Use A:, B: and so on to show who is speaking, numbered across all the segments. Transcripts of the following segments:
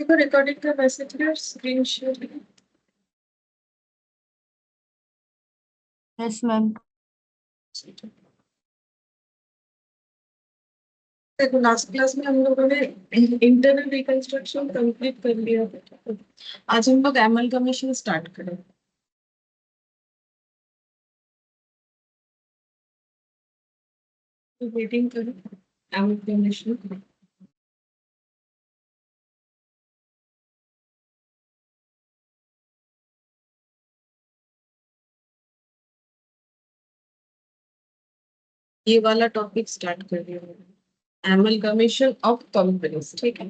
A: देखो रिकॉर्डिंग का मैसेज और स्क्रीन शेयर।
B: Yes ma'am.
A: देखो लास्ट क्लास में हम लोगों ने इंटरनल रिकंस्ट्रक्शन कंप्लीट कर लिया था। आज हम लोग एमलगमेशन स्टार्ट करें। तो वेटिंग करो एमलगमेशन। ये वाला टॉपिक स्टार्ट कर दिया, एमलगमेशन ऑफ कंपनीज। ठीक है,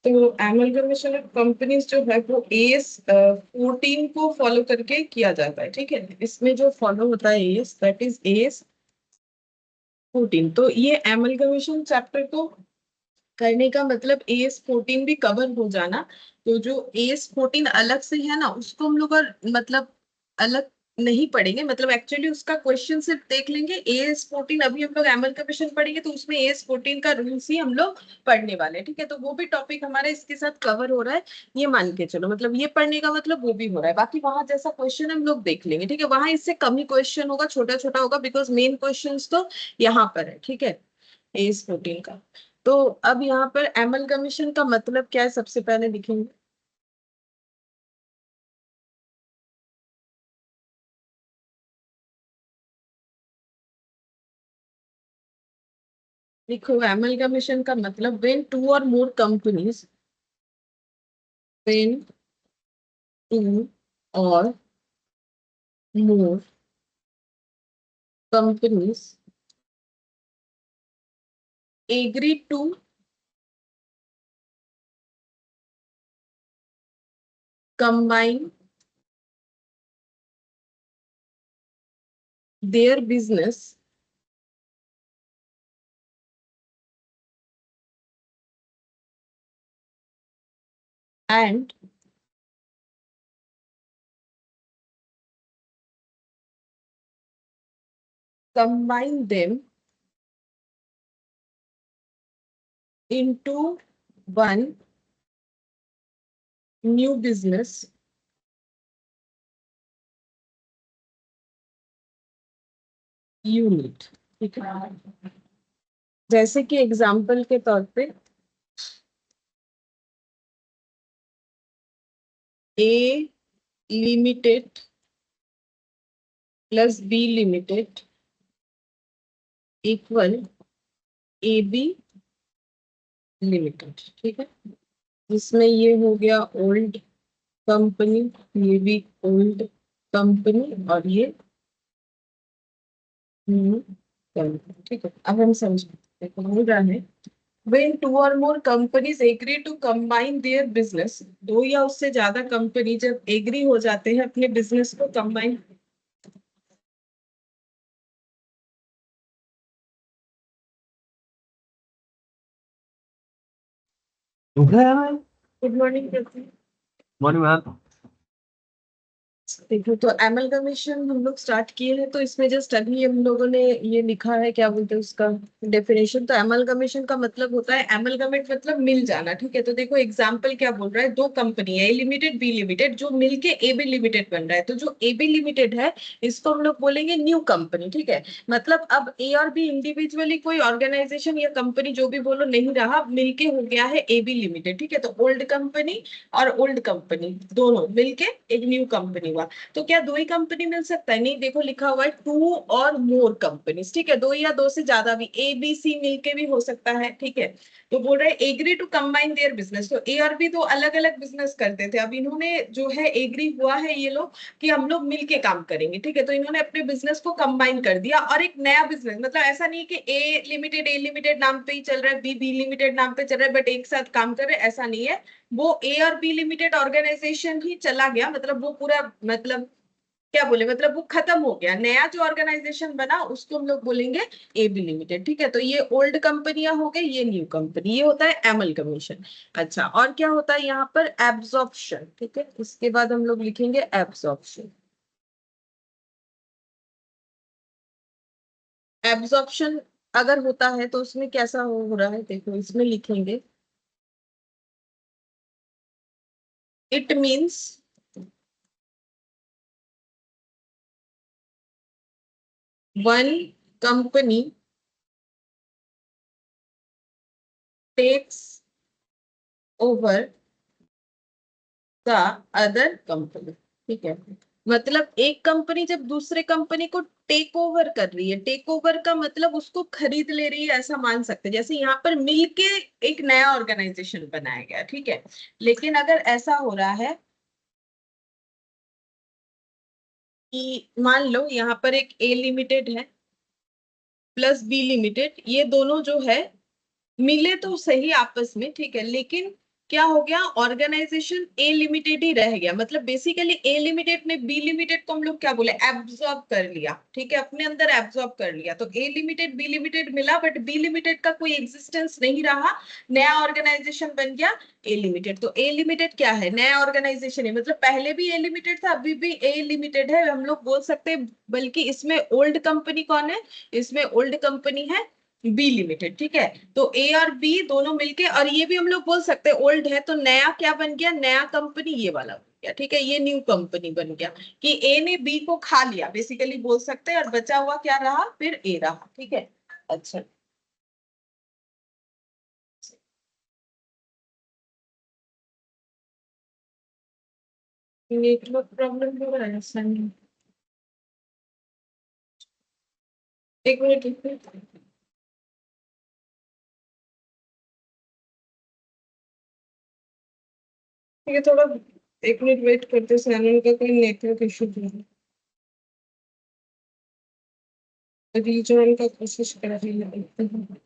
A: तो एमलगमेशन ऑफ कंपनीज जो है वो एएस 14 को फॉलो करके किया जाता है। ठीक है, इसमें जो फॉलो होता है एएस, दैट इज एएस 14। तो ये एमलगमेशन चैप्टर को करने का मतलब एएस 14 भी कवर हो जाना। तो जो एएस 14 अलग से है ना, उसको हम लोग और मतलब अलग नहीं पढ़ेंगे, मतलब एक्चुअली उसका क्वेश्चन सिर्फ देख लेंगे। एएस 14 अभी हम लोग एमएल कमीशन पढ़ेंगे तो उसमें एएस 14 का रूल्स ही हम लोग पढ़ने वाले हैं। ठीक है, तो वो भी टॉपिक हमारा इसके साथ कवर हो रहा है, ये मान के चलो। मतलब ये पढ़ने का मतलब वो भी हो रहा है, बाकी वहां जैसा क्वेश्चन हम लोग देख लेंगे। ठीक है, वहां इससे कम ही क्वेश्चन होगा, छोटा छोटा होगा, बिकॉज मेन क्वेश्चन तो यहाँ पर है। ठीक है, एज 14 का। तो अब यहाँ पर एमलगमेशन का मतलब क्या है, सबसे पहले लिखेंगे। लिखो, एमलगमेशन का मतलब when two or more companies, when two or more companies agree to combine their business and combine them into one new business unit। ठीक है, जैसे कि एग्जाम्पल के तौर पे A limited plus B limited equal A B limited. ठीक है, जिसमें ये हो गया ओल्ड कंपनी, ये भी ओल्ड कंपनी, और ये न्यू कंपनी। ठीक है, अब हम समझते हैं हो रहा है। When two or more companies agree to combine their business, दो या उससे ज्यादा कंपनी जब एग्री हो जाते हैं अपने बिजनेस को कंबाइन। गुड मॉर्निंग करते हैं।
C: Morning ma'am.
A: देखो, तो एमलगमेशन हम लोग स्टार्ट किए हैं, तो इसमें जस्ट अभी हम लोगों ने ये लिखा है, क्या बोलते हैं उसका डेफिनेशन। तो एमलगमेशन का मतलब होता है, एमलगमेट मतलब मिल जाना। ठीक है, तो देखो एग्जांपल क्या बोल रहा है, दो कंपनी है ए लिमिटेड बी लिमिटेड, जो मिलके ए बी लिमिटेड बन रहा है। तो जो ए बी लिमिटेड है इसको हम लोग बोलेंगे न्यू कंपनी। ठीक है, मतलब अब ए और बी इंडिविजुअली कोई ऑर्गेनाइजेशन या कंपनी जो भी बोलो नहीं रहा, मिलके हो गया है ए बी लिमिटेड। ठीक है, तो ओल्ड कंपनी और ओल्ड कंपनी दोनों मिलके एक न्यू कंपनी हुआ। तो क्या दो ही कंपनी मिल सकता है? नहीं, देखो लिखा हुआ है टू और मोर कंपनीज। ठीक है, दो या दो से ज्यादा भी, ए बी सी मिलके भी हो सकता है। ठीक है, तो बोल रहे हैं agree to combine their business. तो ए और बी तो अलग अलग बिजनेस करते थे, अब इन्होंने जो है एग्री हुआ है ये लोग कि हम लोग मिलके काम करेंगे। ठीक है, तो इन्होंने अपने बिजनेस को कंबाइन कर दिया और एक नया बिजनेस, मतलब ऐसा नहीं कि ए लिमिटेड नाम पे ही चल रहा है, बी बी लिमिटेड नाम पे चल रहा है, बट एक साथ काम कर रहे हैं, ऐसा नहीं है। वो ए और बी लिमिटेड ऑर्गेनाइजेशन ही चला गया, मतलब वो पूरा, मतलब क्या बोले, मतलब वो खत्म हो गया। नया जो ऑर्गेनाइजेशन बना उसको हम लोग बोलेंगे ए बी लिमिटेड। ठीक है, तो ये ओल्ड कंपनियां हो गई, ये न्यू कंपनी, ये होता है एमलगमेशन। अच्छा, और क्या होता है यहाँ पर? एब्जॉर्प्शन। ठीक है, इसके बाद हम लोग लिखेंगे एब्जॉर्प्शन। एब्जॉर्प्शन अगर होता है तो उसमें कैसा हो रहा है, देखो इसमें लिखेंगे it means one company takes over the other company. ठीक है, मतलब एक कंपनी जब दूसरे कंपनी को टेक ओवर कर रही है, टेक ओवर का मतलब उसको खरीद ले रही है, ऐसा मान सकते हैं। जैसे यहाँ पर मिलके एक नया ऑर्गेनाइजेशन बनाया गया, ठीक है। लेकिन अगर ऐसा हो रहा है कि मान लो यहाँ पर एक ए लिमिटेड है प्लस बी लिमिटेड, ये दोनों जो है मिले तो सही आपस में, ठीक है, लेकिन क्या हो गया, ऑर्गेनाइजेशन ए लिमिटेड ही रह गया। मतलब बेसिकली ए लिमिटेड ने बी लिमिटेड को हम लोग क्या बोले, एब्जॉर्ब कर लिया, ठीक है, अपने अंदर एब्जॉर्ब कर लिया। तो ए लिमिटेड बी लिमिटेड मिला, बट बी लिमिटेड का कोई एग्जिस्टेंस नहीं रहा, नया ऑर्गेनाइजेशन बन गया ए लिमिटेड। तो ए लिमिटेड क्या है, नया ऑर्गेनाइजेशन है, मतलब पहले भी ए लिमिटेड था, अभी भी ए लिमिटेड है, हम लोग बोल सकते हैं। बल्कि इसमें ओल्ड कंपनी कौन है, इसमें ओल्ड कंपनी है बी लिमिटेड, ठीक है। तो ए और बी दोनों मिलके, और ये भी हम लोग बोल सकते हैं ओल्ड है, तो नया क्या बन गया, नया कंपनी ये वाला बन गया, ठीक है, ये न्यू कंपनी बन गया कि ए ने बी को खा लिया, बेसिकली बोल सकते हैं, और बचा हुआ क्या रहा, फिर ए रहा, ठीक है। अच्छा, नेटवर्क प्रॉब्लम हो रहा है संग। एक मिनट, एक मिनट, ठीक है, थोड़ा एक मिनट वेट करते, सैनन का कोई नेटवर्क इशू है, रीजॉइन का कोशिश कर रही है।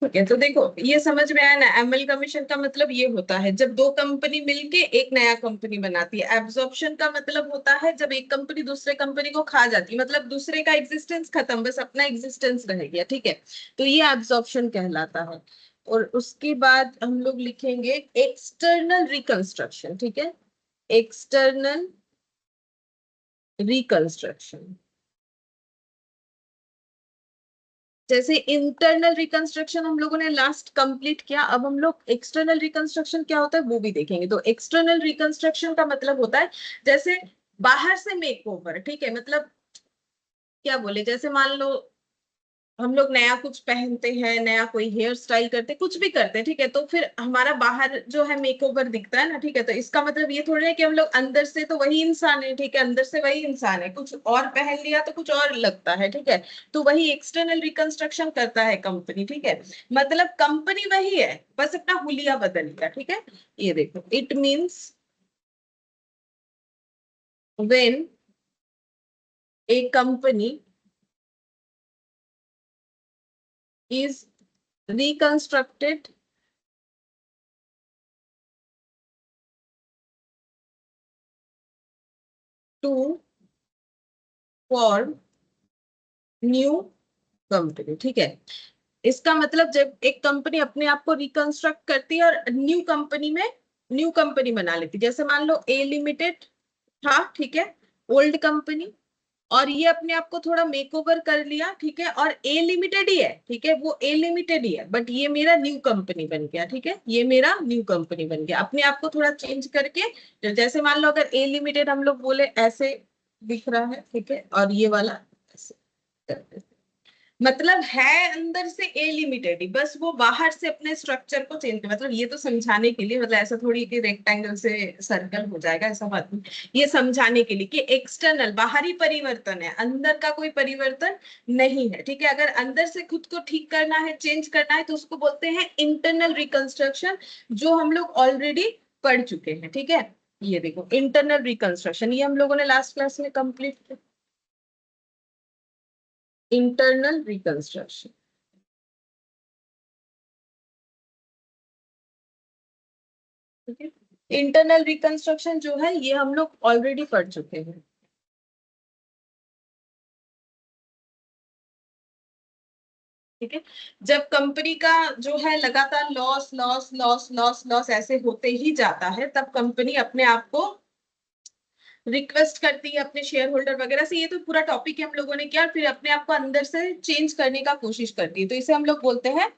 A: ठीक है, तो देखो ये समझ में आया ना, एमलगमेशन का मतलब ये होता है जब दो कंपनी मिलके एक नया कंपनी बनाती है। एब्जॉर्प्शन का मतलब होता है जब एक कंपनी दूसरे कंपनी को खा जाती है, मतलब दूसरे का एग्जिस्टेंस खत्म, बस अपना एग्जिस्टेंस रह गया, ठीक है। तो ये एब्जॉर्प्शन कहलाता है। और उसके बाद हम लोग लिखेंगे एक्सटर्नल रिकंस्ट्रक्शन, ठीक है, एक्सटर्नल रिकंस्ट्रक्शन। जैसे इंटरनल रिकंस्ट्रक्शन हम लोगों ने लास्ट कंप्लीट किया, अब हम लोग एक्सटर्नल रिकंस्ट्रक्शन क्या होता है वो भी देखेंगे। तो एक्सटर्नल रिकंस्ट्रक्शन का मतलब होता है जैसे बाहर से मेक ओवर, ठीक है, मतलब क्या बोले, जैसे मान लो हम लोग नया कुछ पहनते हैं, नया कोई हेयर स्टाइल करते, कुछ भी करते हैं, ठीक है, तो फिर हमारा बाहर जो है मेकओवर दिखता है ना, ठीक है। तो इसका मतलब ये थोड़ी है कि हम लोग अंदर से तो वही इंसान है, ठीक है, अंदर से वही इंसान है, कुछ और पहन लिया तो कुछ और लगता है, ठीक है। तो वही एक्सटर्नल रिकंस्ट्रक्शन करता है कंपनी, ठीक है। मतलब कंपनी वही है, बस अपना हुलिया बदल लिया, ठीक है। ये देखो, it means when A company is reconstructed to form new company, ठीक है। इसका मतलब जब एक कंपनी अपने आप को रिकंस्ट्रक्ट करती है और न्यू कंपनी में न्यू कंपनी बना लेती है, जैसे मान लो ए लिमिटेड था, ठीक है, ओल्ड कंपनी, और ये अपने आप को थोड़ा मेकओवर कर लिया, ठीक है, और ए लिमिटेड ही है, ठीक है, वो ए लिमिटेड ही है, बट ये मेरा न्यू कंपनी बन गया, ठीक है, ये मेरा न्यू कंपनी बन गया, अपने आप को थोड़ा चेंज करके। जैसे मान लो अगर ए लिमिटेड हम लोग बोले ऐसे दिख रहा है, ठीक है, और ये वाला ऐसे कर देते। मतलब है अंदर से ए लिमिटेड ही, बस वो बाहर से अपने स्ट्रक्चर को चेंज, मतलब ये तो समझाने के लिए, मतलब ऐसा थोड़ी कि रेक्टेंगल से सर्कल हो जाएगा, ऐसा बात नहीं। ये समझाने के लिए कि एक्सटर्नल बाहरी परिवर्तन है, अंदर का कोई परिवर्तन नहीं है, ठीक है। अगर अंदर से खुद को ठीक करना है, चेंज करना है, तो उसको बोलते हैं इंटरनल रिकंस्ट्रक्शन, जो हम लोग ऑलरेडी पढ़ चुके हैं, ठीक है। ये देखो इंटरनल रिकंस्ट्रक्शन, ये हम लोगों ने लास्ट क्लास में कंप्लीट किया, इंटरनल रिकंस्ट्रक्शन, ठीक है। इंटरनल रिकंस्ट्रक्शन जो है ये हम लोग ऑलरेडी पढ़ चुके हैं। ठीक है। जब कंपनी का जो है लगातार loss loss loss loss loss ऐसे होते ही जाता है, तब कंपनी अपने आप को रिक्वेस्ट करती है अपने शेयर होल्डर वगैरह से, ये तो पूरा टॉपिक है हम लोगों ने किया, फिर अपने आप को अंदर से चेंज करने का कोशिश करती है, तो इसे हम लोग बोलते हैं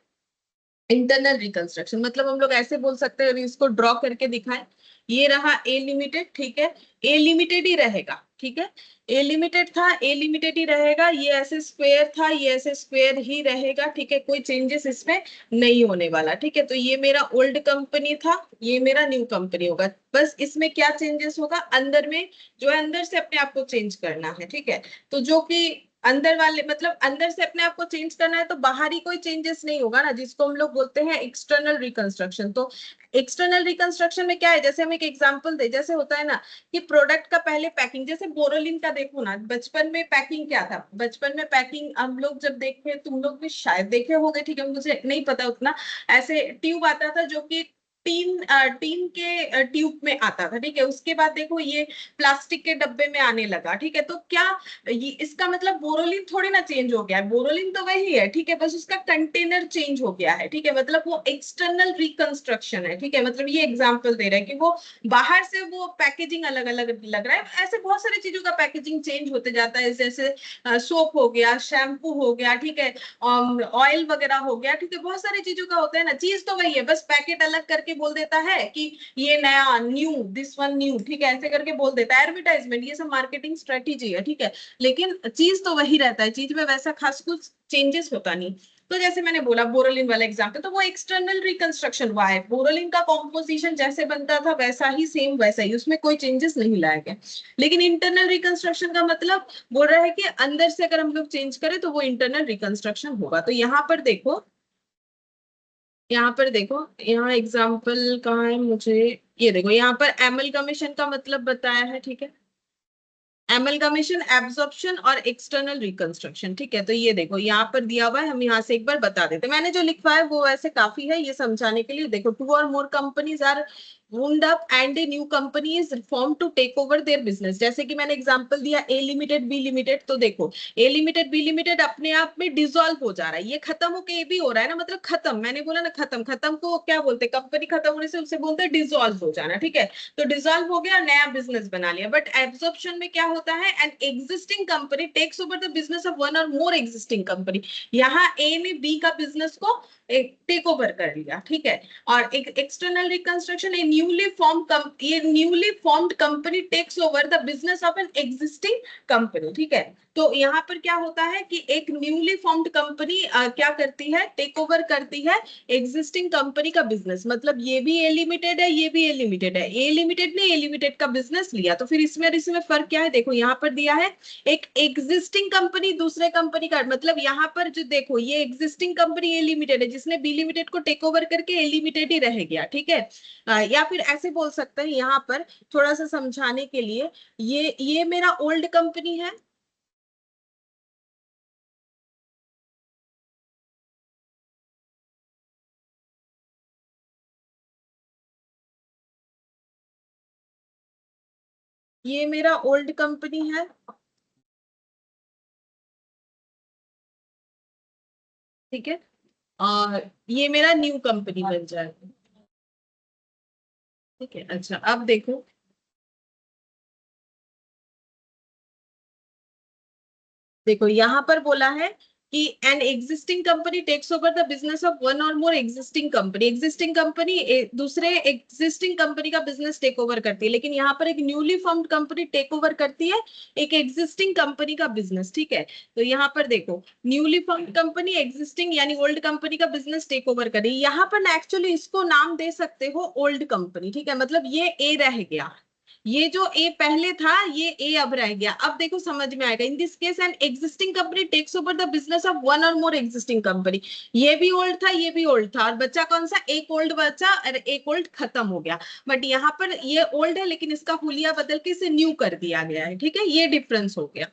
A: इंटरनल रिकंस्ट्रक्शन। मतलब हम लोग ऐसे बोल सकते हैं, इसको ड्रॉ करके दिखाएं। ये रहा ए लिमिटेड, ठीक है, ए लिमिटेड ही रहेगा, ठीक है, ए लिमिटेड था, ए लिमिटेड ही रहेगा, ये ऐसे स्क्वायर था, ये ऐसे स्क्वायर ही रहेगा, ठीक है, कोई चेंजेस इसमें नहीं होने वाला, ठीक है। तो ये मेरा ओल्ड कंपनी था, ये मेरा न्यू कंपनी होगा, बस इसमें क्या चेंजेस होगा, अंदर में जो है अंदर से अपने आप को चेंज करना है, ठीक है। तो जो कि अंदर वाले मतलब अंदर से अपने आप को चेंज करना है, तो बाहरी कोई चेंजेस नहीं होगा ना, जिसको हम लोग बोलते हैं एक्सटर्नल रिकंस्ट्रक्शन। तो एक्सटर्नल रिकंस्ट्रक्शन में क्या है, जैसे हम एक एग्जांपल दे, जैसे होता है ना कि प्रोडक्ट का पहले पैकिंग, जैसे बोरोलिन का देखो ना, बचपन में पैकिंग क्या था, बचपन में पैकिंग हम लोग जब देखे, तुम लोग भी शायद देखे होंगे, ठीक है, मुझे नहीं पता उतना, ऐसे ट्यूब आता था जो कि टीन टीन के ट्यूब में आता था, ठीक है। उसके बाद देखो ये प्लास्टिक के डब्बे में आने लगा, ठीक है। तो क्या ये इसका मतलब बोरोलिन थोड़ी ना चेंज हो गया है, बोरोलिन तो वही है, ठीक है, बस उसका कंटेनर चेंज हो गया है, ठीक है, मतलब वो एक्सटर्नल रिकंस्ट्रक्शन है, ठीक है। मतलब ये एग्जांपल दे रहा है कि वो बाहर से वो पैकेजिंग अलग अलग लग रहा है, ऐसे बहुत सारी चीजों का पैकेजिंग चेंज होते जाता है, जैसे सोप हो गया, शैम्पू हो गया, ठीक है, ऑयल वगैरह हो गया, ठीक है, बहुत सारी चीजों का होता है ना, चीज तो वही है, बस पैकेट अलग करके बोल देता है कि ये नया न्यू, दिस वन न्यू, ठीक है, ऐसे करके बोल देता है, एडवर्टाइजमेंट, ये सब मार्केटिंग स्ट्रेटेजी है, ठीक है। लेकिन चीज तो वही रहता है, चीज में वैसा खास कुछ चेंजेस होता नहीं। तो जैसे मैंने बोला बोरोलिन वाला एग्जांपल, तो वो एक्सटर्नल रिकंस्ट्रक्शन हुआ है, बोरोलिन का कॉम्पोजिशन जैसे बनता था वैसा ही, सेम वैसा ही, उसमें कोई चेंजेस नहीं लाया गया। लेकिन इंटरनल रिकंस्ट्रक्शन का मतलब बोल रहा है कि अंदर से अगर हम लोग चेंज करें तो वो इंटरनल रिकंस्ट्रक्शन होगा। तो यहाँ पर देखो, यहाँ पर देखो, यहाँ एग्जाम्पल कहाँ है मुझे, ये देखो यहाँ पर एमलगमेशन का मतलब बताया है, ठीक है, एमलगमेशन, एब्जॉर्प्शन और एक्सटर्नल रिकंस्ट्रक्शन, ठीक है। तो ये देखो यहाँ पर दिया हुआ है, हम यहाँ से एक बार बता देते हैं, मैंने जो लिखवा है वो वैसे काफी है ये समझाने के लिए। देखो, two or more companies are wound up and a new company is formed to take over their business। जैसे कि मैंने एग्जांपल दिया ए लिमिटेड बी लिमिटेड, तो देखो ए लिमिटेड बी लिमिटेड अपने आप में डिसॉल्व हो जा रहा है, ये खत्म होके ए भी हो रहा है ना, मतलब खत्म, मैंने बोला ना खत्म, खत्म को क्या बोलते हैं, कंपनी खत्म होने से उसे बोलते हैं डिसॉल्व हो जाना, ठीक है। तो डिसॉल्व हो गया, नया बिजनेस बना लिया। बट एब्जॉर्प्शन में क्या होता है, an existing company takes over the business of one or more existing company. यहाँ ए ने बी का बिजनेस को टेक ओवर कर लिया, ठीक है। और एक एक्सटर्नल रिकंस्ट्रक्शन, ये newly formed company takes over the business of an existing company, ठीक है। तो यहाँ पर क्या होता है कि एक न्यूली फॉर्म्ड कंपनी क्या करती है, टेक ओवर करती है एग्जिस्टिंग कंपनी का बिजनेस। मतलब ये भी ए लिमिटेड है, ये भी ए लिमिटेड है, ए लिमिटेड ने ए लिमिटेड का बिजनेस लिया, तो फिर इसमें और इसमें फर्क क्या है, देखो यहाँ पर दिया है एक एग्जिस्टिंग कंपनी दूसरे कंपनी का, मतलब यहाँ पर जो देखो ये एग्जिस्टिंग कंपनी ए लिमिटेड है, जिसने बी लिमिटेड को टेक ओवर करके ए लिमिटेड ही रह गया, ठीक है। या फिर ऐसे बोल सकते हैं यहाँ पर थोड़ा सा समझाने के लिए, ये मेरा ओल्ड कंपनी है, ये मेरा ओल्ड कंपनी है, ठीक है, और ये मेरा न्यू कंपनी बन जाएगा, ठीक है। अच्छा अब देखो, देखो यहाँ पर बोला है कि an existing company takes over the business of one or more existing company दूसरे एग्जिस्टिंग कंपनी का बिजनेस टेक ओवर करती है, लेकिन यहाँ पर एक newly formed company take over करती है एक एग्जिस्टिंग कंपनी का बिजनेस, ठीक है। तो यहाँ पर देखो न्यूली फॉर्म्ड कंपनी एग्जिस्टिंग यानी ओल्ड कंपनी का बिजनेस टेक ओवर कर रही है, यहाँ पर ना एक्चुअली इसको नाम दे सकते हो ओल्ड कंपनी, ठीक है, मतलब ये ए रह गया, ये जो ए पहले था ये ए अब रह गया। अब देखो समझ में आएगा, in this case an existing company takes over the business of one or more existing company. ये भी ओल्ड था, ये भी ओल्ड था, और बच्चा कौन सा, एक ओल्ड बच्चा, और एक ओल्ड खत्म हो गया। बट यहाँ पर ये ओल्ड है लेकिन इसका हुलिया बदल के इसे न्यू कर दिया गया है, ठीक है, ये डिफरेंस हो गया।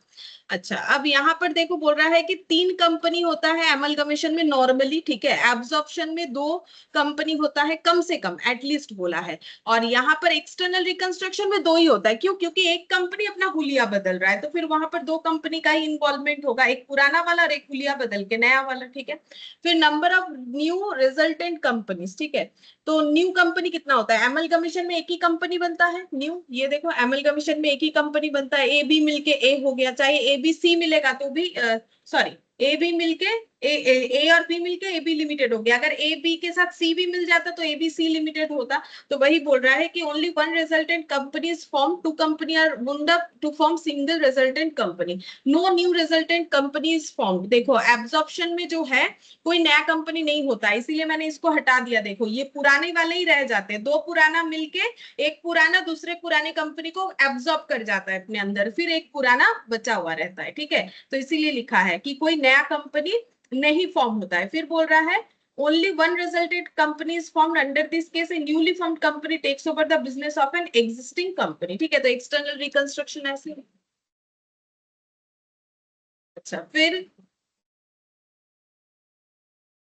A: अच्छा, अब यहाँ पर देखो बोल रहा है कि 3 कंपनी होता है एमलगमेशन में नॉर्मली, ठीक है। एब्जॉर्प्शन में 2 कंपनी होता है कम से कम, एटलीस्ट बोला है। और यहाँ पर एक्सटर्नल रिकंस्ट्रक्शन में 2 ही होता है। क्यों? क्योंकि एक कंपनी अपना हुलिया बदल रहा है, तो फिर वहां पर 2 कंपनी का ही इन्वॉल्वमेंट होगा, एक पुराना वाला और एक हुलिया बदल के नया वाला, ठीक है। फिर number of new resultant companies, ठीक है। तो न्यू कंपनी कितना होता है? एमलगमेशन में एक ही कंपनी बनता है न्यू, ये देखो एमलगमेशन में एक ही कंपनी बनता है। ए बी मिलके ए हो गया, चाहे ए बी सी मिलेगा तो भी, सॉरी, ए बी मिलके ए और बी मिलके ए बी लिमिटेड हो गया। अगर ए बी के साथ सी भी मिल जाता तो ए बी सी लिमिटेड होता। तो वही बोल रहा है कि only one resultant company is form, two company are wound up to form single resultant company, no new resultant company is form. देखो एब्जॉर्प्शन में जो है कोई नया कंपनी नहीं होता, इसीलिए मैंने इसको हटा दिया। देखो ये पुराने वाले ही रह जाते हैं, 2 पुराना मिलके एक पुराना दूसरे पुराने कंपनी को एब्जॉर्ब कर जाता है अपने अंदर, फिर एक पुराना बचा हुआ रहता है, ठीक है। तो इसीलिए लिखा है कि कोई नया कंपनी नहीं फॉर्म होता है। फिर बोल रहा है only one resulted company is formed under this case, a newly formed company takes over the business of an existing company, ठीक है। तो एक्सटर्नल रिकंस्ट्रक्शन ऐसे। अच्छा, फिर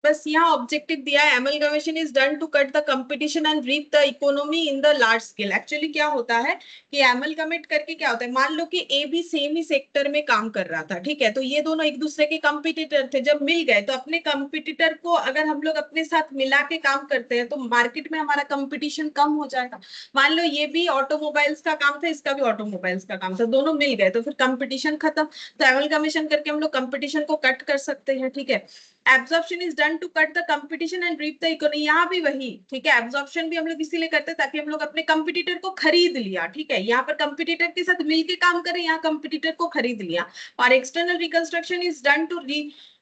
A: बस यहाँ ऑब्जेक्टिव दिया है, amalgamation is done to cut the competition and reap the economy in the large scale. Actually क्या होता है कि एमलगमेट करके क्या होता है, मान लो कि ए भी सेम ही सेक्टर में काम कर रहा था, ठीक है। तो ये दोनों एक दूसरे के कंपटीटर थे, जब मिल गए तो अपने कंपटीटर को अगर हम लोग अपने साथ मिला के काम करते हैं तो मार्केट में हमारा कंपटीशन कम हो जाएगा। मान लो ये भी ऑटोमोबाइल्स का काम था, इसका भी ऑटोमोबाइल्स का काम था, दोनों मिल गए तो फिर कंपटीशन खत्म। तो एमलगमेशन करके हम लोग कंपटीशन को कट कर सकते हैं, ठीक है। Absorption is done to cut the competition and reap the economy, यहाँ भी वही, ठीक है। एब्जॉर्प्शन भी हम लोग इसीलिए करते हैं ताकि हम लोग अपने कंपटीटर को खरीद लिया, ठीक है। यहाँ पर कंपटीटर के साथ मिलके काम करें, यहाँ कंपटीटर को खरीद लिया। और external reconstruction is done to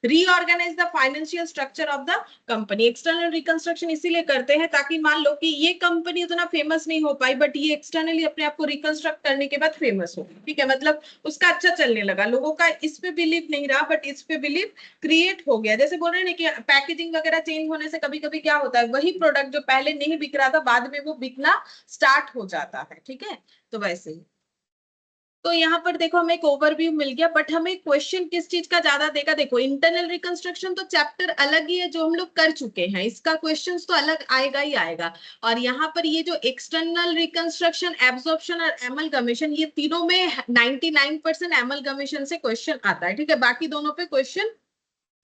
A: reorganise the financial structure of the company. External reconstruction इसीलिए करते हैं ताकि मान लो कि ये कंपनी उतना फेमस नहीं हो पाई, बट ये एक्सटर्नली अपने आप को रिकंस्ट्रक्ट करने के बाद फेमस हो, ठीक है। मतलब उसका अच्छा चलने लगा, लोगों का इस पे बिलीव नहीं रहा बट इस पे बिलीव क्रिएट हो गया। जैसे बोल रहे हैं ना कि पैकेजिंग वगैरह चेंज होने से कभी कभी क्या होता है, वही प्रोडक्ट जो पहले नहीं बिक रहा था बाद में वो बिकना स्टार्ट हो जाता है, ठीक है। तो वैसे ही, तो यहाँ पर देखो हमें एक ओवरव्यू मिल गया, बट हमें क्वेश्चन किस चीज का ज्यादा देगा? देखो इंटरनल रिकंस्ट्रक्शन तो चैप्टर अलग ही है जो हम लोग कर चुके हैं, इसका क्वेश्चंस तो अलग आएगा ही आएगा। और यहाँ पर ये जो एक्सटर्नल रिकंस्ट्रक्शन, एब्जॉर्प्शन और एमलगमेशन, ये तीनों में 99% एमलगमेशन से क्वेश्चन आता है, ठीक है। बाकी दोनों पे क्वेश्चन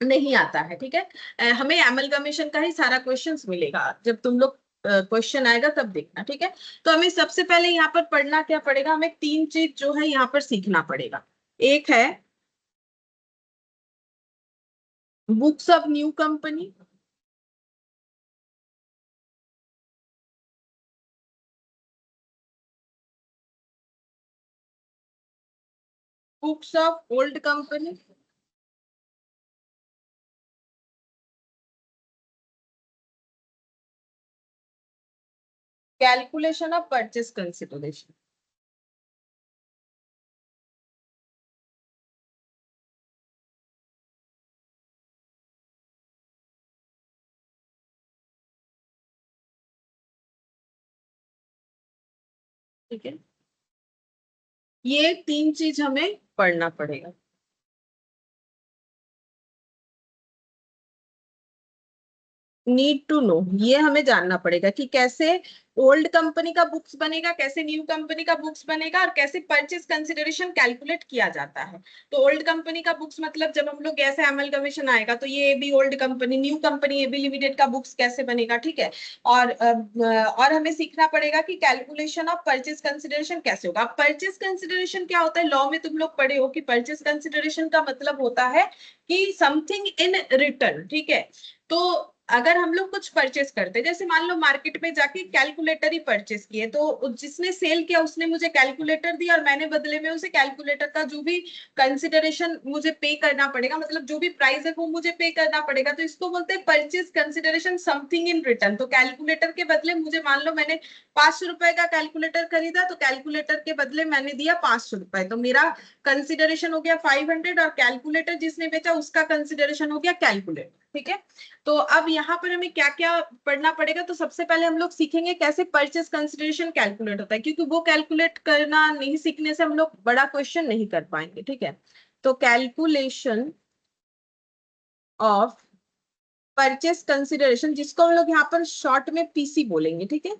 A: नहीं आता है, ठीक है। हमें एमलगमेशन का ही सारा क्वेश्चंस मिलेगा, जब तुम लोग क्वेश्चन आएगा तब देखना, ठीक है। तो हमें सबसे पहले यहाँ पर पढ़ना क्या पड़ेगा, हमें 3 चीज जो है यहाँ पर सीखना पड़ेगा। एक है books of new company, books of old company, calculation of purchase consideration. ठीक है, ये 3 चीज हमें पढ़ना पड़ेगा। नीड टू नो, ये हमें जानना पड़ेगा कि कैसे ओल्ड कंपनी का बुक्स बनेगा, कैसे न्यू कंपनी का बुक्स बनेगा, और कैसे परचेज कंसिडरेशन कैलकुलेट किया जाता है। तो ओल्ड कंपनी का बुक्स मतलब जब हम लोग ऐसे एमलगमेशन आएगा तो ये भी old company, new company A B limited का बुक्स कैसे बनेगा, ठीक है। और हमें सीखना पड़ेगा कि कैलकुलेशन ऑफ परचेज कंसिडरेशन कैसे होगा। परचेज कंसिडरेशन क्या होता है, लॉ में तुम लोग पढ़े हो कि परचेज कंसिडरेशन का मतलब होता है कि समथिंग इन रिटर्न, ठीक है। तो अगर हम लोग कुछ परचेस करते हैं, जैसे मान लो मार्केट में जाके कैलकुलेटर ही परचेस किए, तो जिसने सेल किया उसने मुझे कैलकुलेटर दिया और मैंने बदले में उसे कैलकुलेटर का जो भी कंसिडरेशन मुझे पे करना पड़ेगा, मतलब जो भी प्राइस है वो मुझे पे करना पड़ेगा। तो इसको बोलते हैं purchase consideration something in return. तो कैलकुलेटर के बदले मुझे, मान लो मैंने 500 रुपए का कैलकुलेटर खरीदा, तो कैलकुलेटर के बदले मैंने दिया 500 रुपए, तो मेरा कंसिडरेशन हो गया 500, और कैलकुलेटर जिसने बेचा उसका कंसिडरेशन हो गया कैलकुलेटर, ठीक है। तो अब यहाँ पर हमें क्या क्या पढ़ना पड़ेगा, तो सबसे पहले हम लोग सीखेंगे कैसे परचेस कंसिडरेशन कैलकुलेट होता है, क्योंकि वो कैलकुलेट करना नहीं सीखने से हम लोग बड़ा क्वेश्चन नहीं कर पाएंगे, ठीक है। तो कैलकुलेशन ऑफ परचेस कंसिडरेशन, जिसको हम लोग यहाँ पर शॉर्ट में पीसी बोलेंगे, ठीक है।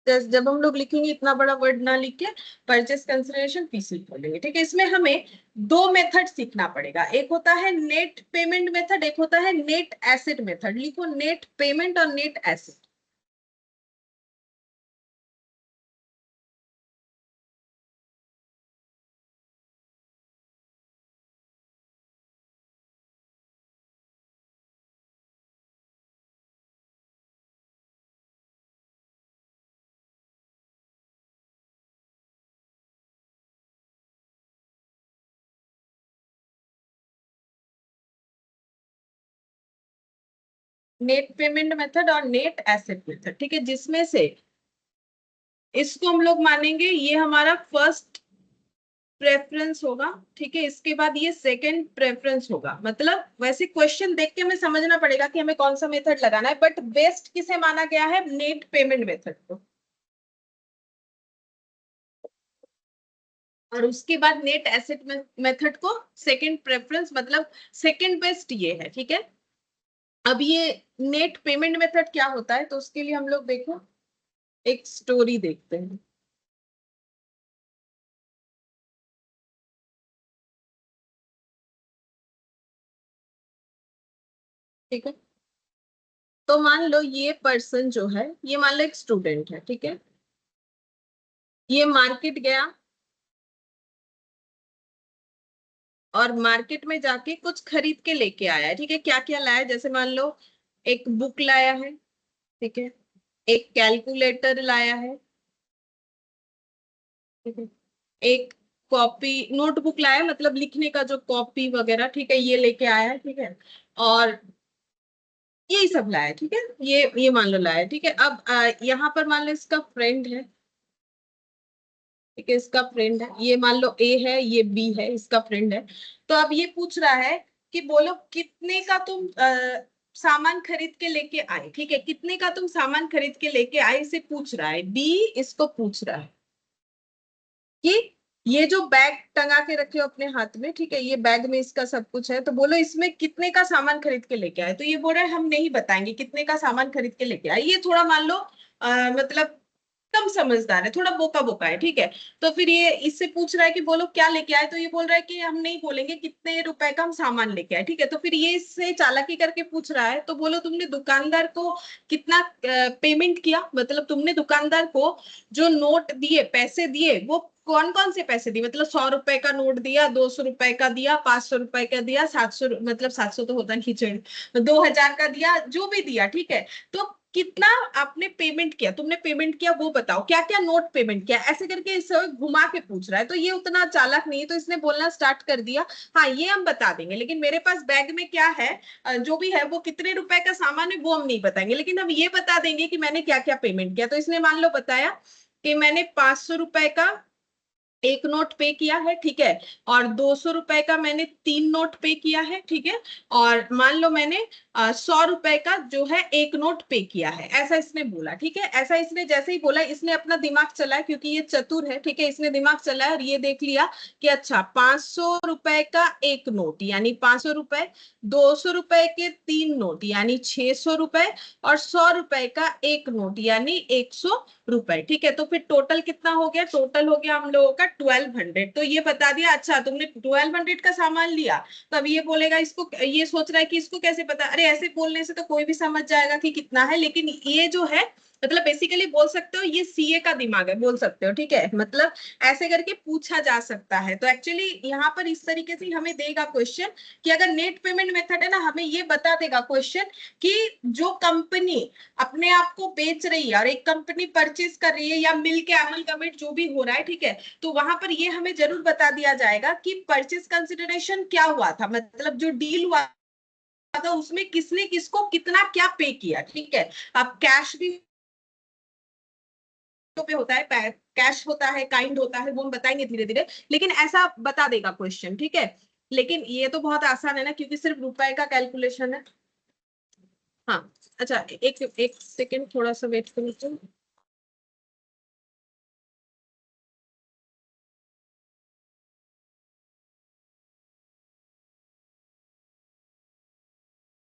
A: जब हम लोग लिखेंगे इतना बड़ा वर्ड ना लिख के परचेस कंसिडरेशन पीसी बोलेंगे, ठीक है। इसमें हमें दो मेथड सीखना पड़ेगा, एक होता है नेट पेमेंट मेथड, एक होता है नेट एसेट मेथड। लिखो नेट पेमेंट और net asset. Net payment method और नेट एसेट मेथड, ठीक है, जिसमें से इसको हम लोग मानेंगे ये हमारा फर्स्ट प्रेफरेंस होगा, ठीक है। इसके बाद ये सेकंड प्रेफरेंस होगा। मतलब वैसे क्वेश्चन देख के हमें समझना पड़ेगा कि हमें कौन सा मेथड लगाना है, बट बेस्ट किसे माना गया है, नेट पेमेंट मेथड को। और उसके बाद नेट एसेट मेथड को सेकंड प्रेफरेंस, मतलब सेकंड बेस्ट ये है, ठीक है। अब ये नेट पेमेंट मेथड क्या होता है, तो उसके लिए हम लोग देखो एक स्टोरी देखते हैं, ठीक है। तो मान लो ये पर्सन जो है, ये मान लो एक स्टूडेंट है, ठीक है। ये मार्केट गया और मार्केट में जाके कुछ खरीद के लेके आया है, ठीक है। क्या क्या लाया, जैसे मान लो एक बुक लाया है, ठीक है, एक कैलकुलेटर लाया है, ठीक है, एक कॉपी नोटबुक लाया है, मतलब लिखने का जो कॉपी वगैरह, ठीक है, ये लेके आया है, ठीक है। और यही सब लाया है, ठीक है। ये मान लो लाया है, ठीक है। अब यहाँ पर मान लो इसका फ्रेंड है, ठीक है, इसका फ्रेंड है, ये मान लो ए है, ये बी है, इसका फ्रेंड है। तो अब ये पूछ रहा है कि बोलो कितने का तुम सामान खरीद के लेके आए, ठीक है, कितने का तुम सामान खरीद के लेके आए, इसे पूछ रहा है बी। इसको पूछ रहा है कि ये जो बैग टंगा के रखे हो अपने हाथ में, ठीक है, ये बैग में इसका सब कुछ है, तो बोलो इसमें कितने का सामान खरीद के लेके आए। तो ये बोल रहा है हम नहीं बताएंगे कितने का सामान खरीद के लेके आए। ये थोड़ा मान लो मतलब कम समझदार है, थोड़ा बोका बोका है, ठीक है। तो फिर ये इससे पूछ रहा है कि बोलो क्या लेके आए, तो ये बोल रहा है कि हम नहीं बोलेंगे कितने रुपए का हम सामान लेके आए, ठीक है। तो फिर ये इससे चालाकी करके पूछ रहा है, तो बोलो तुमने दुकानदार को कितना पेमेंट किया, मतलब तुमने दुकानदार को जो नोट दिए, पैसे दिए, वो कौन कौन से पैसे दिए, मतलब 100 रुपए का नोट दिया, 200 रुपए का दिया, 500 रुपए का दिया, 700, मतलब 700 तो होता नहीं चढ़, 2000 का दिया, जो भी दिया, ठीक है। तो कितना आपने पेमेंट किया, तुमने पेमेंट किया वो बताओ, क्या क्या नोट पेमेंट किया, ऐसे करके इसे घुमा के पूछ रहा है। तो ये उतना चालाक नहीं है, तो इसने बोलना स्टार्ट कर दिया, हाँ ये हम बता देंगे, लेकिन मेरे पास बैग में क्या है, जो भी है वो कितने रुपए का सामान है वो हम नहीं बताएंगे, लेकिन हम ये बता देंगे कि मैंने क्या क्या पेमेंट किया। तो इसने मान लो बताया कि मैंने 500 रुपए का एक नोट पे किया है, ठीक है, और 200 रुपए का मैंने 3 नोट पे किया है, ठीक है, और मान लो मैंने 100 रुपए का जो है एक नोट पे किया है, ऐसा इसने बोला, ठीक है। ऐसा इसने जैसे ही बोला, इसने अपना दिमाग चलाया, क्योंकि ये चतुर है, ठीक है, इसने दिमाग चलाया और ये देख लिया कि अच्छा 500 रुपए का एक नोट यानी 500 रुपए, 200 रुपए के 3 नोट यानी 600 रुपए, और 100 रुपए का एक नोट यानी 100 रुपए, ठीक है। तो फिर टोटल कितना हो गया, टोटल हो गया हम लोगों का 1200। तो ये बता दिया, अच्छा तुमने 1200 का सामान लिया। तब ये बोलेगा, इसको ये सोच रहा है कि इसको कैसे पता, अरे ऐसे बोलने से तो कोई भी समझ जाएगा कि कितना है, लेकिन ये जो है मतलब बेसिकली बोल सकते हो ये सीए का दिमाग है, बोल सकते हो, ठीक है। मतलब ऐसे करके पूछा जा सकता है। तो एक्चुअली यहाँ पर इस तरीके से हमें देगा क्वेश्चन कि अगर नेट पेमेंट मेथड है ना, हमें ये बता देगा क्वेश्चन कि जो कंपनी अपने आप को बेच रही है और एक कंपनी परचेज कर रही है, या मिल के एमल कमिट जो भी हो रहा है, ठीक है, तो वहां पर ये हमें जरूर बता दिया जाएगा कि परचेज कंसिडरेशन क्या हुआ था, मतलब जो डील हुआ था उसमें किसने किसको कितना क्या पे किया, ठीक है। अब कैश भी पे होता है, कैश होता है, काइंड होता है, वो हम बताएंगे धीरे धीरे, लेकिन ऐसा बता देगा क्वेश्चन, ठीक है। लेकिन ये तो बहुत आसान है ना, क्योंकि सिर्फ रुपए का कैलकुलेशन है। हाँ, अच्छा, एक एक सेकेंड, थोड़ा सा वेट करो तो।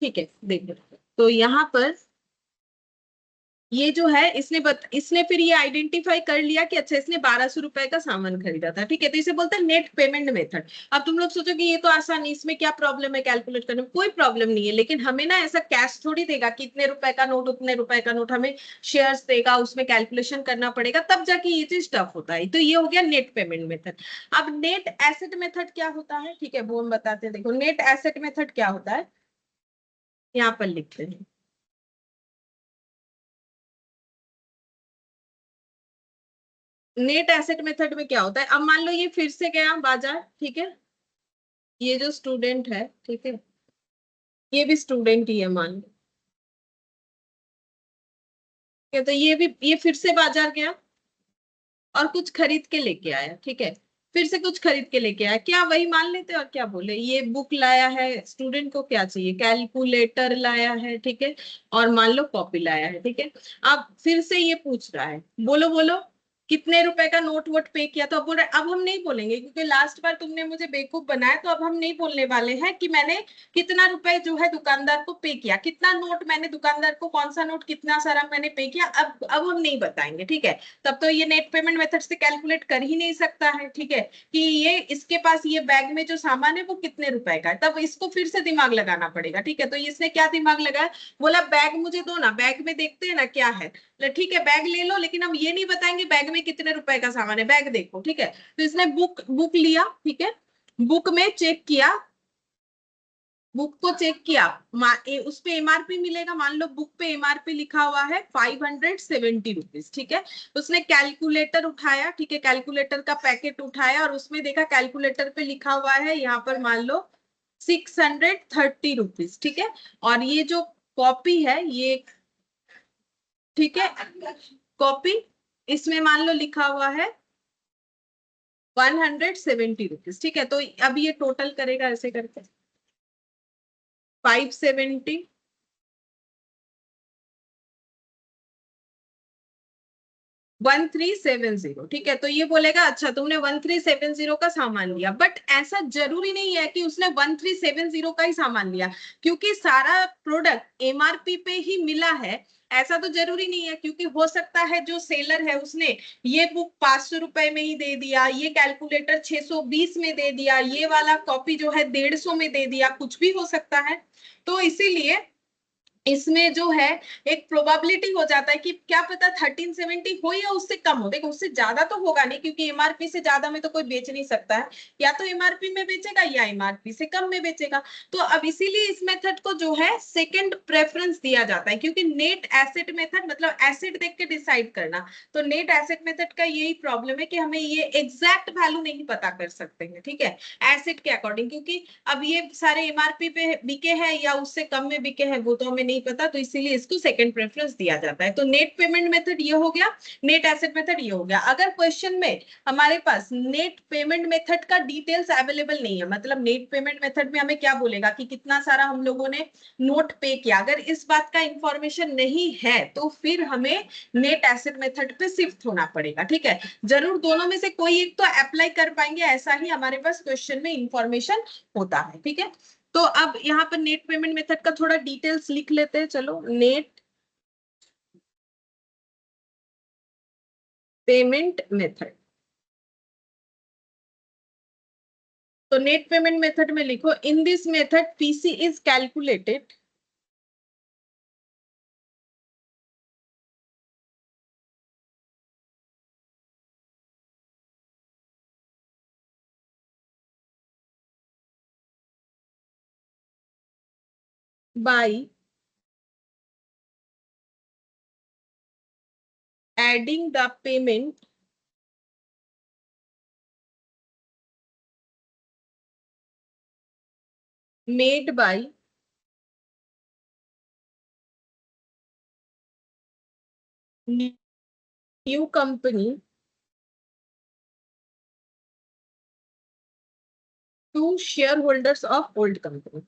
A: ठीक है, देखो, तो यहाँ पर ये जो है, इसने फिर ये आइडेंटिफाई कर लिया कि अच्छा, इसने 1200 रुपए का सामान खरीदा था, ठीक है, तो इसे बोलते हैं नेट पेमेंट मेथड। अब तुम लोग सोचो कि ये तो आसान है, इसमें क्या प्रॉब्लम है कैलकुलेट करने में? कोई प्रॉब्लम नहीं है, लेकिन हमें ना ऐसा कैश थोड़ी देगा कि इतने रुपए का नोट, उतने रुपए का नोट, हमें शेयर्स देगा, उसमें कैलकुलेशन करना पड़ेगा, तब जाके ये चीज टफ होता है। तो ये हो गया नेट पेमेंट मेथड। अब नेट एसेट मेथड क्या होता है, ठीक है, वो हम बताते हैं। देखो, नेट एसेट मेथड क्या होता है, यहाँ पर लिखते हैं। नेट एसेट मेथड में क्या होता है, अब मान लो ये फिर से गया बाजार, ठीक है, ये जो स्टूडेंट है, ठीक है, ये भी स्टूडेंट ही है मान लो, ठीक है, तो ये फिर से बाजार गया और कुछ खरीद के लेके आया, ठीक है, फिर से कुछ खरीद के लेके आया, क्या वही मान लेते हैं, और क्या बोले, ये बुक लाया है, स्टूडेंट को क्या चाहिए, कैलकुलेटर लाया है, ठीक है, और मान लो कॉपी लाया है, ठीक है। अब फिर से ये पूछ रहा है, बोलो बोलो, कितने रुपए का नोट वोट पे किया, तो अब बोल रहा है, अब हम नहीं बोलेंगे क्योंकि लास्ट बार तुमने मुझे बेवकूफ बनाया, तो अब हम नहीं बोलने वाले हैं कि मैंने कितना रुपए जो है दुकानदार को पे किया, कितना नोट मैंने दुकानदार को, कौन सा नोट कितना सारा मैंने पे किया, अब हम नहीं बताएंगे, ठीक है। तब तो ये नेट पेमेंट मेथड से कैलकुलेट कर ही नहीं सकता है, ठीक है, कि ये इसके पास ये बैग में जो सामान है वो कितने रुपए का है, तब इसको फिर से दिमाग लगाना पड़ेगा, ठीक है। तो इसने क्या दिमाग लगाया, बोला बैग मुझे दो ना, बैग में देखते हैं ना क्या है, ठीक है बैग ले लो, लेकिन हम ये नहीं बताएंगे बैग में कितने रुपए का सामान है, बैग देखो, ठीक है। तो इसने बुक बुक लिया, ठीक है, बुक में चेक किया, बुक को चेक किया, उस पे एमआरपी मिलेगा, मान लो बुक पे एमआरपी लिखा हुआ है 570 रुपीज, ठीक है। उसने कैलकुलेटर उठाया, ठीक है, कैलकुलेटर का पैकेट उठाया और उसमें देखा कैलकुलेटर पे लिखा हुआ है यहाँ पर मान लो 630 रुपीज, ठीक है। और ये जो कॉपी है ये, ठीक है, कॉपी, इसमें मान लो लिखा हुआ है 170 रुपीज, ठीक है। तो अब ये टोटल करेगा ऐसे करके 570, 1370, ठीक है। तो ये बोलेगा अच्छा तुमने 1370 का सामान लिया, बट ऐसा जरूरी नहीं है कि उसने 1370 का ही सामान लिया, क्योंकि सारा प्रोडक्ट एमआरपी पे ही मिला है, ऐसा तो जरूरी नहीं है, क्योंकि हो सकता है जो सेलर है उसने ये बुक 500 रुपए में ही दे दिया, ये कैलकुलेटर 620 में दे दिया, ये वाला कॉपी जो है 150 में दे दिया, कुछ भी हो सकता है। तो इसीलिए इसमें जो है एक प्रोबेबिलिटी हो जाता है कि क्या पता 1370 हो या उससे कम हो, देखो उससे ज्यादा तो होगा नहीं, क्योंकि एमआरपी से ज्यादा में तो कोई बेच नहीं सकता है, या तो एमआरपी में बेचेगा या एमआरपी से कम में बेचेगा। तो अब इसीलिए इस मेथड को जो है सेकंड प्रेफरेंस दिया जाता है, क्योंकि नेट एसेट मेथड मतलब एसेट देख के डिसाइड करना, तो नेट एसेट मेथड का यही प्रॉब्लम है कि हमें ये एग्जैक्ट वैल्यू नहीं पता कर सकते हैं, ठीक है, एसेट के अकॉर्डिंग, क्योंकि अब ये सारे एमआरपी पे बिके हैं या उससे कम में बिके हैं वो तो हमें नहीं पता, तो इसीलिए इसको सेकंड प्रेफरेंस दिया जाता है। तो नेट पेमेंट मेथड ये हो गया, नेट एसेट मेथड ये हो गया। अगर क्वेश्चन में हमारे पास नेट पेमेंट मेथड का डिटेल्स अवेलेबल नहीं है, मतलब नेट पेमेंट मेथड में हमें क्या बोलेगा कि कितना सारा हम लोगों ने नोट पे किया, अगर इस बात का इंफॉर्मेशन नहीं है तो फिर हमें नेट एसेट मेथड पे शिफ्ट होना पड़ेगा, ठीक है। जरूर दोनों में से कोई एक तो अप्लाई कर पाएंगे, ऐसा ही हमारे पास क्वेश्चन में इंफॉर्मेशन होता है, ठीक है। तो अब यहाँ पर नेट पेमेंट मेथड का थोड़ा डिटेल्स लिख लेते हैं, चलो, नेट पेमेंट मेथड। तो नेट पेमेंट मेथड में लिखो, in this method PC is calculated by adding the payment made by new company to shareholders of old company.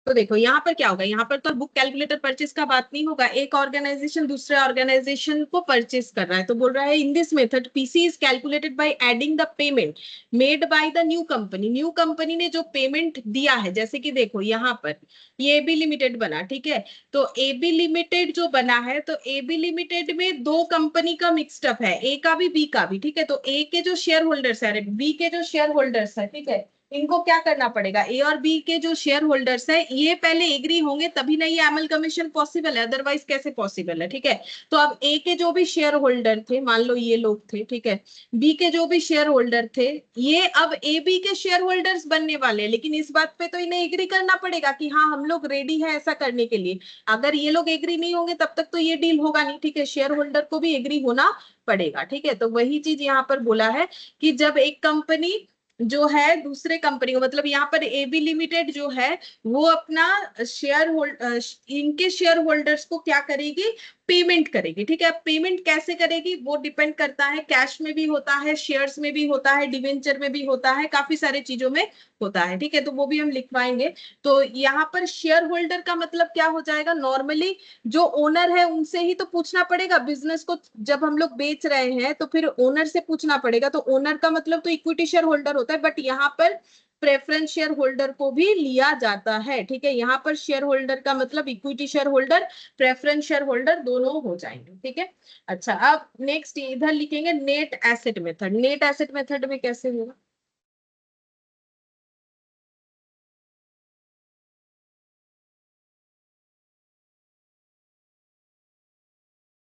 A: तो देखो यहाँ पर क्या होगा, यहाँ पर तो बुक कैलकुलेटर परचेज का बात नहीं होगा, एक ऑर्गेनाइजेशन दूसरे ऑर्गेनाइजेशन को परचेज कर रहा है, तो बोल रहा है इन this method PC is calculated by adding the payment made by the new company. New company ने जो पेमेंट दिया है, जैसे कि देखो यहाँ पर ये एबी लिमिटेड बना, ठीक है, तो एबी लिमिटेड जो बना है, तो एबी लिमिटेड में दो कंपनी का मिक्सड अप है, ए का भी बी का भी, ठीक है, तो ए के जो शेयर होल्डर्स है, बी के जो शेयर होल्डर्स है, ठीक है, इनको क्या करना पड़ेगा, ए और बी के जो शेयर होल्डर्स है ये पहले एग्री होंगे तभी ना ये अमलगमेशन पॉसिबल है, अदरवाइज कैसे पॉसिबल है, ठीक है। तो अब ए के जो भी शेयर होल्डर थे, मान लो ये लोग थे, ठीक है, बी के जो भी शेयर होल्डर थे, ये अब ए बी के शेयर होल्डर्स बनने वाले हैं, लेकिन इस बात पे तो इन्हें एग्री करना पड़ेगा कि हाँ हम लोग रेडी है ऐसा करने के लिए। अगर ये लोग एग्री नहीं होंगे तब तक तो ये डील होगा नहीं, ठीक है, शेयर होल्डर को भी एग्री होना पड़ेगा, ठीक है। तो वही चीज यहाँ पर बोला है कि जब एक कंपनी जो है दूसरे कंपनी को, मतलब यहाँ पर एबी लिमिटेड जो है वो अपना शेयर होल्ड इनके शेयर होल्डर्स को क्या करेगी, पेमेंट करेगी, ठीक है। अब पेमेंट कैसे करेगी वो डिपेंड करता है, कैश में भी होता है, शेयर्स में भी होता है, डिवेंचर में भी होता है, काफी सारे चीजों में होता है, ठीक है, तो वो भी हम लिखवाएंगे। तो यहाँ पर शेयर होल्डर का मतलब क्या हो जाएगा, नॉर्मली जो ओनर है उनसे ही तो पूछना पड़ेगा, बिजनेस को जब हम लोग बेच रहे हैं तो फिर ओनर से पूछना पड़ेगा, तो ओनर का मतलब तो इक्विटी शेयर होल्डर होता है, बट यहाँ पर प्रेफरेंस शेयर होल्डर को भी लिया जाता है, ठीक है। यहाँ पर शेयर होल्डर का मतलब equity share holder, preference share holder दोनों हो जाएंगे, ठीक है। अच्छा, अब नेक्स्ट इधर लिखेंगे net asset method. Net asset method में कैसे होगा,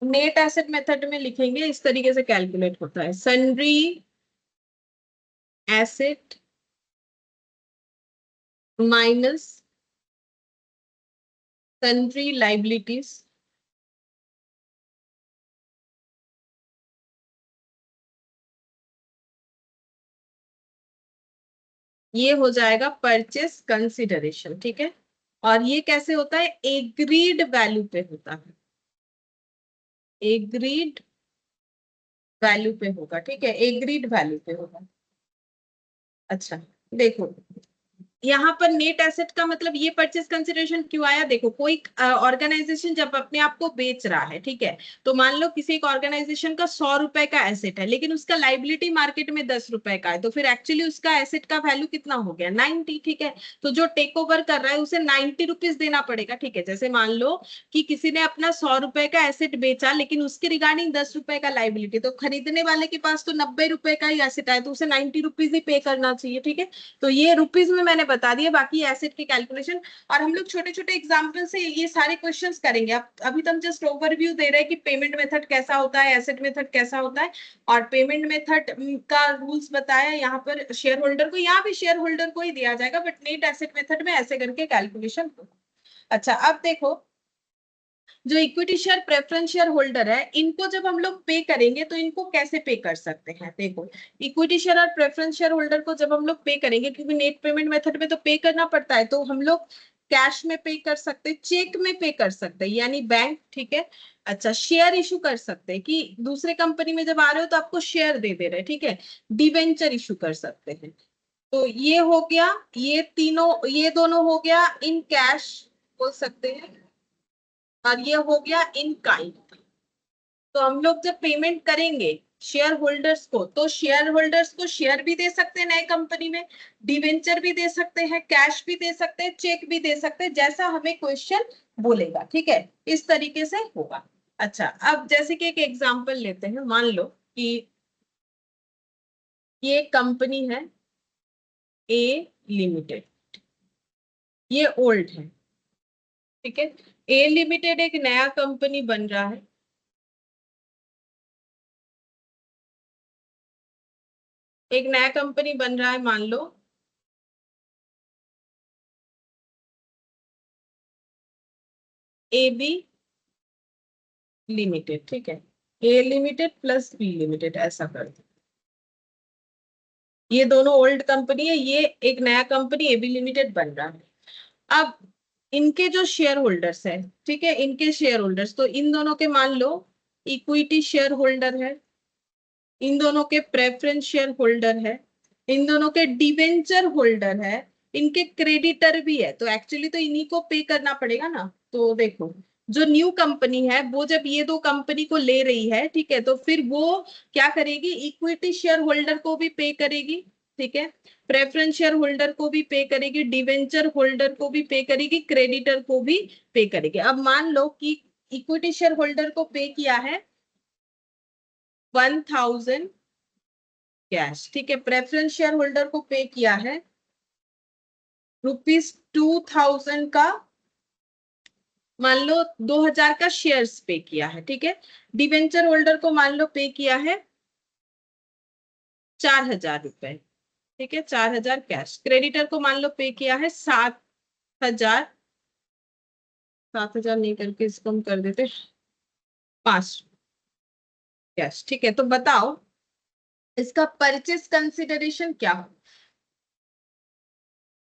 A: नेट एसेट मेथड में लिखेंगे इस तरीके से कैलकुलेट होता है, sundry asset minus sundry liabilities, ये हो जाएगा परचेस कंसिडरेशन, ठीक है। और ये कैसे होता है, एग्रीड वैल्यू पे होता है, एग्रीड वैल्यू पे होगा, ठीक है, एग्रीड वैल्यू पे होगा। अच्छा, देखो यहाँ पर नेट एसेट का मतलब ये परचेस कंसिडरेशन क्यों आया, देखो कोई ऑर्गेनाइजेशन जब अपने आप को बेच रहा है, ठीक है, तो मान लो किसी एक ऑर्गेनाइजेशन का 100 रुपए का एसेट है, लेकिन उसका लाइबिलिटी मार्केट में 10 रुपए का है, तो फिर एक्चुअली उसका एसेट का वैल्यू कितना हो गया, 90, ठीक है। तो जो टेक ओवर कर रहा है उसे 90 रुपीज देना पड़ेगा, ठीक है। जैसे मान लो कि किसी ने अपना 100 रुपए का एसेट बेचा, लेकिन उसके रिगार्डिंग 10 रुपए का लाइबिलिटी, तो खरीदने वाले के पास तो 90 रुपए का ही एसेट है, तो उसे 90 रुपीज ही पे करना चाहिए, ठीक है। तो ये रुपीज में मैंने बता दिया, बाकी एसेट की कैलकुलेशन, और हम लोग छोटे छोटे एग्जांपल से ये सारे क्वेश्चंस करेंगे। अब अभी तो हम जस्ट ओवरव्यू दे रहे हैं कि पेमेंट मेथड कैसा होता है, एसेट मेथड कैसा होता है, और पेमेंट मेथड का रूल्स बताया, यहाँ पर शेयर होल्डर को, यहाँ भी शेयर होल्डर को ही दिया जाएगा, बट नेट एसेट मेथड में ऐसे करके कैलकुलेशन होगा। अच्छा, अब देखो जो equity share preference share holder है, इनको जब हम लोग पे करेंगे तो इनको कैसे पे कर सकते हैं, देखो इक्विटी शेयर और प्रेफरेंस शेयर होल्डर को जब हम लोग पे करेंगे, क्योंकि नेट पेमेंट मेथड में तो पे करना पड़ता है, तो हम लोग कैश में पे कर सकते हैं, चेक में पे कर सकते हैं यानी बैंक, ठीक है। अच्छा, शेयर इशू कर सकते हैं कि दूसरे कंपनी में जब आ रहे हो तो आपको शेयर दे दे रहे, ठीक है, डिवेंचर इशू कर सकते हैं। तो ये हो गया, ये तीनों, ये दोनों हो गया इन कैश बोल सकते हैं, और ये हो गया इन काइंड। तो हम लोग जब पेमेंट करेंगे शेयर होल्डर्स को, तो शेयर होल्डर्स को शेयर भी दे सकते हैं नए कंपनी में, डिवेंचर भी दे सकते हैं, कैश भी दे सकते हैं, चेक भी दे सकते हैं, जैसा हमें क्वेश्चन बोलेगा, ठीक है, इस तरीके से होगा। अच्छा, अब जैसे कि एक एग्जांपल लेते हैं, मान लो कि ये कंपनी है ए लिमिटेड, ये ओल्ड है, ठीक है, ए लिमिटेड एक नया कंपनी बन रहा है, एक नया कंपनी बन रहा है, मान लो ए बी लिमिटेड, ठीक है, ए लिमिटेड प्लस बी लिमिटेड ऐसा कर दो, ये दोनों ओल्ड कंपनी है, ये एक नया कंपनी ए बी लिमिटेड बन रहा है। अब इनके जो शेयर होल्डर्स है, ठीक है, इनके शेयर होल्डर्स, तो इन दोनों के मान लो इक्विटी शेयर होल्डर है, इन दोनों के प्रेफरेंस शेयर होल्डर है, इन दोनों के डिवेंचर होल्डर है, इनके क्रेडिटर भी है, तो एक्चुअली तो इन्हीं को पे करना पड़ेगा ना। तो देखो, जो न्यू कंपनी है वो जब ये दो कंपनी को ले रही है, ठीक है, तो फिर वो क्या करेगी, इक्विटी शेयर होल्डर को भी पे करेगी, ठीक है, प्रेफरेंस शेयर होल्डर को भी पे करेगी, डिवेंचर होल्डर को भी पे करेगी, क्रेडिटर को भी पे करेगी। अब मान लो कि इक्विटी शेयर होल्डर को पे किया है 1000 कैश, ठीक है, प्रेफरेंस शेयर होल्डर को पे किया है ₹2000 का, मान लो 2000 का शेयर्स पे किया है, ठीक है, डिवेंचर होल्डर को मान लो पे किया है 4000 रुपए, ठीक है, 4000 कैश, क्रेडिटर को मान लो पे किया है 7000, 7000 नहीं करके इसको हम कर देते 5 कैश, ठीक है, तो बताओ इसका परचेस कंसिडरेशन क्या हो।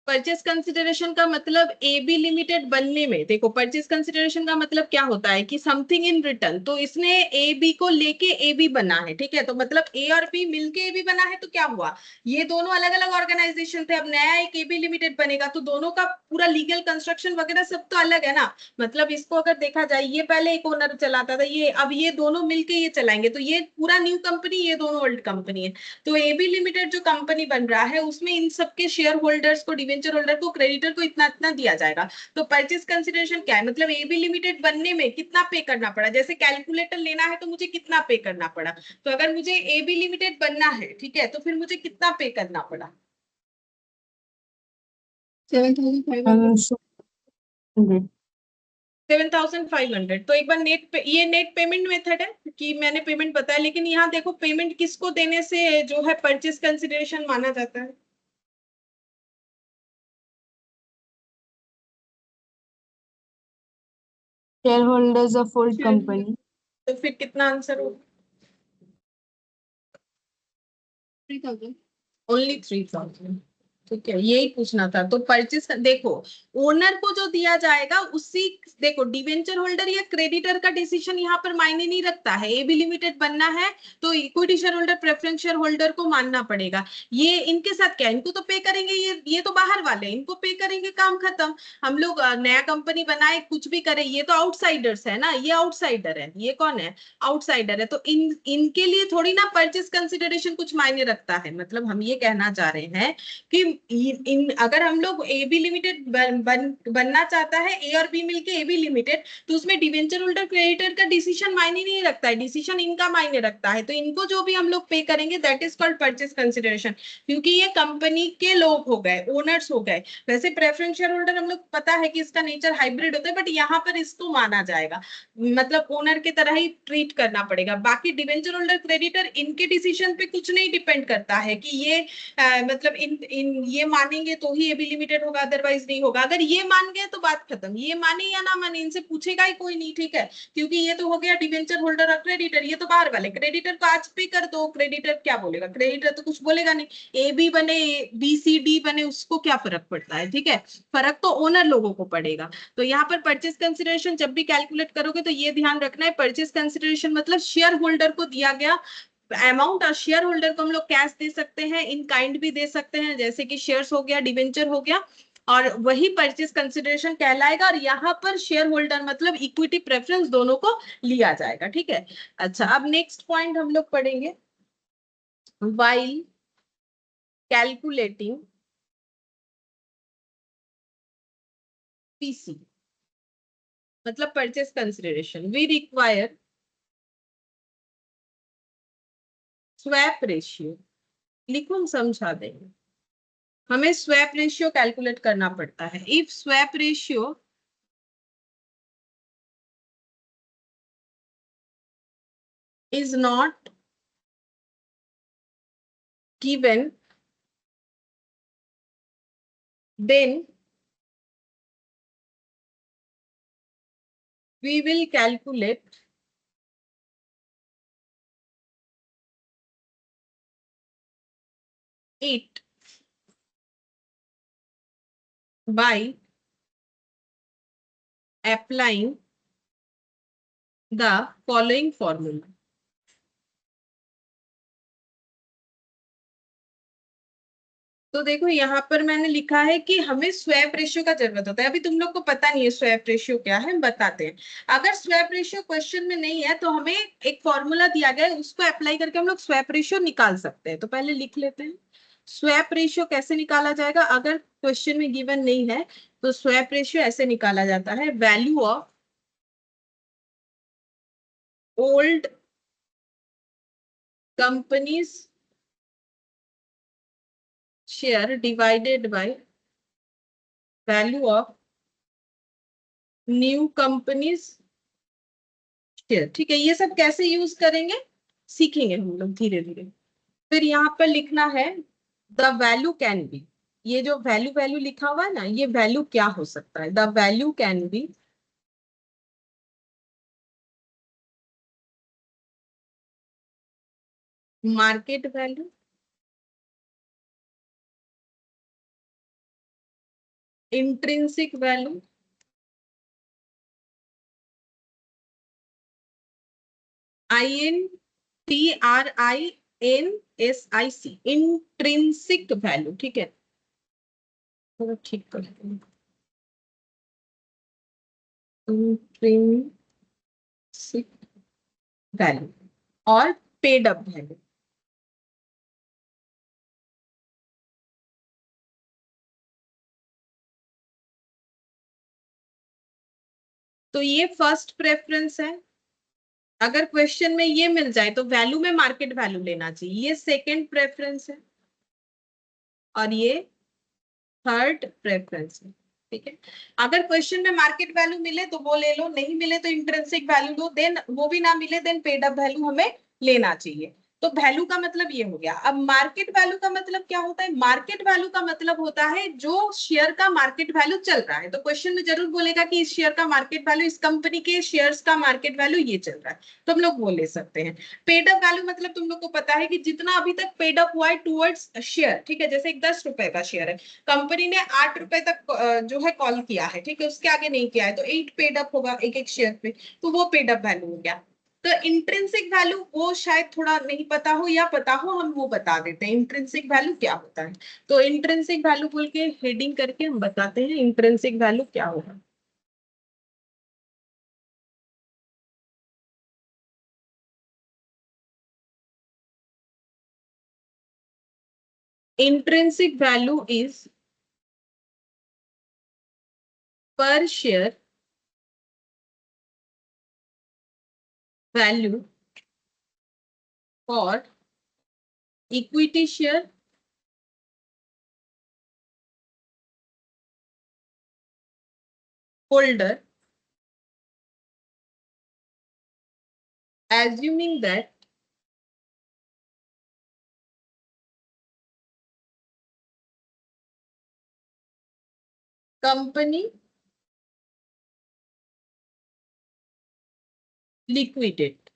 A: परचेस कंसिडरेशन का मतलब ए बी लिमिटेड बनने में, देखो परचेस कंसिडरेशन का मतलब क्या होता है कि समथिंग इन रिटर्न, तो इसने ए बी को लेके ए बी बना है, ठीक है, तो मतलब ए और बी मिलके ए बी बना है, तो क्या हुआ, ये दोनों अलग अलग ऑर्गेनाइजेशन थे, अब नया एक ए बी लिमिटेड बनेगा, तो दोनों का पूरा लीगल कंस्ट्रक्शन वगैरह सब तो अलग है ना। मतलब इसको अगर देखा जाए, ये पहले एक ओनर चलाता था, ये अब ये दोनों मिलके ये चलाएंगे, तो ये पूरा न्यू कंपनी, ये दोनों ओल्ड कंपनी है। तो एबी लिमिटेड जो कंपनी बन रहा है उसमें इन सबके शेयर होल्डर्स को, डिवेंचर होल्डर को, क्रेडिटर को इतना इतना दिया जाएगा। तो परचेज कंसिडरेशन क्या है, मतलब एबी लिमिटेड बनने में कितना पे करना पड़ा, जैसे कैलकुलेटर लेना है तो मुझे कितना पे करना पड़ा, तो अगर मुझे एबी लिमिटेड बनना है, ठीक है, तो फिर मुझे कितना पे करना पड़ा, 7500। 7500, तो एक बार ये नेट पेमेंट मेथड है कि मैंने पेमेंट बताया, लेकिन यहाँ देखो पेमेंट किसको देने से जो है परचेज कंसिडरेशन माना जाता है।
B: Share holders of old company.
A: तो फिर कितना आंसर होगा, 3000, ओनली 3000, ठीक है, यही पूछना था। तो परचेस देखो, ओनर को जो दिया जाएगा उसी, देखो डिवेंचर होल्डर या क्रेडिटर का डिसीजन यहाँ पर मायने नहीं रखता है, एबी लिमिटेड बनना है तो equity share holder preference share holder को मानना पड़ेगा। ये इनके साथ क्या, इनको तो पे करेंगे, ये तो बाहर वाले, इनको पे करेंगे, काम खत्म। हम लोग नया कंपनी बनाए, कुछ भी करे, ये तो आउटसाइडर्स है ना, ये आउटसाइडर है, ये कौन है, आउटसाइडर है, तो इनके लिए थोड़ी ना परचेस कंसिडरेशन कुछ मायने रखता है। मतलब हम ये कहना चाह रहे हैं कि अगर हम लोग ए बी लिमिटेड बनना चाहता है, ए और बी मिलके ए बी लिमिटेड, तो उसमें डिवेंचर होल्डर क्रेडिटर का डिसीजन मायने नहीं रखता है, डिसीजन इनका मायने रखता है, तो इनको जो भी हम लोग पे करेंगे that is called purchase consideration, क्योंकि ये कंपनी के लोग हो गए, ओनर्स हो गए। वैसे प्रेफरेंस शेयर होल्डर हम लोग पता है कि इसका नेचर हाइब्रिड होता है, बट यहाँ पर इसको माना जाएगा, मतलब ओनर की तरह ही ट्रीट करना पड़ेगा। बाकी डिवेंचर होल्डर क्रेडिटर इनके डिसीजन पे कुछ नहीं डिपेंड करता है कि ये मतलब इन ये मानेंगे तो ही एबी लिमिटेड होगा, अदरवाइज नहीं होगा। अगर ये मान गए तो बात खत्म, ये माने या ना माने इनसे पूछेगा ही कोई नहीं, ठीक है, क्योंकि ये तो हो गया डिवेंचर होल्डर और क्रेडिटर, ये तो बाहर वाले। क्रेडिटर को आज पे कर दो, क्रेडिटर क्या बोलेगा, क्रेडिटर तो कुछ बोलेगा नहीं। ए बी बने, बी सी डी बने, उसको क्या फर्क पड़ता है, ठीक है, फर्क तो ओनर लोगों को पड़ेगा। तो यहाँ पर परचेस कंसिडरेशन जब भी कैलकुलेट करोगे तो ये ध्यान रखना है, परचेस कंसिडरेशन मतलब शेयर होल्डर को दिया गया अमाउंट, और शेयर होल्डर को हम लोग कैश दे सकते हैं, इन काइंड भी दे सकते हैं, जैसे कि शेयर्स हो गया, डिवेंचर हो गया, और वही परचेज कंसिडरेशन कहलाएगा। और यहाँ पर शेयर होल्डर मतलब इक्विटी प्रेफरेंस दोनों को लिया जाएगा, ठीक है। अच्छा, अब नेक्स्ट पॉइंट हम लोग पढ़ेंगे, वाइल कैलकुलेटिंग पीसी मतलब purchase consideration we require swap ratio, लिखो हम समझा देंगे। हमें स्वैप रेशियो कैलकुलेट करना पड़ता है। If swap ratio is not given, then we will calculate it by applying the following formula. तो देखो यहाँ पर मैंने लिखा है कि हमें स्वैप रेशियो का जरूरत होता है। अभी तुम लोग को पता नहीं है स्वैप रेशियो क्या है, हम बताते हैं। अगर स्वैप रेशियो क्वेश्चन में नहीं है तो हमें एक फॉर्मूला दिया गया है, उसको अप्लाई करके हम लोग स्वैप रेशियो निकाल सकते हैं। तो पहले लिख लेते हैं स्वैप रेशियो कैसे निकाला जाएगा। अगर क्वेश्चन में गिवन नहीं है तो स्वैप रेशियो ऐसे निकाला जाता है, value of old companies share divided by value of new companies share. ठीक है, ये सब कैसे यूज करेंगे सीखेंगे हम लोग धीरे धीरे। फिर यहाँ पर लिखना है द वैल्यू कैन बी। ये जो वैल्यू वैल्यू लिखा हुआ है ना, ये वैल्यू क्या हो सकता है। The value can be market value, intrinsic value, INTRINSIC, intrinsic value. ठीक है, थोड़ा ठीक कर इंट्रिंसिक वैल्यू और पेड अप वैल्यू। तो ये फर्स्ट प्रेफरेंस है। अगर क्वेश्चन में ये मिल जाए तो वैल्यू में मार्केट वैल्यू लेना चाहिए, ये सेकंड प्रेफरेंस है। और ये थर्ड प्रेफरेंस है। ठीक है, अगर क्वेश्चन में मार्केट वैल्यू मिले तो वो ले लो, नहीं मिले तो इंट्रिंसिक वैल्यू लो, देन वो भी ना मिले देन पेड अप वैल्यू हमें लेना चाहिए। तो वैल्यू का मतलब ये हो गया। अब मार्केट वैल्यू का मतलब क्या होता है। मार्केट वैल्यू का मतलब होता है जो शेयर का मार्केट वैल्यू चल रहा है। तो क्वेश्चन में जरूर बोलेगा कि इस शेयर का मार्केट वैल्यू, इस कंपनी के शेयर्स का मार्केट वैल्यू ये चल रहा है, तो हम लोग वो ले सकते हैं। पेड अप वैल्यू मतलब तुम लोग को पता है कि जितना अभी तक पेड अप हुआ है टूवर्ड्स शेयर। ठीक है, जैसे एक 10 रुपए का शेयर है, कंपनी ने 8 रुपए तक जो है कॉल किया है, ठीक है, उसके आगे नहीं किया है, तो 8 पेड अप होगा एक एक शेयर पे, तो वो पेड अप वैल्यू हो गया। तो इंट्रिंसिक वैल्यू वो शायद थोड़ा नहीं पता हो, या पता हो हम वो बता देते हैं इंट्रिंसिक वैल्यू क्या होता है। तो इंट्रिंसिक वैल्यू बोल के हेडिंग करके हम बताते हैं इंट्रिंसिक वैल्यू क्या होगा। इंट्रिंसिक वैल्यू इज पर share value for equity share holder assuming that company liquidate।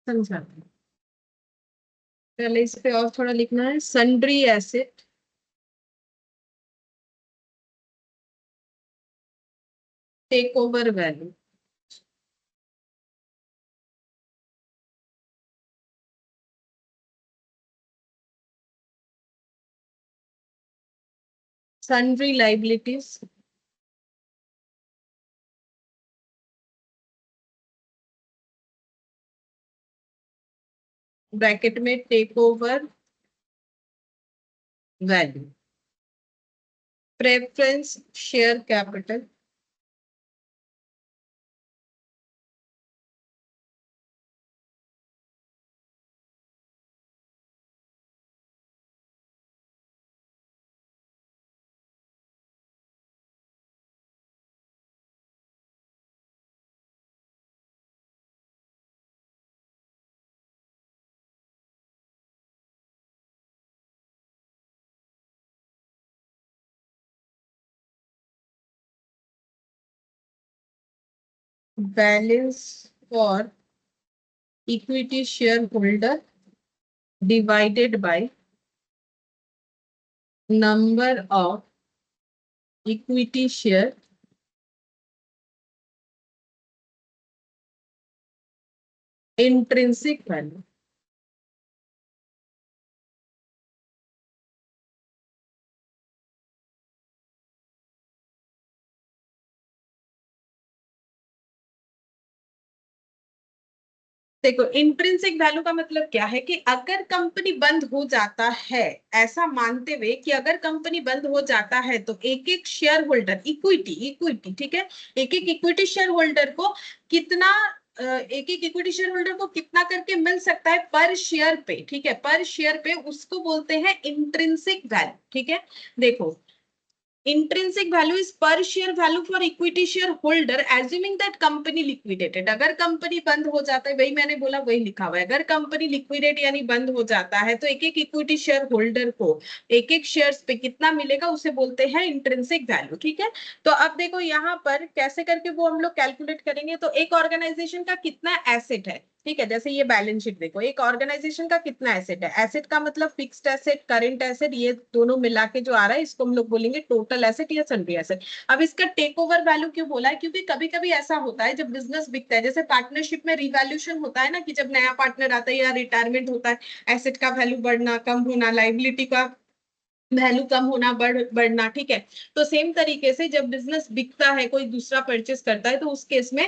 A: समझा। पहले इस पे और थोड़ा लिखना है, sundry asset take over value. Sundry liabilities bracket में take over value. Preference share capital balance for equity share holder divided by number of equity share intrinsic value. देखो इंट्रिंसिक वैल्यू का मतलब क्या है कि अगर कंपनी बंद हो जाता है, ऐसा मानते हुए कि अगर कंपनी बंद हो जाता है तो एक एक शेयर होल्डर, इक्विटी इक्विटी, ठीक है, एक एक इक्विटी शेयर होल्डर को कितना, एक एक इक्विटी शेयर होल्डर को कितना करके मिल सकता है पर शेयर पे, ठीक है, पर शेयर पे, उसको बोलते हैं इंट्रिंसिक वैल्यू, ठीक है। देखो intrinsic value is per share value for equity shareholder assuming that company liquidated। अगर कंपनी बंद हो जाता है, वही मैंने बोला, वही लिखा हुआ है, अगर कंपनी लिक्विडेट यानी बंद हो जाता है तो एक एक इक्विटी शेयर होल्डर को एक एक शेयर्स पे कितना मिलेगा, उसे बोलते हैं इंट्रिंसिक वैल्यू, ठीक है। तो अब देखो यहाँ पर कैसे करके वो हम लोग कैलकुलेट करेंगे, तो एक ऑर्गेनाइजेशन का कितना एसेट है, ठीक है, जैसे ये बैलेंस शीट देखो, एक ऑर्गेनाइजेशन का कितना एसेट है, एसेट का मतलब फिक्स्ड एसेट, करंट एसेट, ये दोनों मिला के जो आ रहा है इसको हम लोग बोलेंगे टोटल एसेट या सन्ड्री एसेट। अब इसका टेक ओवर वैल्यू क्यों बोला है, क्योंकि कभी कभी ऐसा होता है जब बिजनेस बिकता है, जैसे पार्टनरशिप में रिवैल्यूएशन होता है ना, कि जब नया पार्टनर आता है या रिटायरमेंट होता है, एसेट का वैल्यू बढ़ना कम होना, लाइबिलिटी का वैल्यू कम होना बढ़ना, ठीक है। तो सेम तरीके से जब बिजनेस बिकता है, कोई दूसरा परचेस करता है, तो उस केस में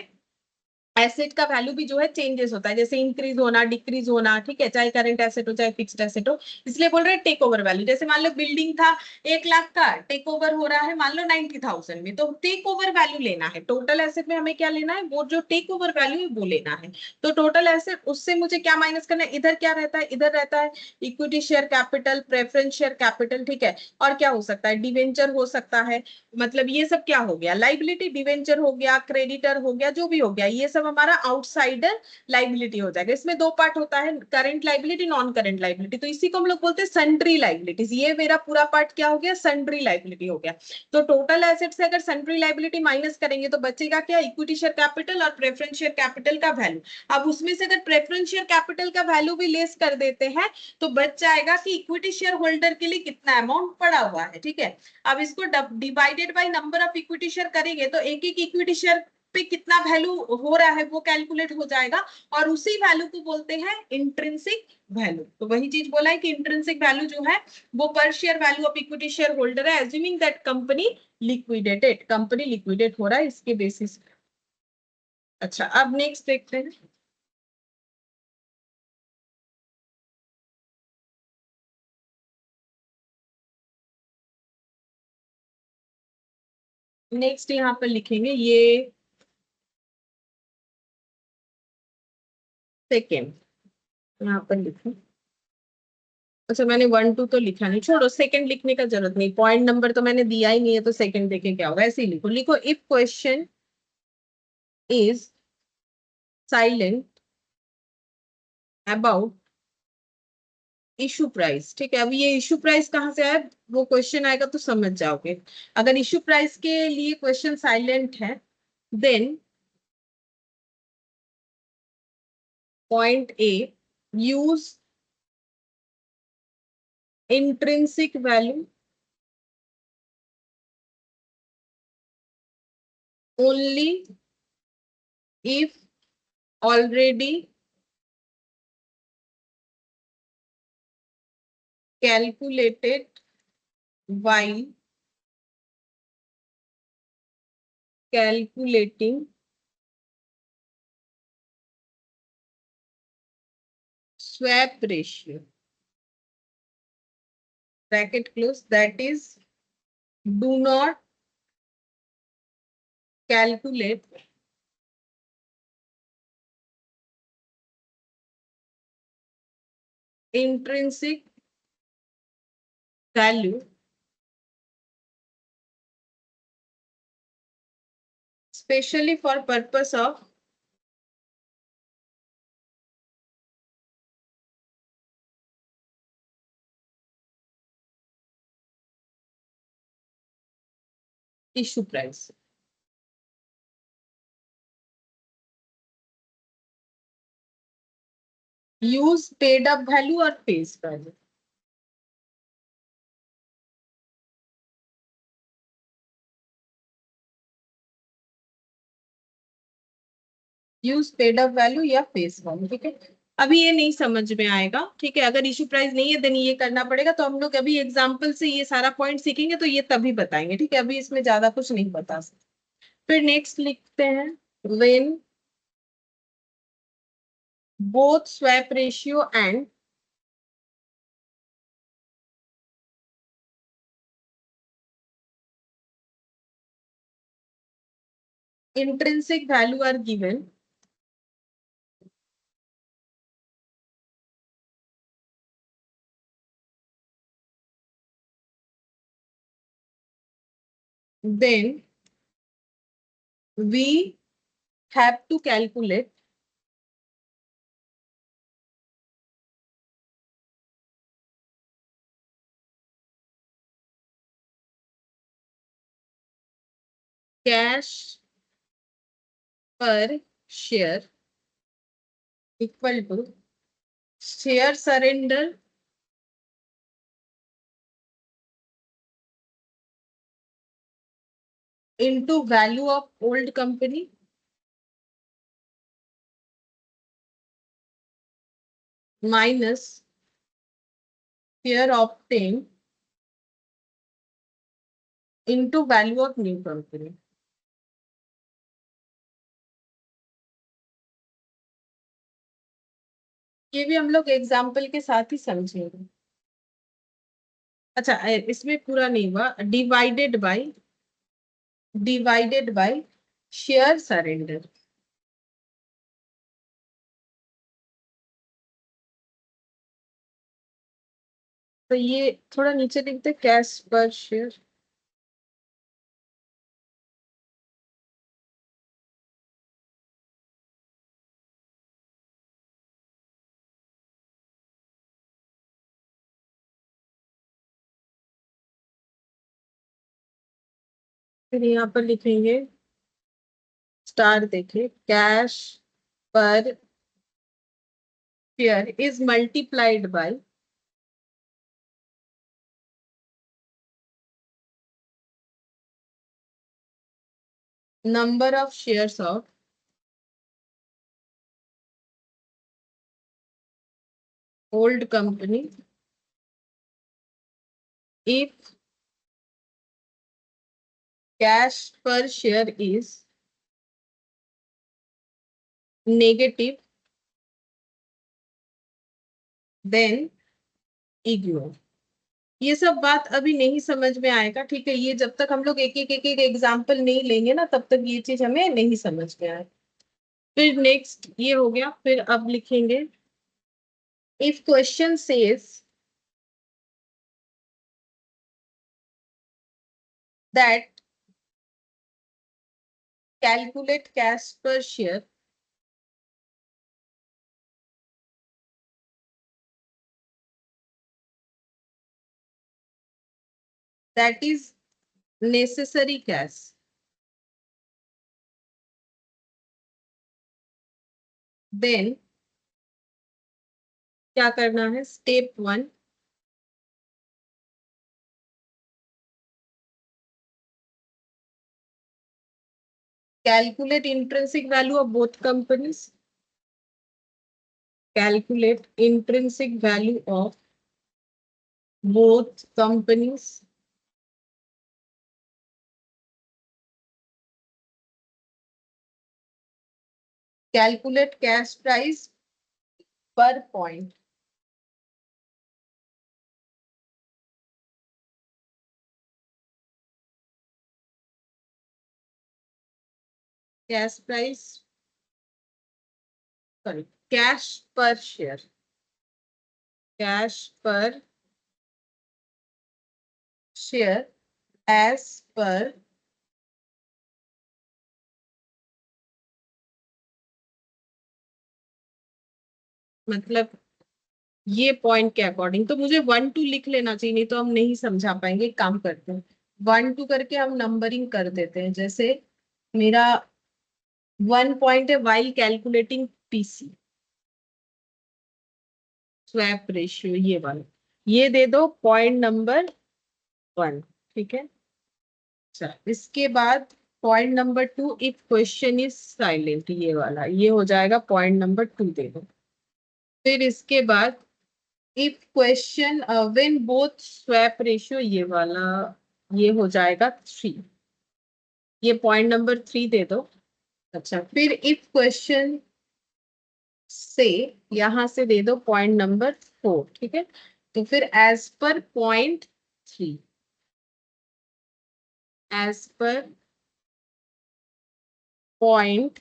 A: एसेट का वैल्यू भी जो है चेंजेस होता है, जैसे इंक्रीज होना, डिक्रीज होना, ठीक है, चाहे करंट एसेट हो चाहे फिक्स्ड एसेट हो। इसलिए बोल रहे हैं टेक ओवर वैल्यू। जैसे मान लो बिल्डिंग था 1 लाख का, टेक ओवर हो रहा है मान लो 90,000 में, तो टेक ओवर वैल्यू लेना है, टोटल एसेट में हमें क्या लेना है, वो जो टेक ओवर वैल्यू है वो लेना है। तो टोटल एसेट, उससे मुझे क्या माइनस करना है, इधर क्या रहता है, इधर रहता है equity share capital, preference share capital, ठीक है। और क्या हो सकता है, डिवेंचर हो सकता है, मतलब ये सब क्या हो गया, लाइबिलिटी, डिवेंचर हो गया, क्रेडिटर हो गया, जो भी हो गया, ये सब हमारा आउटसाइडर लाइबिलिटी हो जाएगा। इसमें दो पार्ट होता है, current liability, non current liability, तो इसी को हम लोग बोलते हैं सन्ड्री लाइबिलिटीज। ये मेरा पूरा पार्ट क्या हो गया, सन्ड्री लाइबिलिटी हो गया। तो टोटल एसेट से अगर सन्ड्री लाइबिलिटी माइनस करेंगे तो बचेगा क्या, इक्विटी शेयर कैपिटल और प्रेफरेंस शेयर कैपिटल का वैल्यू। अब उसमें से अगर प्रेफरेंस शेयर कैपिटल का वैल्यू भी लेस कर देते हैं तो बच जाएगा कि इक्विटी शेयर होल्डर के लिए कितना अमाउंट पड़ा हुआ है, ठीक है। अब इसको divided by number of equity share करेंगे तो एक एक इक्विटी शेयर पे कितना वैल्यू हो रहा है वो कैलकुलेट हो जाएगा, और उसी वैल्यू को बोलते हैं इंट्रिंसिक वैल्यू। तो वही चीज बोला है कि इंट्रिंसिक वैल्यू जो है वो पर share value of equity share holder है, assuming that company liquidated, company liquidate हो रहा है इसके बेसिस। अच्छा अब नेक्स्ट देखते हैं। नेक्स्ट यहाँ पर लिखेंगे ये सेकेंड, यहाँ पर लिखें। अच्छा मैंने 1 2 तो लिखा नहीं, छोड़ो, सेकंड लिखने का जरूरत नहीं, पॉइंट नंबर तो मैंने दिया ही नहीं है, तो सेकंड देखे क्या होगा, ऐसे ही लिखो, लिखो if question is silent about issue price, ठीक है। अब ये इशू प्राइस कहाँ से आया, वो क्वेश्चन आएगा तो समझ जाओगे। अगर इशू प्राइस के लिए क्वेश्चन साइलेंट है, then point A, use intrinsic value only if already calculated while calculating swap ratio, bracket close, that is do not calculate intrinsic value especially for purpose of issue price। use paid up value or face value। Use paid up value या face value, ठीक है। अभी ये नहीं समझ में आएगा, ठीक है। अगर इशू प्राइस नहीं है देन ये करना पड़ेगा, तो हम लोग अभी एग्जाम्पल से ये सारा पॉइंट सीखेंगे तो ये तभी बताएंगे, ठीक है। अभी इसमें ज्यादा कुछ नहीं बता सकते। फिर नेक्स्ट लिखते हैं, when both swap ratio and intrinsic value are given, then we have to calculate cash per share equal to share surrender into value of old company minus share obtained into value of new company। ये भी हम लोग example के साथ ही समझेंगे। अच्छा, इसमें पूरा नहीं हुआ, डिवाइडेड बाय शेयर सरेंडर। तो ये थोड़ा नीचे लिखते कैश पर शेयर। फिर यहाँ पर लिखेंगे, स्टार देखे, cash per share is multiplied by number of shares of old company if cash per share is negative then ignore। ये सब बात अभी नहीं समझ में आएगा, ठीक है। ये जब तक हम लोग एक एक एग्जाम्पल नहीं लेंगे ना तब तक ये चीज हमें नहीं समझ में आए। फिर नेक्स्ट ये हो गया, फिर अब लिखेंगे, if question says that calculate cash per share that is necessary cash, then क्या करना है, step 1, calculate intrinsic value of both companies, calculate intrinsic value of both companies, calculate cash price per point, cash price, sorry, cash per share, cash per share as per मतलब ये point के according. तो मुझे 1 2 लिख लेना चाहिए, नहीं तो हम नहीं समझा पाएंगे। एक काम करते हैं, 1 2 करके हम नंबरिंग कर देते हैं। जैसे मेरा 1 पॉइंट है while calculating PC swap ratio, ये वाला ये दे दो पॉइंट नंबर 1, ठीक है। अच्छा, इसके बाद point number 2, if question is silent, ये वाला ये हो जाएगा पॉइंट नंबर 2 दे दो। फिर इसके बाद if question when both swap ratio, ये वाला ये हो जाएगा 3, ये पॉइंट नंबर 3 दे दो। अच्छा, फिर इफ क्वेश्चन से यहां से दे दो पॉइंट नंबर 4, ठीक है। तो फिर as per point 3, as per point,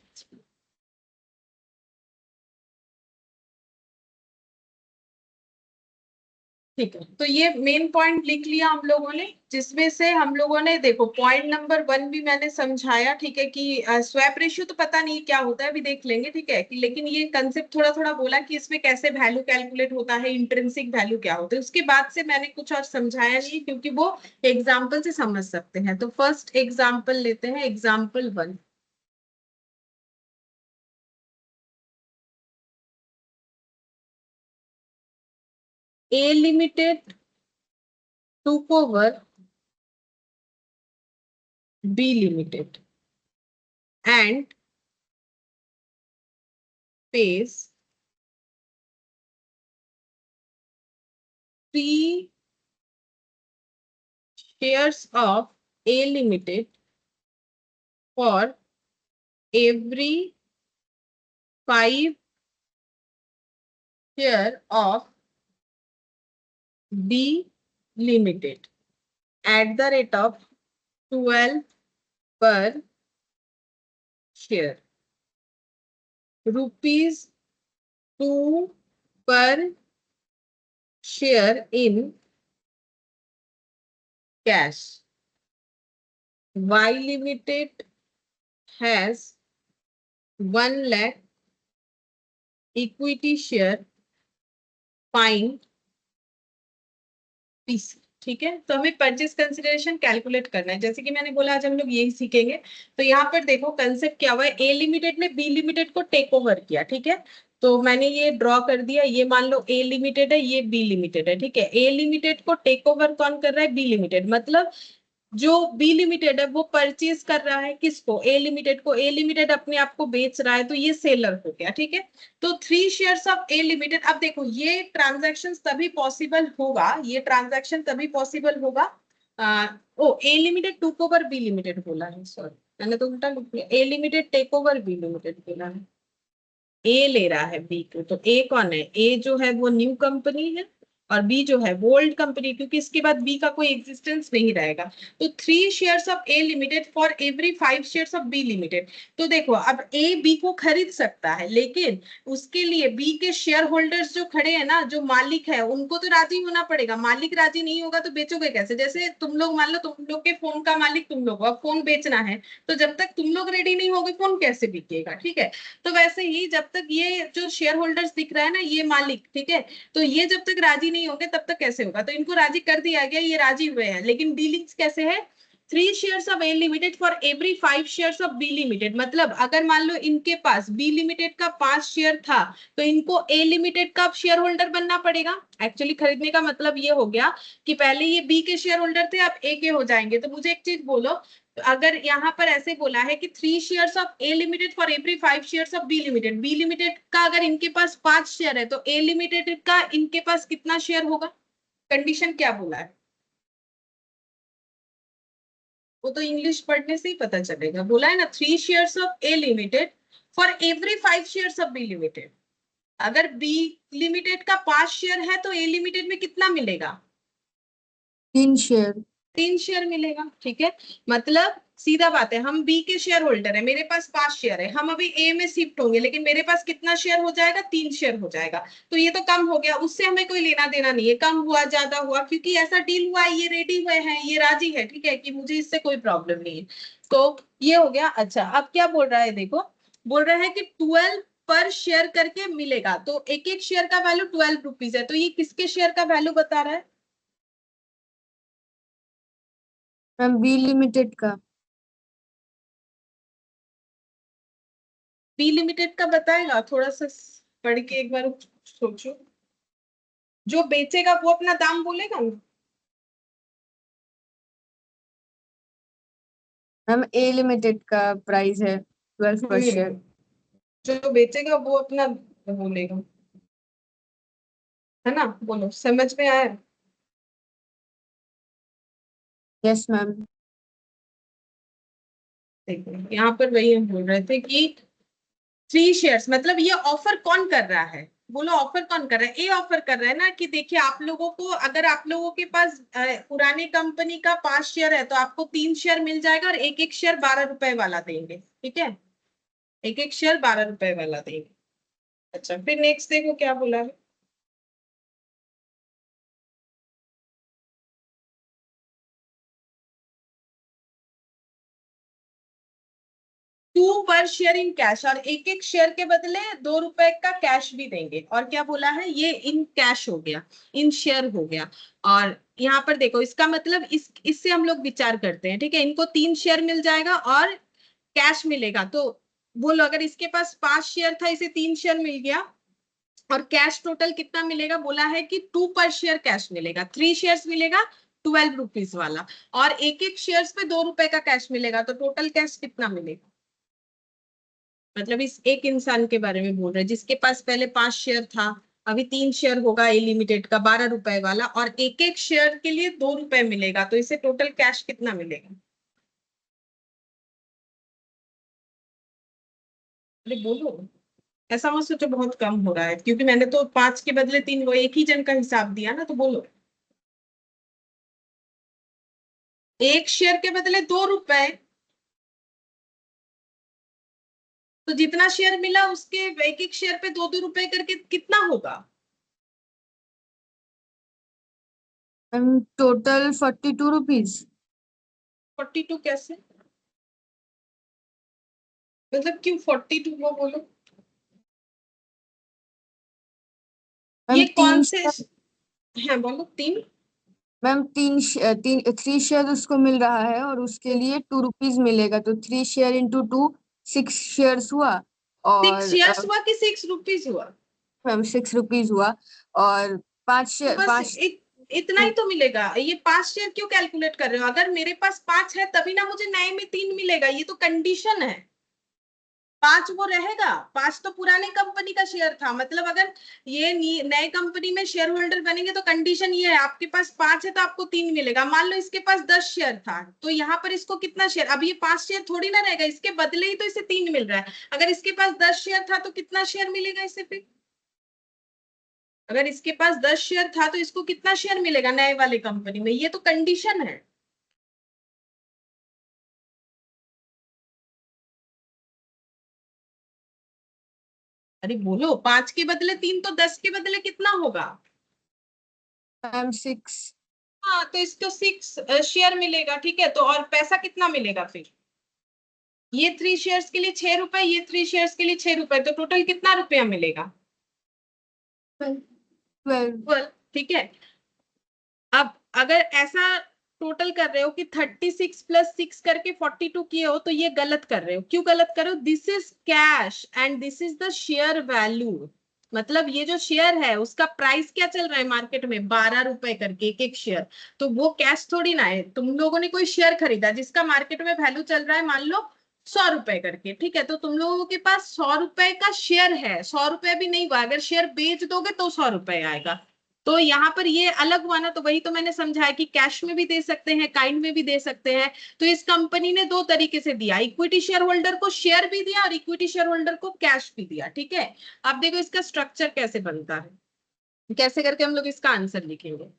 A: ठीक है। तो ये मेन पॉइंट लिख लिया हम लोगों ने, जिसमें से हम लोगों ने देखो पॉइंट नंबर 1 भी मैंने समझाया, ठीक है, कि स्वैप रेशियो तो पता नहीं क्या होता है, अभी देख लेंगे, ठीक है, कि लेकिन ये कंसेप्ट थोड़ा थोड़ा बोला कि इसमें कैसे वैल्यू कैलकुलेट होता है, इंट्रिंसिक वैल्यू क्या होता है। उसके बाद से मैंने कुछ और समझाया नहीं, क्योंकि वो एग्जाम्पल से समझ सकते हैं। तो फर्स्ट एग्जाम्पल लेते हैं, example 1। A Limited took over B Limited and pays 3 shares of A Limited for every 5 share of B Limited at the rate of 12 per share, rupees 2 per share in cash. Y Limited has 1 lakh equity share, find PC, ठीक है। तो हमें purchase consideration calculate करना है, जैसे कि मैंने बोला आज हम लोग यही सीखेंगे। तो यहाँ पर देखो कंसेप्ट क्या हुआ है, ए लिमिटेड ने बी लिमिटेड को टेक ओवर किया, ठीक है। तो मैंने ये ड्रॉ कर दिया, ये मान लो ए लिमिटेड है, ये बी लिमिटेड है, ठीक है। ए लिमिटेड को टेक ओवर कौन कर रहा है, बी लिमिटेड, मतलब जो बी लिमिटेड है वो परचेज कर रहा है किसको, ए लिमिटेड को। ए लिमिटेड अपने आप को बेच रहा है, तो ये सेलर हो गया, ठीक है। तो 3 शेयर्स ऑफ ए लिमिटेड, अब देखो ये ट्रांजैक्शन तभी पॉसिबल होगा, ये ट्रांजैक्शन तभी पॉसिबल होगा, oh A limited took over B limited बोला है, सॉरी मैंने तो उल्टा लिख दिया, A limited take over B limited बोला है। ए ले रहा है बी को, तो ए कौन है, ए जो है वो न्यू कंपनी है, और बी जो है वो ओल्ड कंपनी, क्योंकि इसके बाद बी का कोई एग्जिस्टेंस नहीं रहेगा। तो 3 shares of A limited for every 5 shares of B limited. तो देखो अब ए बी को खरीद सकता है, लेकिन उसके लिए बी के शेयर होल्डर्स जो खड़े हैं ना, जो मालिक है, उनको तो राजी होना पड़ेगा। मालिक राजी नहीं होगा तो बेचोगे कैसे। जैसे तुम लोग मान लो, तुम लोग के फोन का मालिक तुम लोग, अब फोन बेचना है, तो जब तक तुम लोग रेडी नहीं होगे फोन कैसे बिकेगा, ठीक है। तो वैसे ही जब तक ये जो शेयर होल्डर्स दिख रहा है ना, ये मालिक, ठीक है, तो ये जब तक राजी नहीं होंगे तब तक कैसे होगा। तो इनको राजी कर दिया गया, ये राजी हुए हैं, लेकिन डीलिंग्स कैसे है, 3 shares of A limited for every 5 shares of B limited. मतलब अगर मान लो इनके पास बी लिमिटेड का 5 शेयर था, तो इनको ए लिमिटेड का शेयर होल्डर बनना पड़ेगा। एक्चुअली खरीदने का मतलब ये हो गया कि पहले ये बी के शेयर होल्डर थे, अब ए के हो जाएंगे। तो मुझे एक चीज बोलो, अगर यहाँ पर ऐसे बोला है कि 3 shares of A limited for every 5 shares of B limited, B limited का अगर इनके पास 5 शेयर है, तो ए लिमिटेड का इनके पास कितना शेयर होगा, कंडीशन क्या बोला है, वो तो इंग्लिश पढ़ने से ही पता चलेगा। बोला है ना 3 shares of A limited for every 5 shares of B limited. अगर बी लिमिटेड का 5 शेयर है तो ए लिमिटेड में कितना मिलेगा,
B: 3 शेयर।
A: 3 शेयर मिलेगा, ठीक है। मतलब सीधा बात है, हम बी के शेयर होल्डर है, मेरे पास 5 शेयर है, हम अभी ए में शिफ्ट होंगे, लेकिन मेरे पास कितना शेयर हो जाएगा, 3 शेयर हो जाएगा। तो ये तो कम हो गया, उससे हमें कोई लेना देना नहीं है, कम हुआ ज्यादा हुआ, क्योंकि ऐसा डील हुआ है, ये रेडी हुए हैं, ये राजी है, ठीक है, कि मुझे इससे कोई प्रॉब्लम नहीं है। तो ये हो गया। अच्छा, अब क्या बोल रहा है देखो, बोल रहा है कि 12 पर शेयर करके मिलेगा, तो एक एक शेयर का वैल्यू 12 रुपीज है। तो ये किसके शेयर का वैल्यू बता रहा है,
B: मैम बी लिमिटेड का।
A: बी लिमिटेड का बताएगा, थोड़ा सा पढ़ के एक बार सोचो। जो बेचेगा वो अपना दाम बोलेगा ना।
B: मैम ए लिमिटेड का प्राइस है 12 पर शेयर।
A: जो बेचेगा वो अपना बोलेगा, है ना। बोलो, समझ में आया।
B: Yes ma'am.
A: देखो यहाँ पर वही हम बोल रहे थे कि 3 शेयर्स मतलब ये ऑफर कौन कर रहा है, बोलो ऑफर कौन कर रहा है। ए ऑफर कर रहा है ना कि देखिए आप लोगों को, अगर आप लोगों के पास पुरानी कंपनी का 5 शेयर है तो आपको 3 शेयर मिल जाएगा और एक एक शेयर 12 रुपए वाला देंगे, ठीक है। एक एक शेयर 12 रुपए वाला देंगे। अच्छा, फिर नेक्स्ट देखो क्या बोला है। 2 पर शेयर इन कैश, और एक एक शेयर के बदले 2 रुपए का कैश भी देंगे। और क्या बोला है, ये इन कैश हो गया, इन शेयर हो गया। और यहाँ पर देखो इसका मतलब इससे हम लोग विचार करते हैं, ठीक है। इनको 3 शेयर मिल जाएगा और कैश मिलेगा। तो बोलो अगर इसके पास 5 शेयर था, इसे 3 शेयर मिल गया और कैश टोटल कितना मिलेगा, बोला है कि 2 पर शेयर कैश मिलेगा। 3 शेयर्स मिलेगा 12 रुपीज वाला, और एक एक शेयर्स पे 2 रुपए का कैश मिलेगा, तो टोटल कैश कितना मिलेगा। मतलब इस एक इंसान के बारे में बोल रहे हैं जिसके पास पहले 5 शेयर था, अभी 3 शेयर होगा ए लिमिटेड का 12 रुपए वाला, और एक एक शेयर के लिए 2 रुपए मिलेगा, तो इसे टोटल कैश कितना मिलेगा। अरे बोलो, ऐसा मत सोचो बहुत कम हो रहा है, क्योंकि मैंने तो 5 के बदले 3, वो एक ही जन का हिसाब दिया ना, तो बोलो। एक शेयर के बदले 2 रुपए, तो जितना शेयर मिला उसके एक एक शेयर पे 2-2 रुपए करके कितना होगा।
B: Ma'am total 42 rupees.
A: 42 कैसे, मतलब क्यों 42 वो बोलो।
B: मैम
A: ये कौन से, हाँ बोलो। 3,
B: मैम 3 शेयर उसको मिल रहा है और उसके लिए 2 रुपीज मिलेगा, तो 3 शेयर इंटू 2 6 शेयर्स हुआ।
A: 6
B: और
A: शेयर्स हुआ कि 6 रुपीज हुआ।
B: मैम 6 रुपीज हुआ। और पांच
A: तो
B: शेयर
A: बस
B: पांच
A: इतना ही तो मिलेगा। ये 5 शेयर क्यों कैलकुलेट कर रहे हो, अगर मेरे पास 5 है तभी ना मुझे नए में 3 मिलेगा, ये तो कंडीशन है। 5 वो रहेगा, 5 तो पुराने कंपनी का शेयर था, मतलब अगर ये नए कंपनी में शेयर होल्डर बनेंगे तो कंडीशन ये है, आपके पास 5 है तो आपको 3 मिलेगा। मान लो इसके पास 10 शेयर था, तो यहाँ पर इसको कितना शेयर, अब ये 5 शेयर थोड़ी ना रहेगा, इसके बदले ही तो इसे 3 मिल रहा है। अगर इसके पास 10 शेयर था तो कितना शेयर मिलेगा इसे फिर, अगर इसके पास 10 शेयर था तो इसको कितना शेयर मिलेगा नए वाले कंपनी में, ये तो कंडीशन है। अरे बोलो, 5 के बदले 3 तो 10 के बदले कितना होगा।
B: मैम 6।
A: हाँ, तो इसको 6 शेयर मिलेगा, ठीक है। तो और पैसा कितना मिलेगा फिर, ये 3 शेयर्स के लिए 6 रुपए, ये 3 शेयर्स के लिए 6 रुपए, तो टोटल कितना रुपया मिलेगा।
B: 12।
A: 12, ठीक है। अब अगर ऐसा टोटल कर रहे हो कि 36 प्लस 6 करके 42 किए हो, तो ये गलत कर रहे हो। क्यों गलत कर रहे हो, this is cash and this is the share value. मतलब ये जो शेयर है उसका प्राइस क्या चल रहा है मार्केट में, 12 रुपए करके एक एक शेयर। तो वो कैश थोड़ी ना है, तुम लोगों ने कोई शेयर खरीदा जिसका मार्केट में वैल्यू चल रहा है मान लो 100 रुपए करके, ठीक है। तो तुम लोगों के पास 100 रुपए का शेयर है, 100 रुपए भी नहीं हुआ, अगर शेयर बेच दोगे तो 100 रुपए आएगा। तो यहाँ पर ये अलग हुआ ना, तो वही तो मैंने समझाया कि कैश में भी दे सकते हैं, काइंड में भी दे सकते हैं। तो इस कंपनी ने 2 तरीके से दिया, इक्विटी शेयर होल्डर को शेयर भी दिया और इक्विटी शेयर होल्डर को कैश भी दिया, ठीक है। अब देखो इसका स्ट्रक्चर कैसे बनता है, कैसे करके हम लोग इसका आंसर लिखेंगे।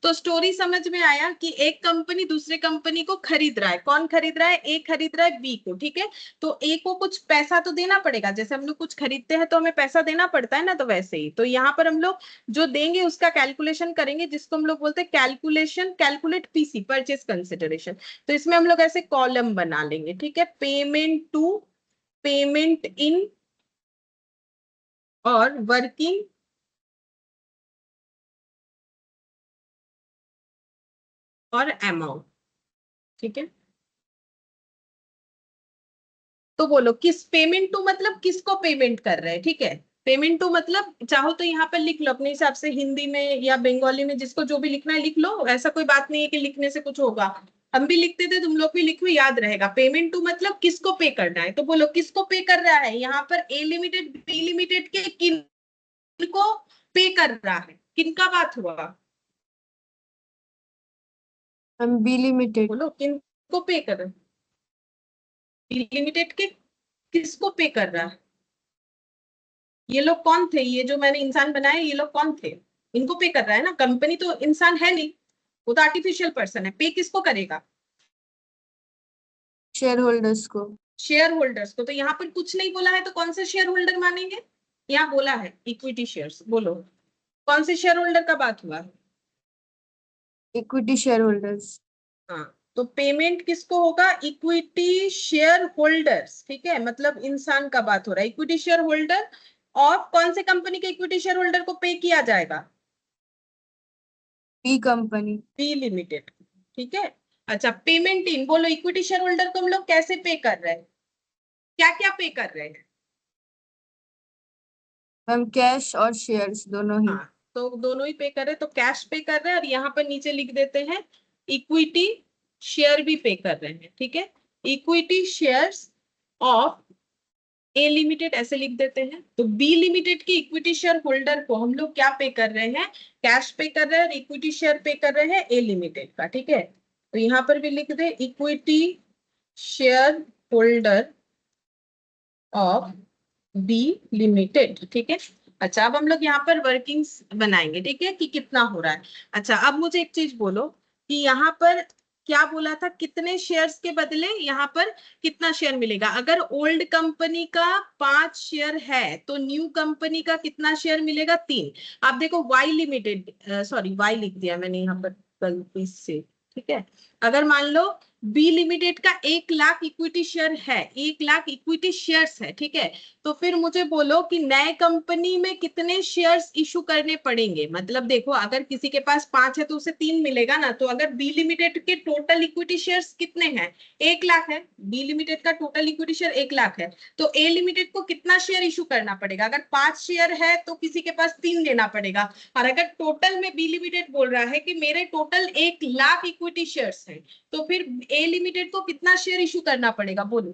A: तो स्टोरी समझ में आया कि एक कंपनी दूसरे कंपनी को खरीद रहा है, कौन खरीद रहा है, ए खरीद रहा है बी को, ठीक है। तो ए को कुछ पैसा तो देना पड़ेगा, जैसे हम लोग कुछ खरीदते हैं तो हमें पैसा देना पड़ता है ना, तो वैसे ही तो यहाँ पर हम लोग जो देंगे उसका कैलकुलेशन करेंगे, जिसको हम लोग बोलते हैं calculation, calculate PC, purchase consideration. तो इसमें हम लोग ऐसे कॉलम बना लेंगे, ठीक है। पेमेंट टू, पेमेंट इन, और वर्किंग और अमाउंट, ठीक है। तो बोलो किस, पेमेंट टू मतलब किसको पेमेंट कर रहे हैं, ठीक है। पेमेंट टू मतलब चाहो तो यहाँ पर लिख लो अपने हिसाब से, हिंदी में या बंगाली में जिसको जो भी लिखना है लिख लो, ऐसा कोई बात नहीं है कि लिखने से कुछ होगा। हम भी लिखते थे, तुम लोग भी लिखो, याद रहेगा। पेमेंट टू मतलब किसको पे करना है, तो बोलो किसको पे कर रहा है यहाँ पर, ए लिमिटेड बी लिमिटेड के किनको पे कर रहा है, किनका बात हुआ,
B: मैम बी लिमिटेड।
A: बोलो किनको पे कर रहा है, बी लिमिटेड के किसको पे कर रहा है, ये लोग कौन थे, ये जो मैंने इंसान बनाए ये लोग कौन थे, इनको पे कर रहा है ना, कंपनी तो इंसान है नहीं, वो तो आर्टिफिशियल पर्सन है, पे किसको करेगा,
B: शेयर होल्डर्स को।
A: शेयर होल्डर्स को। तो यहाँ पर कुछ नहीं बोला है तो कौन से शेयर होल्डर मानेंगे, यहाँ बोला है इक्विटी शेयर्स, बोलो कौन से शेयर होल्डर का बात हुआ है।
B: Equity share holders.
A: हाँ, तो पेमेंट किसको होगा, इक्विटी शेयर होल्डर्स, ठीक है, मतलब इंसान का बात हो रहा है, इक्विटी शेयर होल्डर, और कौन से कंपनी के इक्विटी शेयर होल्डर को पे किया जाएगा,
B: बी कंपनी।
A: बी लिमिटेड, ठीक है। अच्छा, पेमेंट इन, बोलो इक्विटी शेयर होल्डर को हम लोग कैसे पे कर रहे हैं, क्या क्या पे कर रहे हैं।
B: मैम कैश और शेयर्स दोनों ही।
A: हाँ, तो दोनों ही पे कर रहे हैं, तो कैश पे कर रहे हैं, और यहाँ पर नीचे लिख देते हैं इक्विटी शेयर भी पे कर रहे हैं, ठीक है, equity shares of A limited ऐसे लिख देते हैं। तो बी लिमिटेड की इक्विटी शेयर होल्डर को हम लोग क्या पे कर रहे हैं, कैश पे कर रहे हैं, और इक्विटी शेयर पे कर रहे हैं ए लिमिटेड का, ठीक है। तो यहाँ पर भी लिख दे equity share holder of B limited, ठीक है। अच्छा, अब हम लोग यहाँ पर वर्किंग्स बनाएंगे, ठीक है, कि कितना हो रहा है। अच्छा, अब मुझे एक चीज बोलो कि यहाँ पर क्या बोला था, कितने शेयर्स के बदले यहाँ पर कितना शेयर मिलेगा, अगर ओल्ड कंपनी का 5 शेयर है तो न्यू कंपनी का कितना शेयर मिलेगा, 3। आप देखो वाई लिमिटेड, सॉरी वाई लिख दिया मैंने यहाँ पर गलती से, ठीक है। अगर मान लो बी लिमिटेड का 1 लाख इक्विटी शेयर है, 1 लाख इक्विटी शेयर्स है, ठीक है, तो फिर मुझे बोलो कि नए कंपनी में कितने शेयर्स इशू करने पड़ेंगे, मतलब देखो अगर किसी के पास 5 है तो उसे 3 मिलेगा ना, तो अगर बी लिमिटेड के टोटल इक्विटी शेयर्स कितने हैं, 1 लाख है, बी लिमिटेड का टोटल इक्विटी शेयर 1 लाख है, तो ए लिमिटेड को कितना शेयर इशू करना पड़ेगा, अगर 5 शेयर है तो किसी के पास 3 देना पड़ेगा, और अगर टोटल में बी लिमिटेड बोल रहा है कि मेरे टोटल 1 लाख इक्विटी शेयर्स हैं, तो फिर ए लिमिटेड को कितना शेयर इशू करना पड़ेगा, बोलो।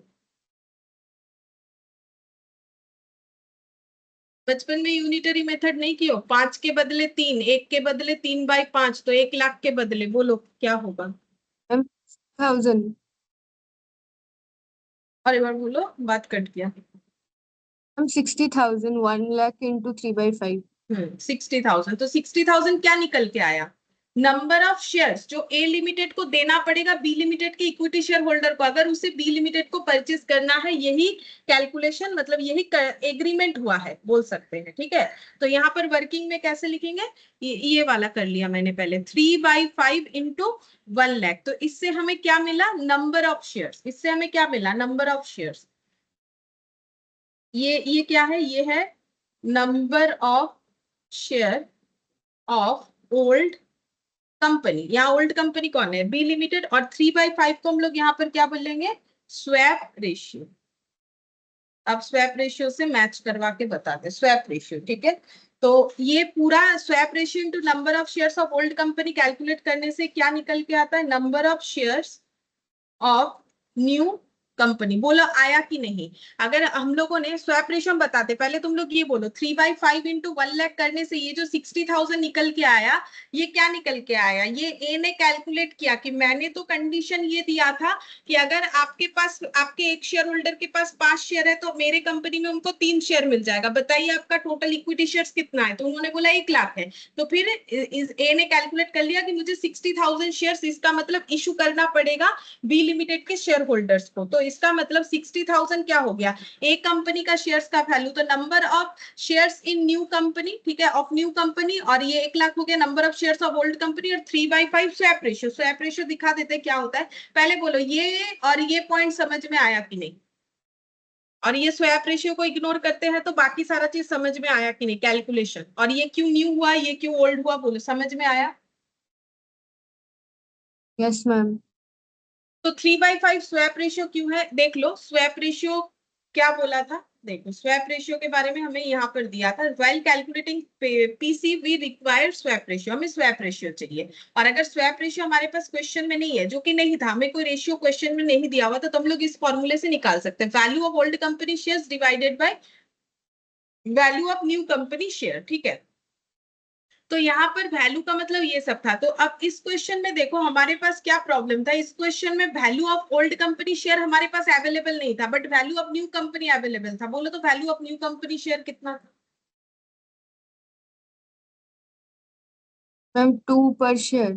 A: बचपन में यूनिटरी मेथड नहीं किया, 5 के बदले 3, 1 के बदले 3/5, तो 1 लाख के बदले बोलो क्या होगा,
B: मैम 1000।
A: और एक बार बोलो, बात कट गया।
B: Ma'am 60,000, 1 lakh into 3/5।
A: 60,000, तो 60,000 क्या निकल के आया, नंबर ऑफ शेयर्स जो ए लिमिटेड को देना पड़ेगा बी लिमिटेड के इक्विटी शेयर होल्डर को, अगर उसे बी लिमिटेड को परचेज करना है, यही कैलकुलेशन, मतलब यही एग्रीमेंट हुआ है बोल सकते हैं, ठीक है। तो यहाँ पर वर्किंग में कैसे लिखेंगे, ये वाला कर लिया मैंने पहले, 3/5 इंटू 1 लाख, तो इससे हमें क्या मिला, नंबर ऑफ शेयर्स, इससे हमें क्या मिला, नंबर ऑफ शेयर्स, ये क्या है, ये है number of share of old company, यहाँ ओल्ड कंपनी कौन है, बी लिमिटेड, और 3/5 को हम लोग यहाँ पर क्या बोलेंगे, स्वैप रेशियो। अब स्वैप रेशियो से मैच करवा के बताते, स्वैप रेशियो, ठीक है। तो ये पूरा swap ratio into number of shares of old company calculate करने से क्या निकल के आता है, number of shares of new company, बोलो आया कि नहीं। अगर हम लोगों ने स्वैप रेशियो हम बताते, पहले तुम लोग ये बोलो 3/5 इंटू 1 लाख करने से ये जो 60,000 निकल के आया, ये क्या निकल के आया, ये ए ने कैलकुलेट किया कि मैंने तो कंडीशन ये दिया था कि अगर आपके पास, आपके एक शेयर होल्डर के पास 5 शेयर है तो मेरे कंपनी में उनको 3 शेयर मिल जाएगा, बताइए आपका टोटल इक्विटी शेयर कितना है, तो उन्होंने बोला 1 लाख है, तो फिर ए ने कैलकुलेट कर लिया कि मुझे 60,000 शेयर, इसका मतलब इशू करना पड़ेगा बी लिमिटेड के शेयर होल्डर्स को, तो इसका मतलब 60,000 क्या हो गया, एक कंपनी का शेयर्स का वैल्यू, तो number of shares in new company, ठीक है, ऑफ न्यू कंपनी, और ये 1 लाख हो गया number of shares of old company, और 3/5 स्वैप रेशियो, स्वैप रेशियो दिखा देते क्या होता है, पहले बोलो ये और ये पॉइंट समझ में आया कि नहीं, और ये स्वैप रेशियो को इग्नोर करते हैं तो बाकी सारा चीज समझ में आया कि नहीं, कैलकुलेशन, और ये क्यों न्यू हुआ, ये क्यों ओल्ड हुआ, बोलो समझ में आया।
B: Yes ma'am.
A: तो 3/5 स्वैप रेशियो क्यों है, देख लो स्वैप रेशियो क्या बोला था, देखो स्वैप रेशियो के बारे में हमें यहाँ पर दिया था, while calculating PC we require swap ratio, हमें स्वैप रेशियो चाहिए। और अगर स्वैप रेशियो हमारे पास क्वेश्चन में नहीं है, जो कि नहीं था, हमें कोई रेशियो क्वेश्चन में नहीं दिया हुआ था, तो हम लोग इस फॉर्मूले से निकाल सकते हैं, value of old company shares divided by value of new company share. ठीक है, तो यहाँ पर वैल्यू का मतलब ये सब था। तो अब इस क्वेश्चन में देखो हमारे पास क्या प्रॉब्लम था, इस क्वेश्चन में value of old company share हमारे पास अवेलेबल नहीं था, but value of new company available था। बोलो तो value of new company share कितना था?
B: मैम 2 पर शेयर।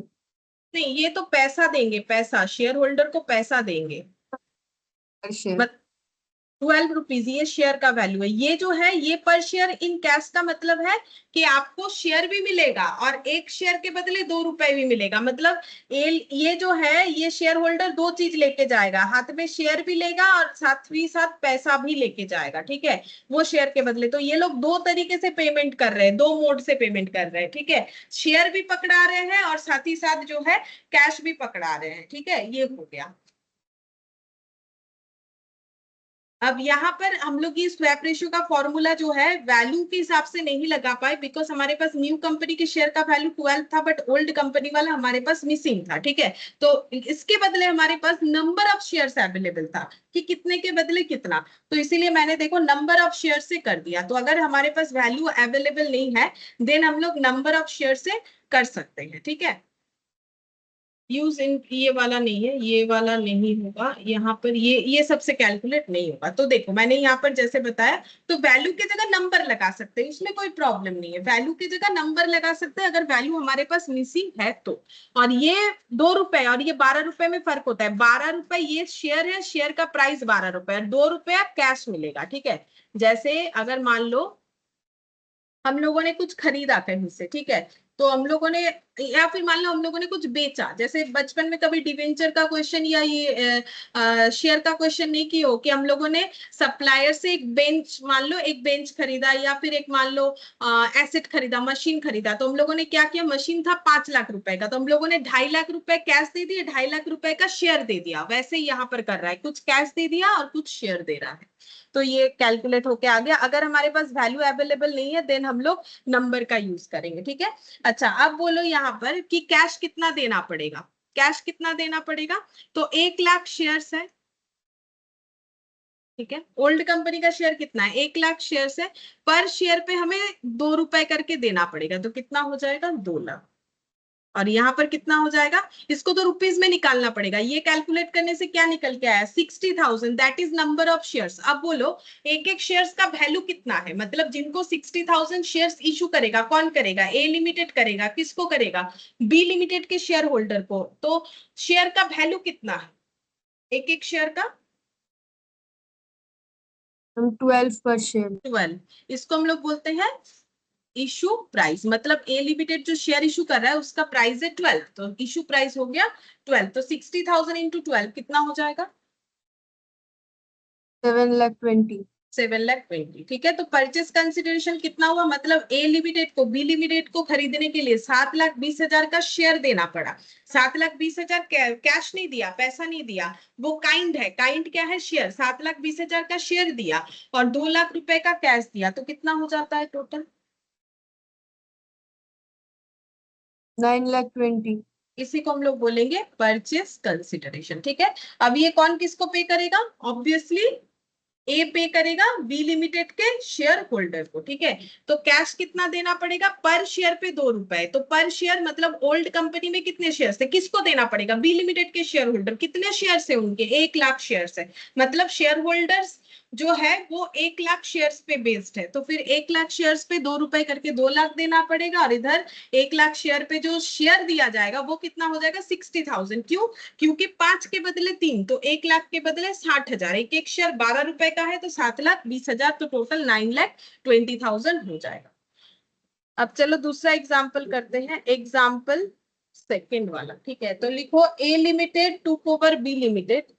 A: नहीं, ये तो पैसा देंगे, पैसा शेयर होल्डर को पैसा देंगे।
B: पर शेयर।
A: 12 रुपीज ये शेयर का वैल्यू है। ये जो है ये पर शेयर इन कैश का मतलब है कि आपको शेयर भी मिलेगा और एक शेयर के बदले 2 रुपए भी मिलेगा। मतलब ये जो है ये शेयर होल्डर दो चीज लेके जाएगा, हाथ में शेयर भी लेगा और साथ ही साथ पैसा भी लेके जाएगा। ठीक है, वो शेयर के बदले। तो ये लोग दो तरीके से पेमेंट कर रहे हैं, दो मोड से पेमेंट कर रहे हैं। ठीक है, शेयर भी पकड़ा रहे हैं और साथ ही साथ जो है कैश भी पकड़ा रहे हैं। ठीक है, ये हो गया। अब यहाँ पर हम लोग ये स्वैप रेशियो का फॉर्मूला जो है वैल्यू के हिसाब से नहीं लगा पाए, बिकॉज हमारे पास न्यू कंपनी के शेयर का वैल्यू 12 था, बट ओल्ड कंपनी वाला हमारे पास मिसिंग था। ठीक है, तो इसके बदले हमारे पास नंबर ऑफ शेयर्स अवेलेबल था कि कितने के बदले कितना, तो इसीलिए मैंने देखो नंबर ऑफ शेयर से कर दिया। तो अगर हमारे पास वैल्यू अवेलेबल नहीं है देन हम लोग नंबर ऑफ शेयर से कर सकते हैं। ठीक है, यूज इन ये वाला नहीं है, ये वाला नहीं होगा यहाँ पर, ये सबसे कैलकुलेट नहीं होगा। तो देखो मैंने यहाँ पर जैसे बताया, तो वैल्यू की जगह नंबर लगा सकते हैं, उसमें कोई प्रॉब्लम नहीं है, वैल्यू की जगह नंबर लगा सकते हैं अगर वैल्यू हमारे पास मिसिंग है तो। और ये 2 रुपए और ये 12 रुपए में फर्क होता है। 12 रुपए ये शेयर है, शेयर का प्राइस 12 रुपए, और 2 रुपया कैश मिलेगा। ठीक है, जैसे अगर मान लो हम लोगों ने कुछ खरीदा कहीं से, ठीक है, तो हम लोगों ने, या फिर मान लो हम लोगों ने कुछ बेचा, जैसे बचपन में कभी डिवेंचर का क्वेश्चन या ये शेयर का क्वेश्चन नहीं किया हो कि हम लोगों ने सप्लायर से एक बेंच, मान लो एक बेंच खरीदा, या फिर एक मान लो एसेट खरीदा, मशीन खरीदा, तो हम लोगों ने क्या किया, मशीन था 5 लाख रुपए का, तो हम लोगों ने 2.5 लाख रुपए कैश दे दिए, 2.5 लाख रुपए का शेयर दे दिया। वैसे ही यहाँ पर कर रहा है, कुछ कैश दे दिया और कुछ शेयर दे रहा है। तो ये कैलकुलेट होके आ गया। अगर हमारे पास वैल्यू अवेलेबल नहीं है देन हम लोग नंबर का यूज करेंगे। ठीक है, अच्छा अब बोलो यहाँ पर कि कैश कितना देना पड़ेगा, कैश कितना देना पड़ेगा। तो 1 लाख शेयर्स है, ठीक है, ओल्ड कंपनी का शेयर कितना है, 1 लाख शेयर्स है, पर शेयर पे हमें 2 रुपए करके देना पड़ेगा, तो कितना हो जाएगा, 2 लाख। और यहाँ पर कितना हो जाएगा, इसको तो रुपीज में निकालना पड़ेगा, ये कैलकुलेट करने से क्या निकल के आया, 60,000, that is number of shares. अब बोलो एक एक शेयर्स का वैल्यू कितना है, मतलब जिनको 60,000 शेयर्स इशू करेगा, कौन करेगा, ए लिमिटेड करेगा, किसको करेगा, बी लिमिटेड के शेयर होल्डर को। तो शेयर का वैल्यू कितना है एक एक शेयर का,
B: मैम 12 पर शेयर।
A: 12। इसको हम लोग बोलते हैं इशू प्राइस, मतलब ए लिमिटेड जो शेयर इशू कर रहा है उसका प्राइस है 12, तो इशू प्राइस हो गया 12। तो 60,000 इंटू 12 कितना हो जाएगा,
B: 7,20,000।
A: 7,20,000। ठीक है, तो परचेस कंसिडरेशन कितना हुआ, मतलब ए लिमिटेड को बी लिमिटेड को खरीदने के लिए 7,20,000 का शेयर देना पड़ा। 7,20,000 कैश नहीं दिया, पैसा नहीं दिया, वो काइंड है, काइंड क्या है, शेयर। 7,20,000 का शेयर दिया और 2 लाख रुपए का कैश दिया, तो कितना हो जाता है टोटल,
B: 9,20,000।
A: इसी को हम लोग बोलेंगे परचेस कंसिडरेशन। ठीक है, अब ये कौन किसको पे करेगा, ऑब्वियसली ए पे करेगा बी लिमिटेड के शेयर होल्डर को। ठीक है, तो कैश कितना देना पड़ेगा, पर शेयर पे 2 रुपए, तो पर शेयर मतलब ओल्ड कंपनी में कितने शेयर थे, किसको देना पड़ेगा, बी लिमिटेड के शेयर होल्डर, कितने शेयर है उनके, 1 लाख शेयर है, मतलब शेयर होल्डर्स जो है वो 1 लाख शेयर्स पे बेस्ड है, तो फिर 1 लाख शेयर्स पे 2 रुपए करके 2 लाख देना पड़ेगा। और इधर 1 लाख शेयर पे जो शेयर दिया जाएगा वो कितना हो जाएगा, 60,000। क्यों, क्योंकि 5 के बदले 3, तो 1 लाख के बदले 60,000, एक एक शेयर 12 रुपए का है, तो 7,20,000, तो टोटल 9,20,000 हो जाएगा। अब चलो दूसरा एग्जाम्पल करते हैं, एग्जाम्पल सेकेंड वाला। ठीक है, तो लिखो A limited to over B limited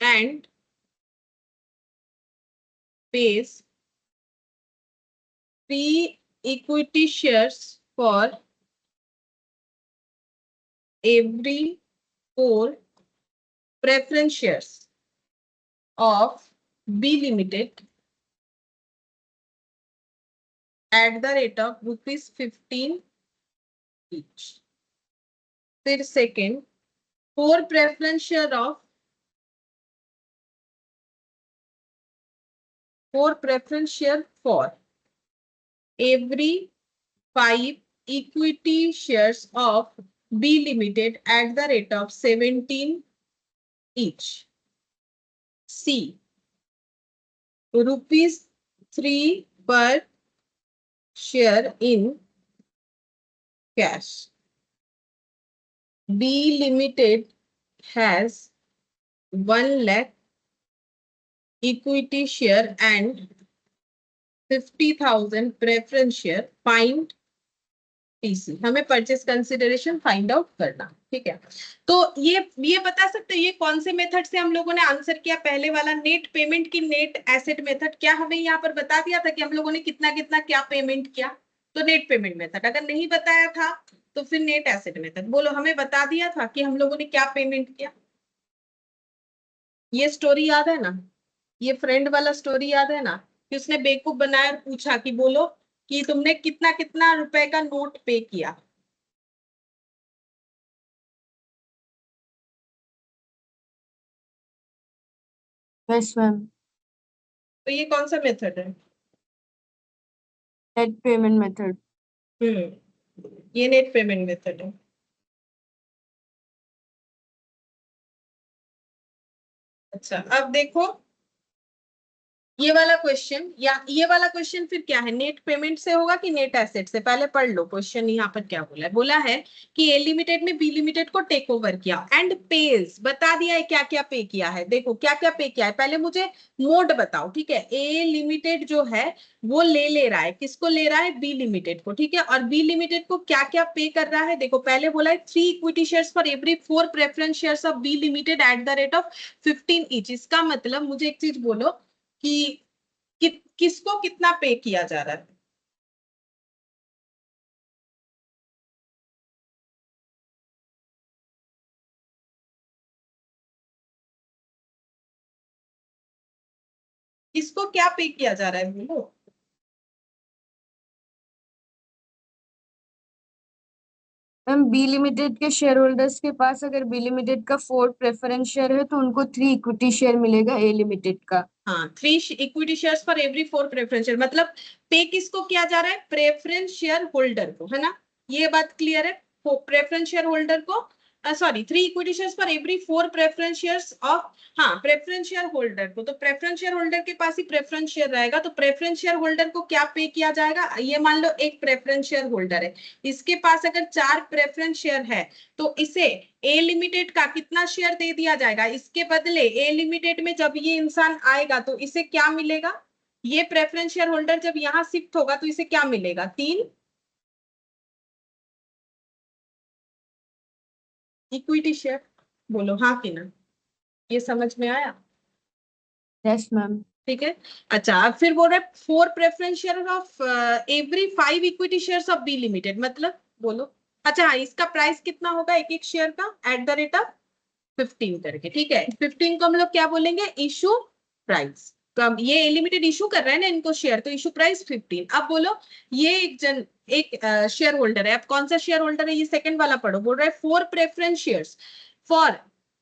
A: and pays free equity shares for every 4 preference shares of B Limited at the rate of ₹15 each. फिर second, 4 preference share of 4 preference share for every 5 equity shares of B Limited at the rate of 17 each. C, ₹3 per share in cash. B Limited has 1 lakh equity share and 50,000 preference share. Find PC. हमें purchase consideration find out करना, ठीक है। तो ये बता सकते हैं ये कौन से मेथड से हम लोगों ने आंसर किया? पहले वाला नेट पेमेंट की नेट एसेट मेथड। क्या हमें यहाँ पर बता दिया था कि हम लोगों ने कितना कितना क्या पेमेंट किया? तो नेट पेमेंट मेथड। अगर नहीं बताया था तो फिर नेट एसेट मेथड। बोलो, हमें बता दिया था कि हम लोगों ने क्या पेमेंट किया? ये स्टोरी याद है ना? ये फ्रेंड वाला स्टोरी याद है ना कि उसने बेवकूफ बनाया और पूछा कि बोलो कि तुमने कितना कितना रुपए का नोट पे किया?
B: Yes ma'am.
A: तो ये कौन सा मेथड है?
B: Net payment method.
A: ये नेट पेमेंट मेथड है। अच्छा, अब देखो ये वाला क्वेश्चन या ये वाला क्वेश्चन फिर क्या है? नेट पेमेंट से होगा कि नेट एसेट से? पहले पढ़ लो क्वेश्चन यहाँ पर क्या बोला है। बोला है कि ए लिमिटेड ने बी लिमिटेड को टेक ओवर किया एंड पेज। बता दिया है क्या क्या पे किया है। देखो क्या क्या पे किया है, पहले मुझे मोड बताओ, ठीक है। ए लिमिटेड जो है वो ले रहा है, किसको ले रहा है? बी लिमिटेड को, ठीक है। और बी लिमिटेड को क्या क्या पे कर रहा है? देखो पहले बोला है 3 equity shares for every 4 preference shares of B limited at the rate of 15 each. इसका मतलब मुझे एक चीज बोलो कि किसको कितना पे किया जा रहा है? किसको क्या पे किया जा रहा है बोलो?
B: मैम बी लिमिटेड के शेयर होल्डर्स के पास अगर बी लिमिटेड का 4 प्रेफरेंस शेयर है तो उनको 3 इक्विटी शेयर मिलेगा ए लिमिटेड का।
A: हाँ, 3 equity shares for every 4 preference share. मतलब पे किसको किया जा रहा है? प्रेफरेंस शेयर होल्डर को, है ना? ये बात क्लियर है? प्रेफरेंस शेयर होल्डर को, sorry 3 equity shares for every 4 preference shares of, हाँ प्रेफरेंस शेयर होल्डर को। तो प्रेफरेंस शेयर होल्डर के पास ही प्रेफरेंस शेयर रहेगा, तो प्रेफरेंस शेयर होल्डर को क्या पे किया जाएगा? ये मान लो एक प्रेफरेंस शेयर होल्डर है, इसके पास अगर 4 प्रेफरेंस शेयर है तो इसे ए लिमिटेड का कितना शेयर दे दिया जाएगा? इसके बदले ए लिमिटेड में जब ये इंसान आएगा तो इसे क्या मिलेगा? ये प्रेफरेंस शेयर होल्डर जब यहां शिफ्ट होगा तो इसे क्या मिलेगा? 3 इक्विटी शेयर। बोलो हाँ कि ना? ये समझ में आया?
B: Yes ma'am.
A: ठीक है। अच्छा, अब फिर बोल रहे 4 preference share of every 5 equity shares of B limited. मतलब बोलो, अच्छा हाँ, इसका प्राइस कितना होगा एक एक शेयर का? एट द रेट ऑफ 15 करके, ठीक है। 15 को हम लोग क्या बोलेंगे? Issue price. तो अब ये लिमिटेड इशू कर रहे हैं ना इनको शेयर, तो इशू प्राइस 15। अब बोलो ये एक शेयर होल्डर है। अब कौन सा शेयर होल्डर है? ये सेकंड वाला पढ़ो। बोल रहा है 4 preference shares for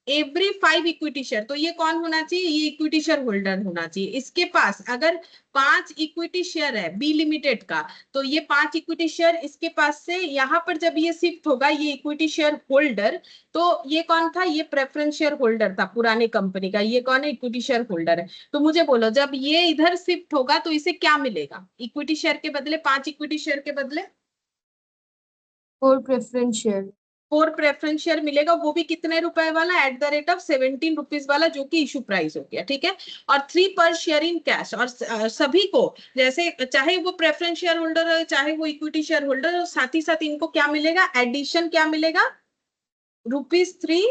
A: every 5 equity share. तो ये कौन होना चाहिए? ये इक्विटी शेयर होल्डर होना चाहिए। इसके पास अगर 5 इक्विटी शेयर है बी लिमिटेड का, तो ये 5 इक्विटी शेयर इसके पास से यहाँ पर जब ये शिफ्ट होगा, ये इक्विटी शेयर होल्डर, तो ये कौन था? ये प्रेफरेंस शेयर होल्डर था पुरानी कंपनी का। ये कौन है? इक्विटी शेयर होल्डर है। तो मुझे बोलो जब ये इधर शिफ्ट होगा तो इसे क्या मिलेगा? इक्विटी शेयर के बदले, 5 इक्विटी शेयर के बदले
B: 4 प्रेफरेंस शेयर।
A: 4 प्रेफरेंस शेयर मिलेगा, वो भी कितने रुपए वाला? Eight the rate of 17 rupees वाला, जो कि इशू प्राइस हो गया, ठीक है। और 3 पर शेयर इन कैश। और सभी को, जैसे चाहे वो प्रेफरेंस शेयर होल्डर है चाहे वो इक्विटी शेयर होल्डर है, साथ ही साथ इनको क्या मिलेगा? एडिशन क्या मिलेगा? ₹3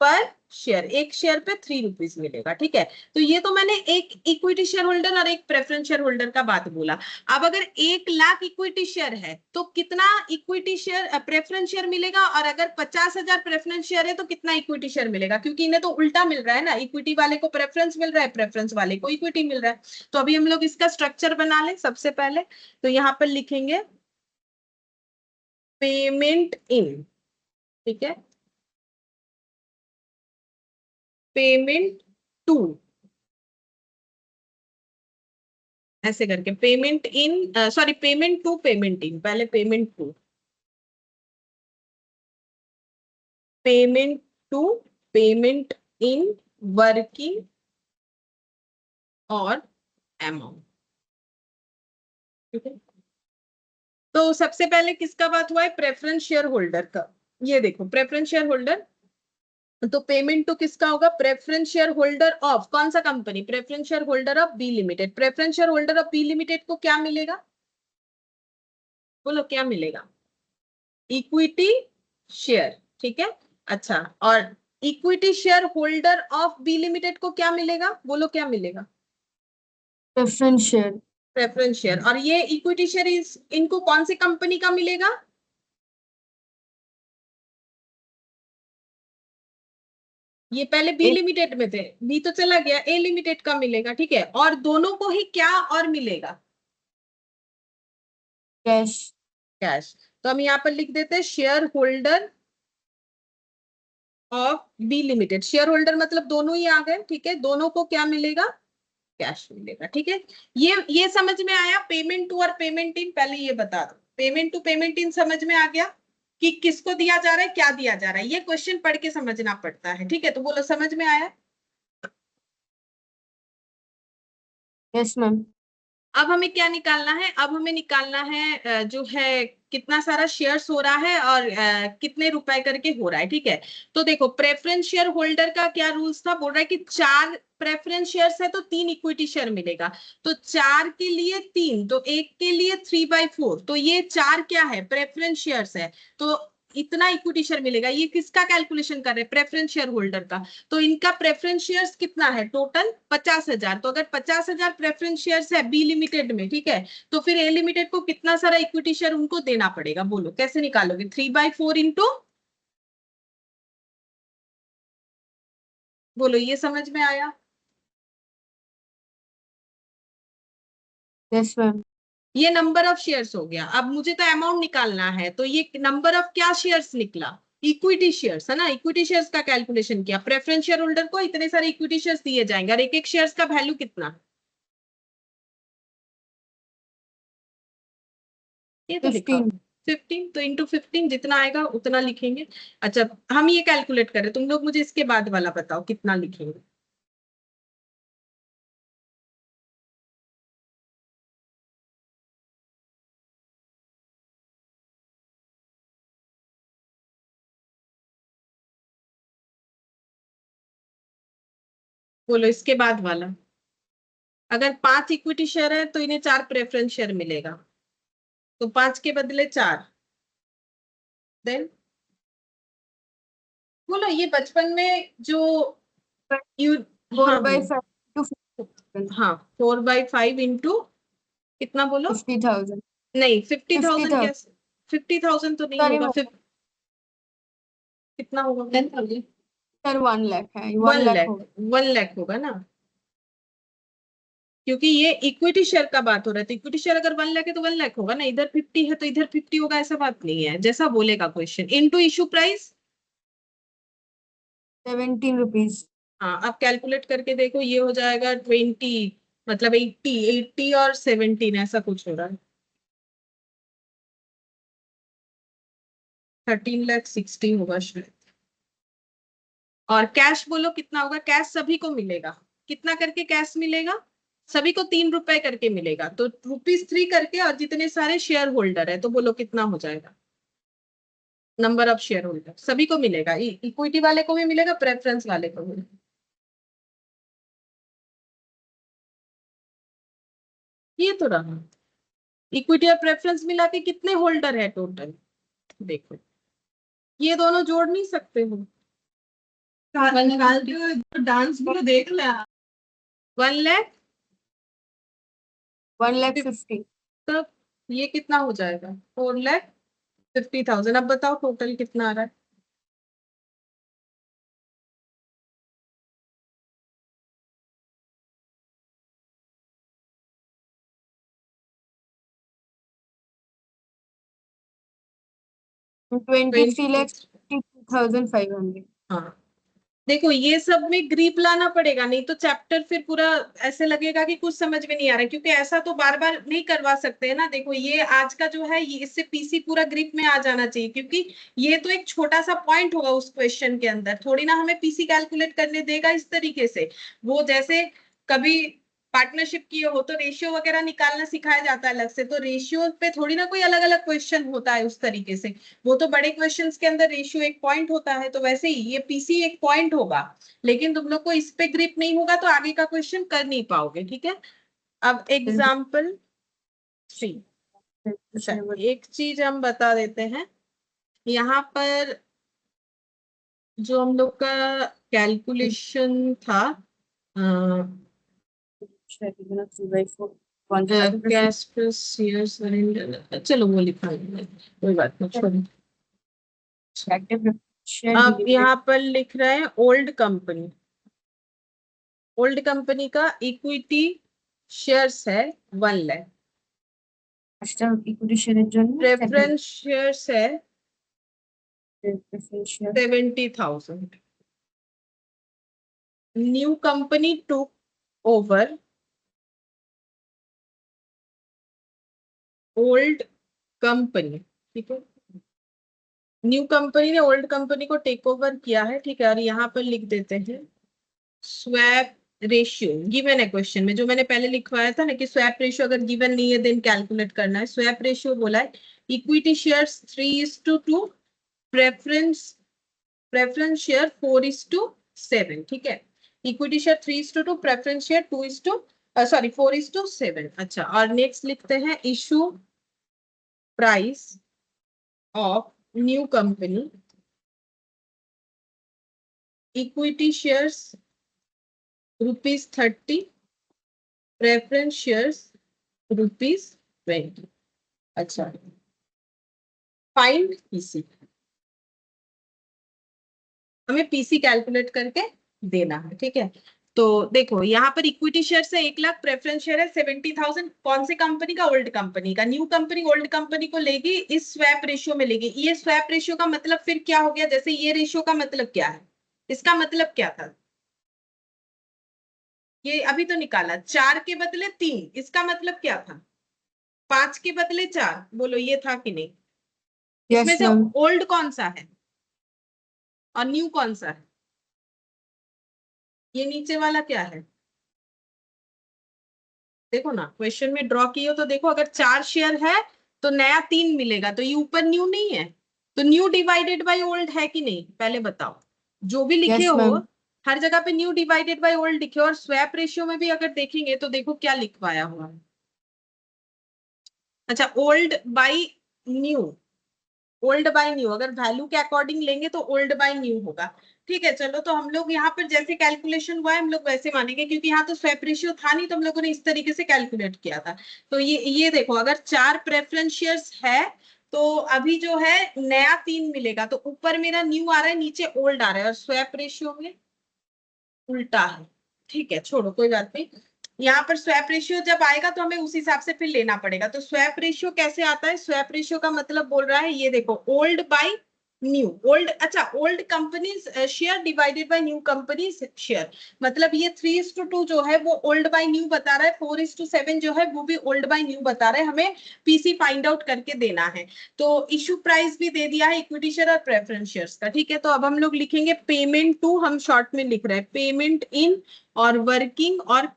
A: पर शेयर, एक शेयर पे 3 रुपीज मिलेगा, ठीक है। तो ये तो मैंने एक इक्विटी शेयर होल्डर और एक प्रेफरेंस शेयर होल्डर का बात बोला। अब अगर 1 लाख इक्विटी शेयर है तो कितना इक्विटी शेयर प्रेफरेंस शेयर मिलेगा, और अगर 50,000 प्रेफरेंस शेयर है तो कितना इक्विटी शेयर मिलेगा, क्योंकि इन्हें तो उल्टा मिल रहा है ना, इक्विटी वाले को प्रेफरेंस मिल रहा है, प्रेफरेंस वाले को इक्विटी मिल रहा है। तो अभी हम लोग इसका स्ट्रक्चर बना लें सबसे पहले। तो यहाँ पर लिखेंगे पेमेंट इन, ठीक है, पेमेंट टू, ऐसे करके payment in, sorry payment to payment in, पहले payment to, payment to payment in, working और अमाउंट, ठीक है। तो सबसे पहले किसका बात हुआ है, प्रेफरेंस शेयर होल्डर का। ये देखो प्रेफरेंस शेयर होल्डर, तो पेमेंट टू किसका होगा, प्रेफरेंस शेयर होल्डर ऑफ कौन सा company, preference share holder of B limited. Preference share holder of B limited को क्या मिलेगा, बोलो क्या मिलेगा, इक्विटी शेयर, ठीक है। अच्छा, और equity share holder of B limited को क्या मिलेगा, बोलो क्या मिलेगा,
B: प्रेफरेंस शेयर।
A: Preference share. और ये इक्विटी शेयर इनको कौन सी कंपनी का मिलेगा, ये पहले बी लिमिटेड में थे, बी तो चला गया, ए लिमिटेड का मिलेगा, ठीक है। और दोनों को ही क्या और मिलेगा,
B: कैश।
A: कैश। तो हम यहाँ पर लिख देते हैं share holder of B limited, share holder मतलब दोनों ही आ गए, ठीक है, दोनों को क्या मिलेगा, कैश मिलेगा, ठीक है। ये समझ में आया, पेमेंट टू और पेमेंट इन, पहले ये बता दो, पेमेंट टू पेमेंट इन समझ में आ गया कि किसको दिया जा रहा है, क्या दिया जा रहा है, ये क्वेश्चन पढ़ के समझना पड़ता है, ठीक है। तो बोलो समझ में आया।
B: Yes ma'am.
A: अब हमें क्या निकालना है, अब हमें निकालना है जो है कितना सारा शेयर्स हो रहा है और कितने रुपए करके हो रहा है, ठीक है। तो देखो प्रेफरेंस शेयर होल्डर का क्या रूल्स था, बोल रहा है कि 4 प्रेफरेंस शेयर्स है तो 3 इक्विटी शेयर मिलेगा। तो 4 के लिए 3, तो एक के लिए 3/4, तो ये 4 क्या है, प्रेफरेंस शेयर्स है। तो इतना इक्विटी शेयर मिलेगा। ये किसका कैलकुलेशन कर रहे हैं, प्रेफरेंस शेयर होल्डर का। तो इनका प्रेफरेंस शेयर्स कितना है, टोटल 50,000। तो अगर 50,000 प्रेफरेंस शेयर्स है बी लिमिटेड में, ठीक है, तो फिर ए लिमिटेड को कितना सारा इक्विटी शेयर उनको देना पड़ेगा, बोलो कैसे निकालोगे, 3/4 इंटू, बोलो ये समझ में आया।
B: Yes ma'am.
A: ये नंबर ऑफ शेयर्स हो गया। अब मुझे तो अमाउंट निकालना है, तो ये नंबर ऑफ क्या शेयर्स निकला, इक्विटी शेयर्स है ना, इक्विटी शेयर्स का कैलकुलेशन किया। प्रेफरेंस शेयर होल्डर को इतने सारे इक्विटी शेयर्स दिए जाएंगे और एक एक शेयर्स का वैल्यू कितना, ये तो लिखा
B: 15।
A: हुआ 15, तो इंटू 15 जितना आएगा उतना लिखेंगे। अच्छा, हम ये कैलकुलेट करें, तुम लोग मुझे इसके बाद वाला बताओ कितना लिखेंगे। बोलो इसके बाद वाला, अगर 5 इक्विटी शेयर है तो इन्हें 4 प्रेफरेंस शेयर मिलेगा, तो 5 के बदले 4। देन बोलो ये बचपन में जो यू,
B: फोर
A: हाँ
B: बाई
A: बोलो,
B: फाइव टू 50,000।
A: हाँ 4/5 इंटू कितना बोलो,
B: 50,000।
A: नहीं 50,000
B: 50,000।
A: कैसे, 50,000 तो नहीं
B: सॉरी
A: होगा,
B: मैम।
A: फिर कितना होगा, 10,000,
B: सर 1 लाख है,
A: 1
B: 1 लाख
A: लाख,
B: होगा।
A: 1 लाख होगा ना, क्योंकि ये इक्विटी शेयर का बात हो रहा है। तो इक्विटी शेयर अगर 1 लाख है तो 1 लाख होगा ना, इधर 50 है तो इधर 50 होगा, ऐसा बात नहीं है, जैसा बोलेगा question. Into issue price,
B: 17 rupees.
A: हाँ अब कैलकुलेट करके देखो, ये हो जाएगा 20, मतलब 80 और 17 ऐसा कुछ हो रहा है, 13,60,000 होगा शायद। और कैश बोलो कितना होगा, कैश सभी को मिलेगा, कितना करके कैश मिलेगा, सभी को 3 रुपए करके मिलेगा, तो ₹3 करके, और जितने सारे शेयर होल्डर है तो बोलो कितना हो जाएगा, नंबर ऑफ शेयर होल्डर सभी को मिलेगा, इक्विटी वाले को भी मिलेगा, प्रेफरेंस वाले को भी। ये तो रहा, इक्विटी और प्रेफरेंस मिला के कितने होल्डर है टोटल, देखो ये दोनों जोड़ नहीं सकते हो, निकाल के डांस भी तो देख ले। 1 लाख
B: 1,50,000।
A: तब ये कितना हो जाएगा? 4,50,000। अब बताओ टोटल कितना आ रहा है?
B: $23,52,500।
A: हाँ, देखो ये सब में ग्रीप लाना पड़ेगा, नहीं तो चैप्टर फिर पूरा ऐसे लगेगा कि कुछ समझ में नहीं आ रहा है, क्योंकि ऐसा तो बार बार नहीं करवा सकते हैं ना। देखो ये आज का जो है ये इससे पीसी पूरा ग्रिप में आ जाना चाहिए, क्योंकि ये तो एक छोटा सा पॉइंट होगा उस क्वेश्चन के अंदर, थोड़ी ना हमें पीसी कैलकुलेट करने देगा इस तरीके से। वो जैसे कभी पार्टनरशिप की हो तो रेशियो वगैरह निकालना सिखाया जाता है अलग से, तो रेशियो पे थोड़ी ना कोई अलग अलग क्वेश्चन होता है उस तरीके से। वो तो बड़े क्वेश्चंस के अंदर रेशियो एक पॉइंट होता है, तो वैसे ही ये पीसी एक पॉइंट होगा, लेकिन तुम लोग को इस पे ग्रिप नहीं होगा तो आगे का क्वेश्चन कर नहीं पाओगे। ठीक है, अब एग्जाम्पल 3। अच्छा, एक चीज हम बता देते हैं, यहाँ पर जो हम लोग का कैलकुलेशन था, कैश प्लस शेयर सरेंडर, चलो वो लिखा है, कोई बात नहीं, छोड़ो। अब यहाँ पर लिख रहे हैं ओल्ड कंपनी। ओल्ड कंपनी का इक्विटी शेयर्स है 1 लाख, प्रेफरेंस शेयर्स है 70,000। New company took over old company. ठीक है, न्यू कंपनी ने ओल्ड कंपनी को टेक ओवर किया है। ठीक है, और यहाँ पर लिख देते हैं स्वैप रेशियो गिवन है क्वेश्चन में, जो मैंने पहले लिखवाया था ना कि स्वैप रेशियो अगर गिवन नहीं है देन कैलकुलेट करना है। स्वैप रेशियो बोला है equity shares 3:2, preference preference share 4:7। ठीक है, इक्विटी शेयर 3:2, प्रेफरेंस शेयर 4:7। अच्छा, और नेक्स्ट लिखते हैं issue price of new company, equity shares ₹30, preference shares ₹20। अच्छा, फाइंड पीसी। हमें पीसी कैलकुलेट करके देना है। ठीक है, तो देखो यहाँ पर इक्विटी शेयर से 1 लाख, प्रेफरेंस शेयर है 70,000। कौन सी कंपनी का? ओल्ड कंपनी का। न्यू कंपनी ओल्ड कंपनी को लेगी, इस स्वैप रेशियो में लेगी। ये स्वैप रेशियो का मतलब फिर क्या हो गया? जैसे ये रेशियो का मतलब क्या है, इसका मतलब क्या था? ये अभी तो निकाला 4 के बदले 3, इसका मतलब क्या था? 5 के बदले 4, बोलो ये था कि नहीं? इसमें
B: यस
A: से
B: मैम।
A: ओल्ड कौन सा है और न्यू कौन सा है? ये नीचे वाला क्या है? देखो ना, क्वेश्चन में ड्रॉ किए हो तो देखो, अगर 4 शेयर है तो नया 3 मिलेगा, तो ये ऊपर न्यू नहीं है, तो न्यू डिवाइडेड बाय ओल्ड है कि नहीं? पहले बताओ। जो भी लिखे
B: यस
A: हो
B: मैम।
A: हर जगह पे न्यू डिवाइडेड बाय ओल्ड लिखे हो, और स्वैप रेशियो में भी अगर देखेंगे तो देखो क्या लिखवाया हुआ है। अच्छा, old by new, old by new अगर वैल्यू के अकॉर्डिंग लेंगे तो ओल्ड बाय न्यू होगा। ठीक है, चलो तो हम लोग यहाँ पर जैसे कैलकुलेशन हुआ है हम लोग वैसे मानेंगे, क्योंकि यहाँ तो स्वैप रेशियो था नहीं तो हम लोगों ने इस तरीके से कैलकुलेट किया था। तो ये देखो, अगर 4 प्रेफरेंस शेयर्स है तो अभी जो है नया 3 मिलेगा, तो ऊपर मेरा न्यू आ रहा है, नीचे ओल्ड आ रहा है, और स्वैप रेशियो में उल्टा है। ठीक है, छोड़ो कोई बात नहीं। यहाँ पर स्वैप रेशियो जब आएगा तो हमें उस हिसाब से फिर लेना पड़ेगा। तो स्वैप रेशियो कैसे आता है? स्वैप रेशियो का मतलब बोल रहा है, ये देखो, ओल्ड बाय न्यू। ओल्ड, अच्छा, old company share divided by new company share, मतलब ये 3:2 जो है वो ओल्ड बाय न्यू बता रहा है, 4:7 जो है वो भी ओल्ड बाय न्यू बता रहा है। हमें पीसी फाइंड आउट करके देना है। तो इशू प्राइस भी दे दिया है इक्विटी शेयर और प्रेफरेंस शेयर्स का। ठीक है, तो अब हम लोग लिखेंगे पेमेंट टू, हम शॉर्ट में लिख रहे हैं पेमेंट इन और वर्किंग और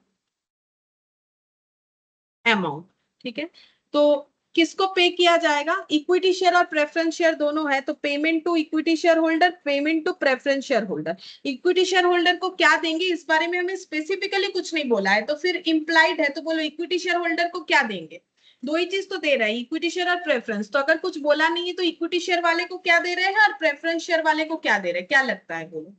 A: अमाउंट। ठीक है, तो किसको पे किया जाएगा? इक्विटी शेयर और प्रेफरेंस शेयर दोनों है, तो payment to equity share holder, payment to preference share holder. Equity share holder को क्या देंगे इस बारे में हमें स्पेसिफिकली कुछ नहीं बोला है, तो फिर इंप्लाइड है, तो बोलो इक्विटी शेयर होल्डर को क्या देंगे? दो ही चीज तो दे रहा है, इक्विटी शेयर और प्रेफरेंस। तो अगर कुछ बोला नहीं है तो इक्विटी शेयर वाले को क्या दे रहे हैं और प्रेफरेंस शेयर वाले को क्या दे रहे हैं? क्या लगता है, बोलो।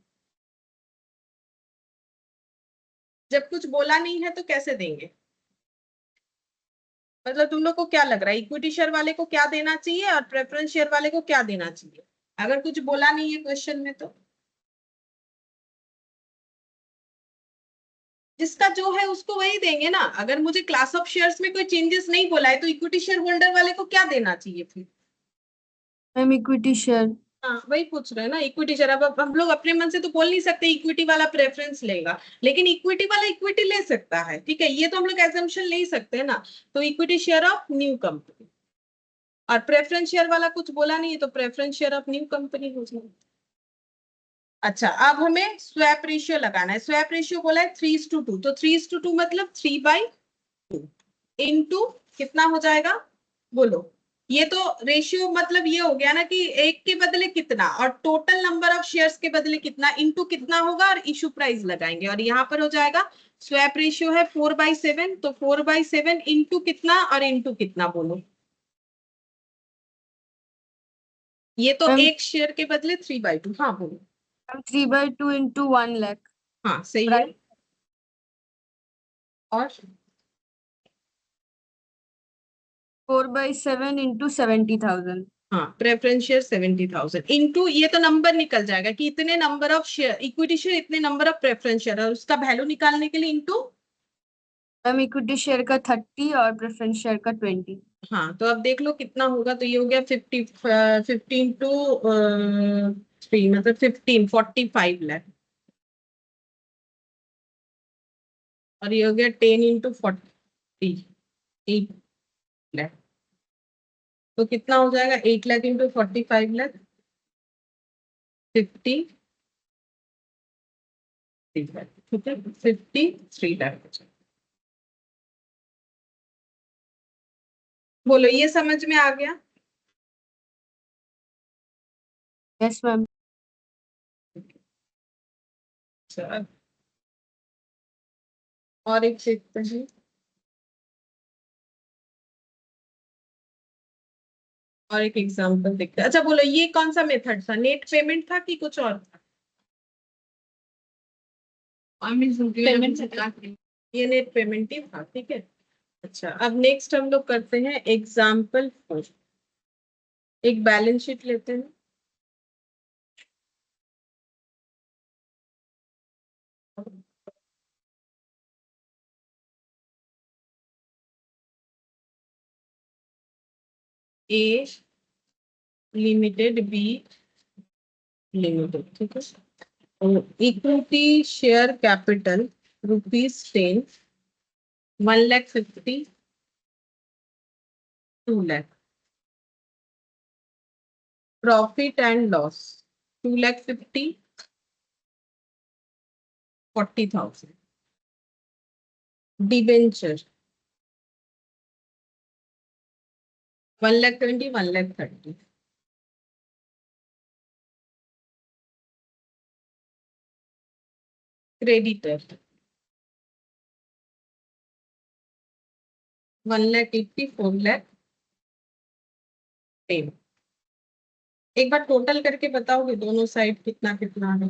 A: जब कुछ बोला नहीं है तो कैसे देंगे? मतलब तुम लोग को क्या लग रहा है, इक्विटी शेयर वाले को क्या देना चाहिए और प्रेफरेंस शेयर वाले को क्या देना चाहिए, अगर कुछ बोला नहीं है क्वेश्चन में तो? जिसका जो है उसको वही देंगे ना। अगर मुझे क्लास ऑफ शेयर्स में कोई चेंजेस नहीं बोला है तो इक्विटी शेयर होल्डर वाले को क्या देना चाहिए फिर?
B: Ma'am equity share.
A: हाँ वही पूछ रहे हैं ना, इक्विटी शेयर। अब हम लोग अपने मन से तो बोल नहीं सकते इक्विटी वाला प्रेफरेंस लेगा, लेकिन इक्विटी वाला इक्विटी ले सकता है, ठीक है, ये तो हम लोग एजम्पशन ले ही सकते हैं ना। तो equity share of new company, और प्रेफरेंस शेयर वाला कुछ बोला नहीं है तो preference share of new company हो जाएगा। अच्छा, अब हमें स्वैप रेशियो लगाना है। स्वैप रेशियो बोला है 3:2, तो 3:2 मतलब 3/2 इंटू कितना हो जाएगा, बोलो। ये तो रेशियो मतलब ये हो गया ना कि एक के बदले कितना और टोटल नंबर ऑफ शेयर्स के बदले कितना इंटू कितना होगा और इशू प्राइस लगाएंगे, और यहाँ पर हो जाएगा स्वैप रेशियो है 4/7, तो 4/7 इंटू कितना और इंटू कितना, बोलो। ये तो
B: मैम
A: एक शेयर के बदले 3/2। हाँ बोलो।
B: 3/2 इंटू 1 लाख।
A: हाँ सही है।
B: प्राइस
A: और
B: 4/7 इंटू 70,000।
A: हाँ, प्रेफरेंस शेयर 70,000 इंटू, ये तो नंबर निकल जाएगा कि इतने number of share equity share, इतने नंबर ऑफ प्रेफरेंस शेयर, और उसका वैल्यू निकालने के लिए इंटू।
B: मैम इक्विटी शेयर का 30 और प्रेफरेंस शेयर का 20।
A: हाँ तो अब देख लो कितना होगा, तो ये हो गया 15 टू 3, मतलब 45 लाख, और ये हो गया 10 into 40, 8 लाख। तो कितना हो जाएगा, 8 लाख इंटू 45 लाख, 53 लाख, ठीक है, 53 लाख। बोलो ये समझ में आ गया?
B: Yes ma'am.
A: अच्छा, और एक देखते हैं। और एक एग्जांपल देखते हैं। अच्छा बोलो, ये कौन सा मेथड था, नेट पेमेंट था कि कुछ और था? पेमेंट, ये नेट पेमेंट ही था, ठीक है। अच्छा, अब नेक्स्ट हम लोग करते हैं एग्जाम्पल 4। एक बैलेंस शीट लेते हैं। ए लिमिटेड, बी लिमिटेड, ठीक है। Equity share capital ₹10, 1,50,000, 2 lakh. Profit and loss 2,50,000, 40,000। Debenture 1,20,000, 1,30,000। Creditor 1,80,000, 4,10,000। एक बार टोटल करके बताओगे दोनों साइड कितना कितना है?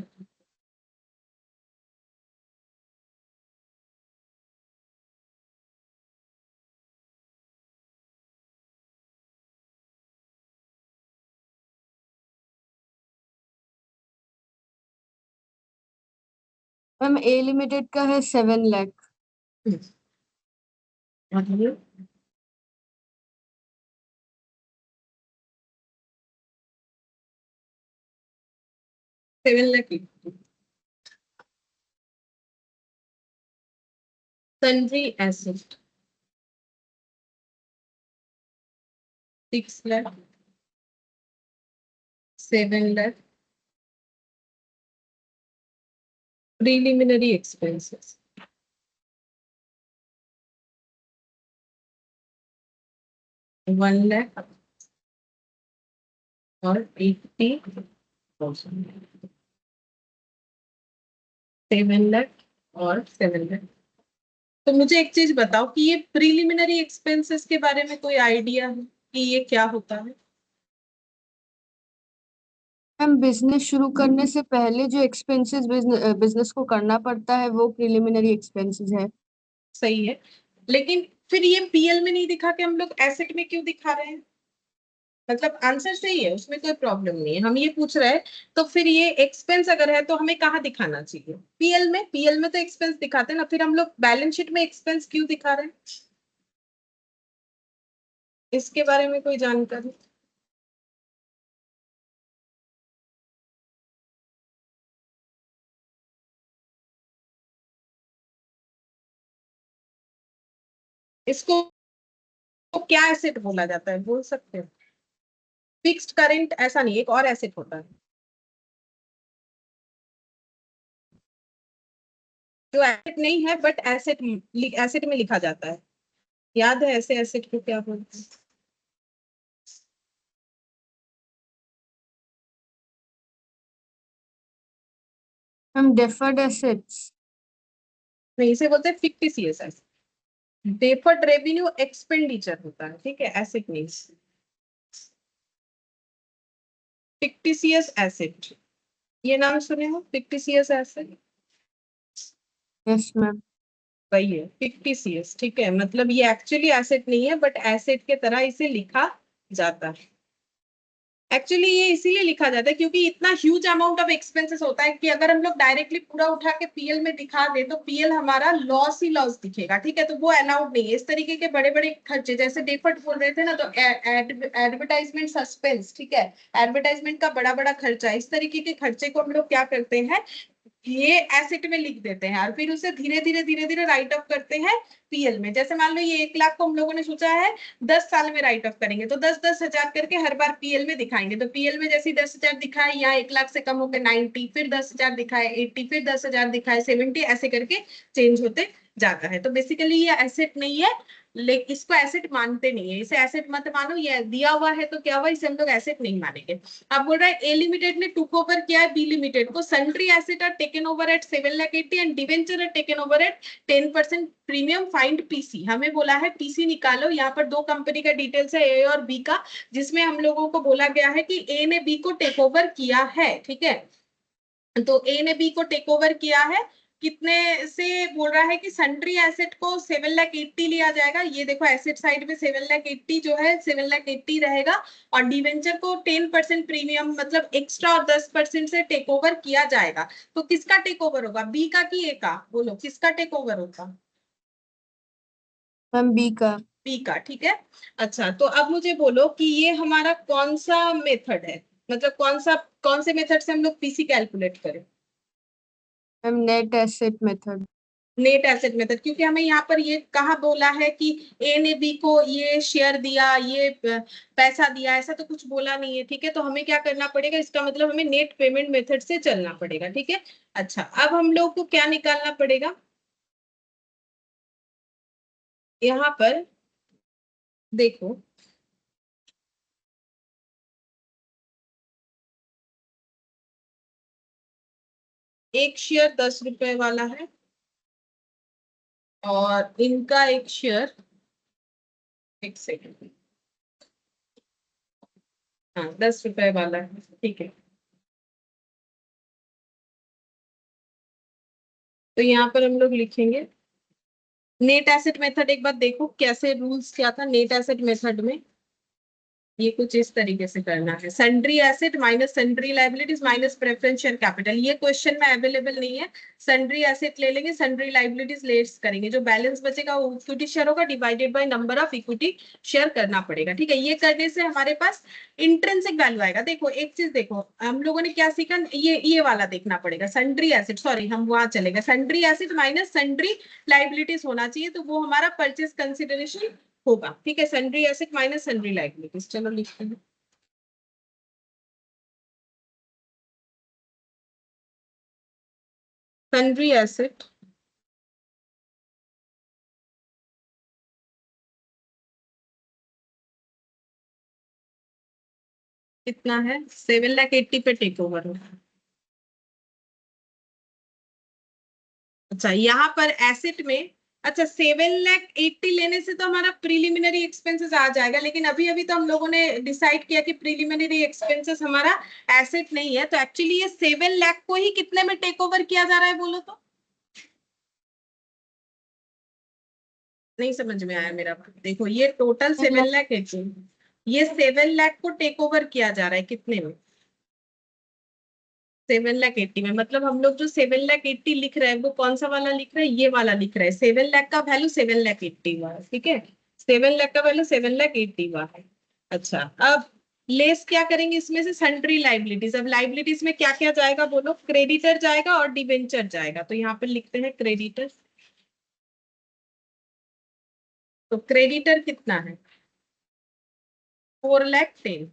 B: मैम ए लिमिटेड का है 7 लाख।
A: मतलब 7 lakh. Sundry asset 6 lakh, 7 lakh. Preliminary expenses 1 lakh और 80,000। 7 लाख और 7 लाख। तो मुझे एक चीज बताओ कि ये प्रीलिमिनरी एक्सपेंसेस के बारे में कोई आइडिया है कि ये क्या होता है?
B: मैम बिजनेस शुरू करने से पहले जो एक्सपेंसेस बिजनेस को करना पड़ता है वो प्रिलिमिनरी एक्सपेंसेस है।
A: सही है, लेकिन फिर ये पीएल में नहीं दिखा के हम लोग एसेट में क्यों दिखा रहे हैं? मतलब आंसर सही है, उसमें कोई प्रॉब्लम नहीं है, हम ये पूछ रहे हैं। तो फिर ये एक्सपेंस अगर है तो हमें कहाँ दिखाना चाहिए? पीएल में। पीएल में तो एक्सपेंस दिखाते हैं ना, फिर हम लोग बैलेंस शीट में एक्सपेंस क्यों दिखा रहे हैं? इसके बारे में कोई जानकारी? इसको क्या एसेट बोला जाता है, बोल सकते हो? फिक्स्ड करेंट ऐसा नहीं, एक और एसेट होता है जो एसेट नहीं है बट एसेट, एसेट में लिखा जाता है। याद है ऐसे एसेट को क्या बोलते हैं?
B: Ma'am deferred assets.
A: नहीं, इसे बोलते हैं fictitious asset. Deferred revenue expenditure होता है, ठीक है, एसेट नहीं। फिक्टिशियस एसेट, ये नाम सुने हो, फिक्टिशियस एसेट?
B: Yes ma'am.
A: वही है फिक्टिशियस, ठीक है, मतलब ये एक्चुअली एसेट नहीं है बट एसेट के तरह इसे लिखा जाता है। एक्चुअली ये इसीलिए लिखा जाता है क्योंकि इतना ह्यूज अमाउंट ऑफ एक्सपेंसेस होता है कि अगर हम लोग डायरेक्टली पूरा उठा के पीएल में दिखा दे तो पीएल हमारा लॉस ही लॉस दिखेगा, ठीक है, तो वो अलाउड नहीं है। इस तरीके के बड़े बड़े खर्चे, जैसे डेफर्ड बोल रहे थे ना, तो एडवर्टाइजमेंट सस्पेंस, ठीक है, एडवर्टाइजमेंट का बड़ा बड़ा खर्चा, इस तरीके के खर्चे को हम लोग क्या करते हैं, ये एसेट में लिख देते हैं और फिर उसे धीरे धीरे राइट ऑफ करते हैं पीएल में। जैसे मान लो ये 1 लाख को हम लोगों ने सोचा है 10 साल में राइट ऑफ करेंगे, तो 10-10 हजार करके हर बार पीएल में दिखाएंगे। तो पीएल में जैसे 10 हजार दिखाए, यहाँ 1 लाख से कम होकर 90, फिर 10 हजार दिखाए 80, फिर 10 हजार दिखाए 70, ऐसे करके चेंज होते जाता है। तो बेसिकली ये एसेट नहीं है, लेकिन इसको एसेट मानते नहीं है, इसे एसेट मत मानो, ये दिया हुआ है तो क्या हुआ, इसे हम लोग एसेट नहीं मानेंगे। अब बोल रहा है ए लिमिटेड ने टुक ओवर किया है बी लिमिटेड को, sundry asset are taken over at 7,80,000 and debenture are taken over at 10% premium, find PC. हमें बोला है पीसी निकालो, यहाँ पर दो कंपनी का डिटेल्स है ए और बी का, जिसमें हम लोगों को बोला गया है कि ए ने बी को टेक ओवर किया है, ठीक है, तो ए ने बी को टेक ओवर किया है, कितने से बोल रहा है कि सन्ड्री एसेट को 7,80,000 लिया जाएगा, ये देखो एसेट साइड में 7,80,000 जो है 7,80,000 रहेगा, और डिवेंचर को 10% प्रीमियम मतलब एक्स्ट्रा और 10% से टेक ओवर किया जाएगा। तो किसका टेक ओवर होगा, बी का कि ए का, बोलो किसका टेक ओवर होगा?
B: मैम बी का।
A: बी का, ठीक है। अच्छा, तो अब मुझे बोलो कि ये हमारा कौन सा मेथड है, मतलब कौन से मेथड से हम लोग पीसी कैलकुलेट करें?
B: Ma'am net asset method.
A: Net asset method, क्योंकि हमें यहाँ पर ये कहा बोला है कि ए ने बी को ये शेयर दिया, ये पैसा दिया, ऐसा तो कुछ बोला नहीं है, ठीक है, तो हमें क्या करना पड़ेगा, इसका मतलब हमें नेट पेमेंट मेथड से चलना पड़ेगा, ठीक है। अच्छा, अब हम लोग को क्या निकालना पड़ेगा, यहाँ पर देखो, एक शेयर 10 रुपए वाला है और इनका एक शेयर, एक सेकंड, हाँ 10 रुपए वाला है, ठीक है। तो यहाँ पर हम लोग लिखेंगे नेट एसेट मेथड, एक बार देखो कैसे रूल्स क्या था नेट एसेट मेथड में। ये कुछ इस तरीके से करना है, sundry asset minus sundry liabilities minus preferential capital, ये क्वेश्चन में अवेलेबल नहीं है। सन्ड्री एसेट ले लेंगे, सन्ड्री लाइबिलिटीज लेस करेंगे, जो बैलेंस बचेगा वो इक्विटी शेयर होगा, divided by number of equity share करना पड़ेगा, ठीक है। ये करने से हमारे पास इंट्रिंसिक वैल्यू आएगा। देखो एक चीज देखो, हम लोगों ने क्या सीखा, ये वाला देखना पड़ेगा, सन्ड्री एसेट, सॉरी हम वहां चलेगा, sundry asset minus sundry liabilities होना चाहिए, तो वो हमारा परचेज कंसिडरेशन होगा, ठीक है, sundry asset minus sundry liabilities, चलो लिखते हैं। सन्ड्री एसेट कितना है, 7,80,000 पे टेक ओवर होगा। अच्छा, यहाँ पर एसेट में अच्छा 7,80,000 लेने से तो हमारा प्रीलिमिनरी एक्सपेंसेस आ जाएगा, लेकिन अभी अभी तो हम लोगों ने डिसाइड किया कि प्रीलिमिनरी एक्सपेंसेस हमारा एसेट नहीं है, तो एक्चुअली ये 7 लाख को ही कितने में टेक ओवर किया जा रहा है बोलो तो? नहीं समझ में आया मेरा बात। देखो ये टोटल 7,80,000, ये 7 लाख को टेक ओवर किया जा रहा है कितने में? 7,80,000 में। मतलब हम लोग जो 7,80,000 लिख रहे हैं वो कौन सा वाला लिख रहे हैं? ये वाला लिख रहे हैं। 7 लाख का वैल्यू 7,80,000 हुआ है, ठीक है। 7 लाख का वैल्यू 7,80,000 हुआ है। अच्छा, अब लेस क्या करेंगे इसमें से? Sundry liabilities. अब लाइबिलिटीज में क्या क्या जाएगा बोलो? क्रेडिटर जाएगा और डिवेंचर जाएगा। तो यहाँ पे लिखते हैं क्रेडिटर। तो क्रेडिटर कितना है? 4,10,000।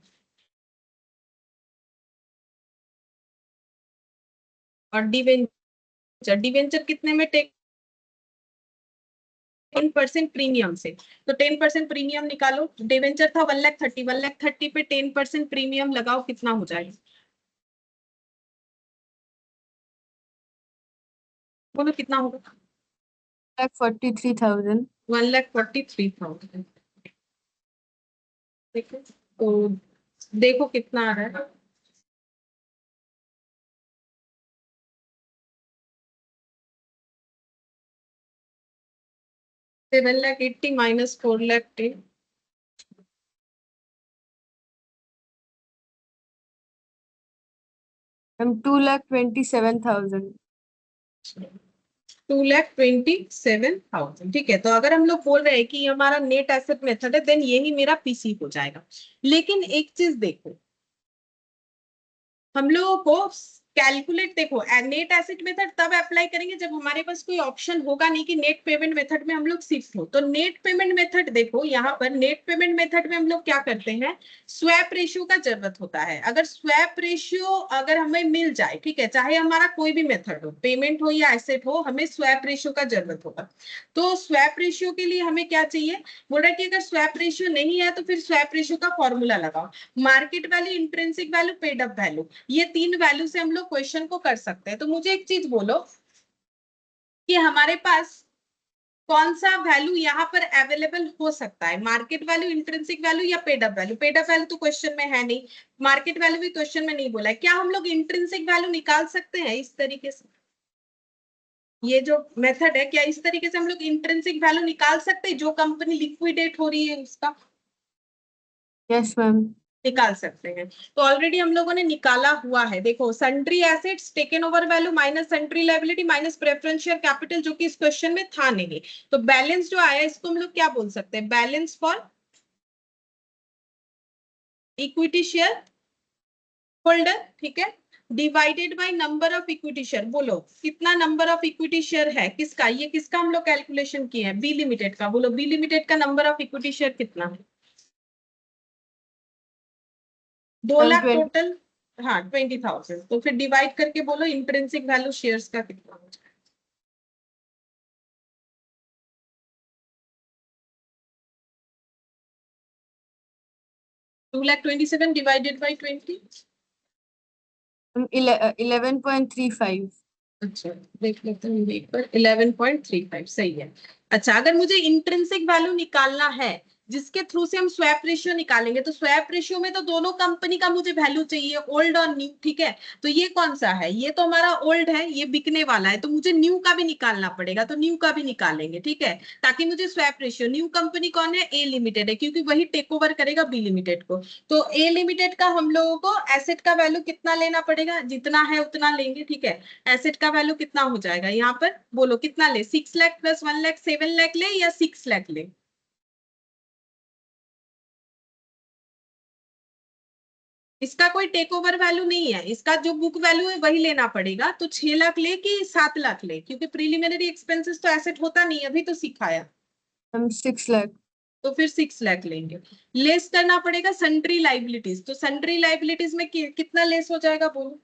A: और डिवेंचर, डिवेंचर कितने में टेक? 10% प्रीमियम से। तो 10% प्रीमियम निकालो। डिवेंचर था 1,30,000, 1,30,000 पे 10% प्रीमियम लगाओ, कितना हो जाएगा बोलो? कितना होगा?
B: 1,43,000।
A: 1,43,000। ठीक है, तो देखो कितना आ रहा है। $7,80,000 माइनस 4,10,000।
B: हम 2,27,000।
A: 2,27,000, ठीक है। तो अगर हम लोग बोल रहे हैं कि ये हमारा नेट एसेट मेथड है, देन यही मेरा पीसी हो जाएगा। लेकिन एक चीज देखो, हम लोगों को कैलकुलेट, देखो नेट एसेट मेथड तब अप्लाई करेंगे जब हमारे पास कोई ऑप्शन होगा नहीं कि नेट पेमेंट मेथड में हम लोग शिफ्ट हो। तो नेट पेमेंट मेथड देखो, यहाँ पर नेट पेमेंट मेथड में हम लोग क्या करते हैं? स्वैप रेशियो का जरूरत होता है। अगर स्वैप रेशियो अगर हमें मिल जाए, ठीक है, चाहे हमारा कोई भी मेथड हो, पेमेंट हो या एसेट हो, हमें स्वैप रेशियो का जरूरत होगा। तो स्वैप रेशियो के लिए हमें क्या चाहिए? बोल रहा है कि अगर स्वैप रेशियो नहीं है तो फिर स्वैप रेशियो का फॉर्मूला लगाओ। Market value, intrinsic value, paid up value, ये 3 वैल्यू से हम लोग क्वेश्चन को कर सकते हैं। तो मुझे एक चीज बोलो कि हमारे पास कौन सा वैल्यू यहाँ पर अवेलेबल हो सकता है? मार्केट वैल्यू, इंट्रिंसिक वैल्यू या paid up value? Paid up value तो क्वेश्चन में है नहीं, मार्केट वैल्यू भी क्वेश्चन में नहीं बोला है। क्या हम लोग इंट्रिंसिक वैल्यू निकाल सकते हैं इस तरीके से? ये जो मेथड है, क्या इस तरीके से हम लोग इंट्रिंसिक वैल्यू निकाल सकते हैं जो कंपनी लिक्विडेट हो रही है उसका?
B: Yes ma'am.
A: निकाल सकते हैं। तो ऑलरेडी हम लोगों ने निकाला हुआ है। देखो, sundry assets taken over value minus sundry liability minus preferential capital, जो कि इस क्वेश्चन में था नहीं। तो बैलेंस जो आया इसको हम लोग क्या बोल सकते हैं? Balance for equity share holder, ठीक है, divided by number of equity share. बोलो कितना नंबर ऑफ इक्विटी शेयर है किसका? ये किसका हम लोग कैलकुलेशन किए हैं? बी लिमिटेड का। बोलो बी लिमिटेड का नंबर ऑफ इक्विटी शेयर कितना है? 2 लाख
B: 20।
A: टोटल। हाँ 20,000। तो फिर डिवाइड करके बोलो इंट्रिंसिक वैल्यू शेयर्स का कितना हो जाएगा? 2,27,000 डिवाइडेड बाई 20।
B: 11.35।
A: अच्छा, देख लेते हैं एक बार। 11.35 सही है। अच्छा, अगर मुझे इंट्रिंसिक वैल्यू निकालना है जिसके थ्रू से हम स्वैप रेशियो निकालेंगे, तो स्वैप रेशियो में तो दोनों कंपनी का मुझे वैल्यू चाहिए, ओल्ड और न्यू, ठीक है। तो ये कौन सा है? ये तो हमारा ओल्ड है, ये बिकने वाला है, तो मुझे न्यू का भी निकालना पड़ेगा। तो न्यू का भी निकालेंगे, ठीक है, ताकि मुझे स्वैप रेशियो, न्यू कंपनी कौन है? ए लिमिटेड है, क्योंकि वही टेक ओवर करेगा बी लिमिटेड को। तो ए लिमिटेड का हम लोगों को एसेट का वैल्यू कितना लेना पड़ेगा? जितना है उतना लेंगे, ठीक है। एसेट का वैल्यू कितना हो जाएगा यहाँ पर? बोलो कितना ले? 6 लाख प्लस 1 लाख, 7 लाख ले या 6 लाख ले? इसका कोई टेक ओवर वैल्यू नहीं है, इसका जो बुक वैल्यू है वही लेना पड़ेगा। तो 6 लाख ले कि 7 लाख ले? क्योंकि प्रीलिमिनरी एक्सपेंसेस तो एसेट होता नहीं, अभी तो सिखाया।
B: हम 6 लाख।
A: तो फिर 6 लाख लेंगे। लेस करना पड़ेगा सन्ड्री लाइबिलिटीज। तो सन्ड्री लाइबिलिटीज में कितना लेस हो जाएगा बोलो?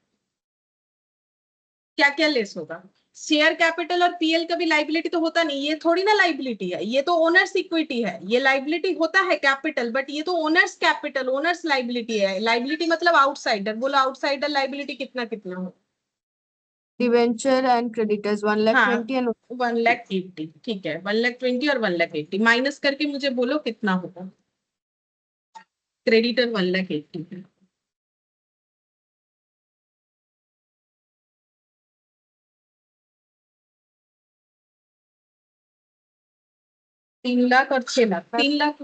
A: क्या क्या लेस होगा? शेयर कैपिटल और पीएल का भी लाइबिलिटी तो होता नहीं, ये थोड़ी ना लाइबिलिटी है, ये तो ओनर्स इक्विटी है। ये लाइबिलिटी होता है कैपिटल, बट ये तो ओनर्स कैपिटल, ओनर्स लाइबिलिटी है। लाइबिलिटी मतलब आउटसाइडर। बोलो आउटसाइडर लाइबिलिटी कितना कितना हो?
B: डिवेंचर एंड क्रेडिटर्स 1,20,000 एंड
A: 1,80,000 ठीक है, 1,20,000 और 1,80,000 माइनस करके मुझे बोलो कितना होगा। क्रेडिटर 1,80,000 है। 3 लाख और 6 लाख, 3 लाख।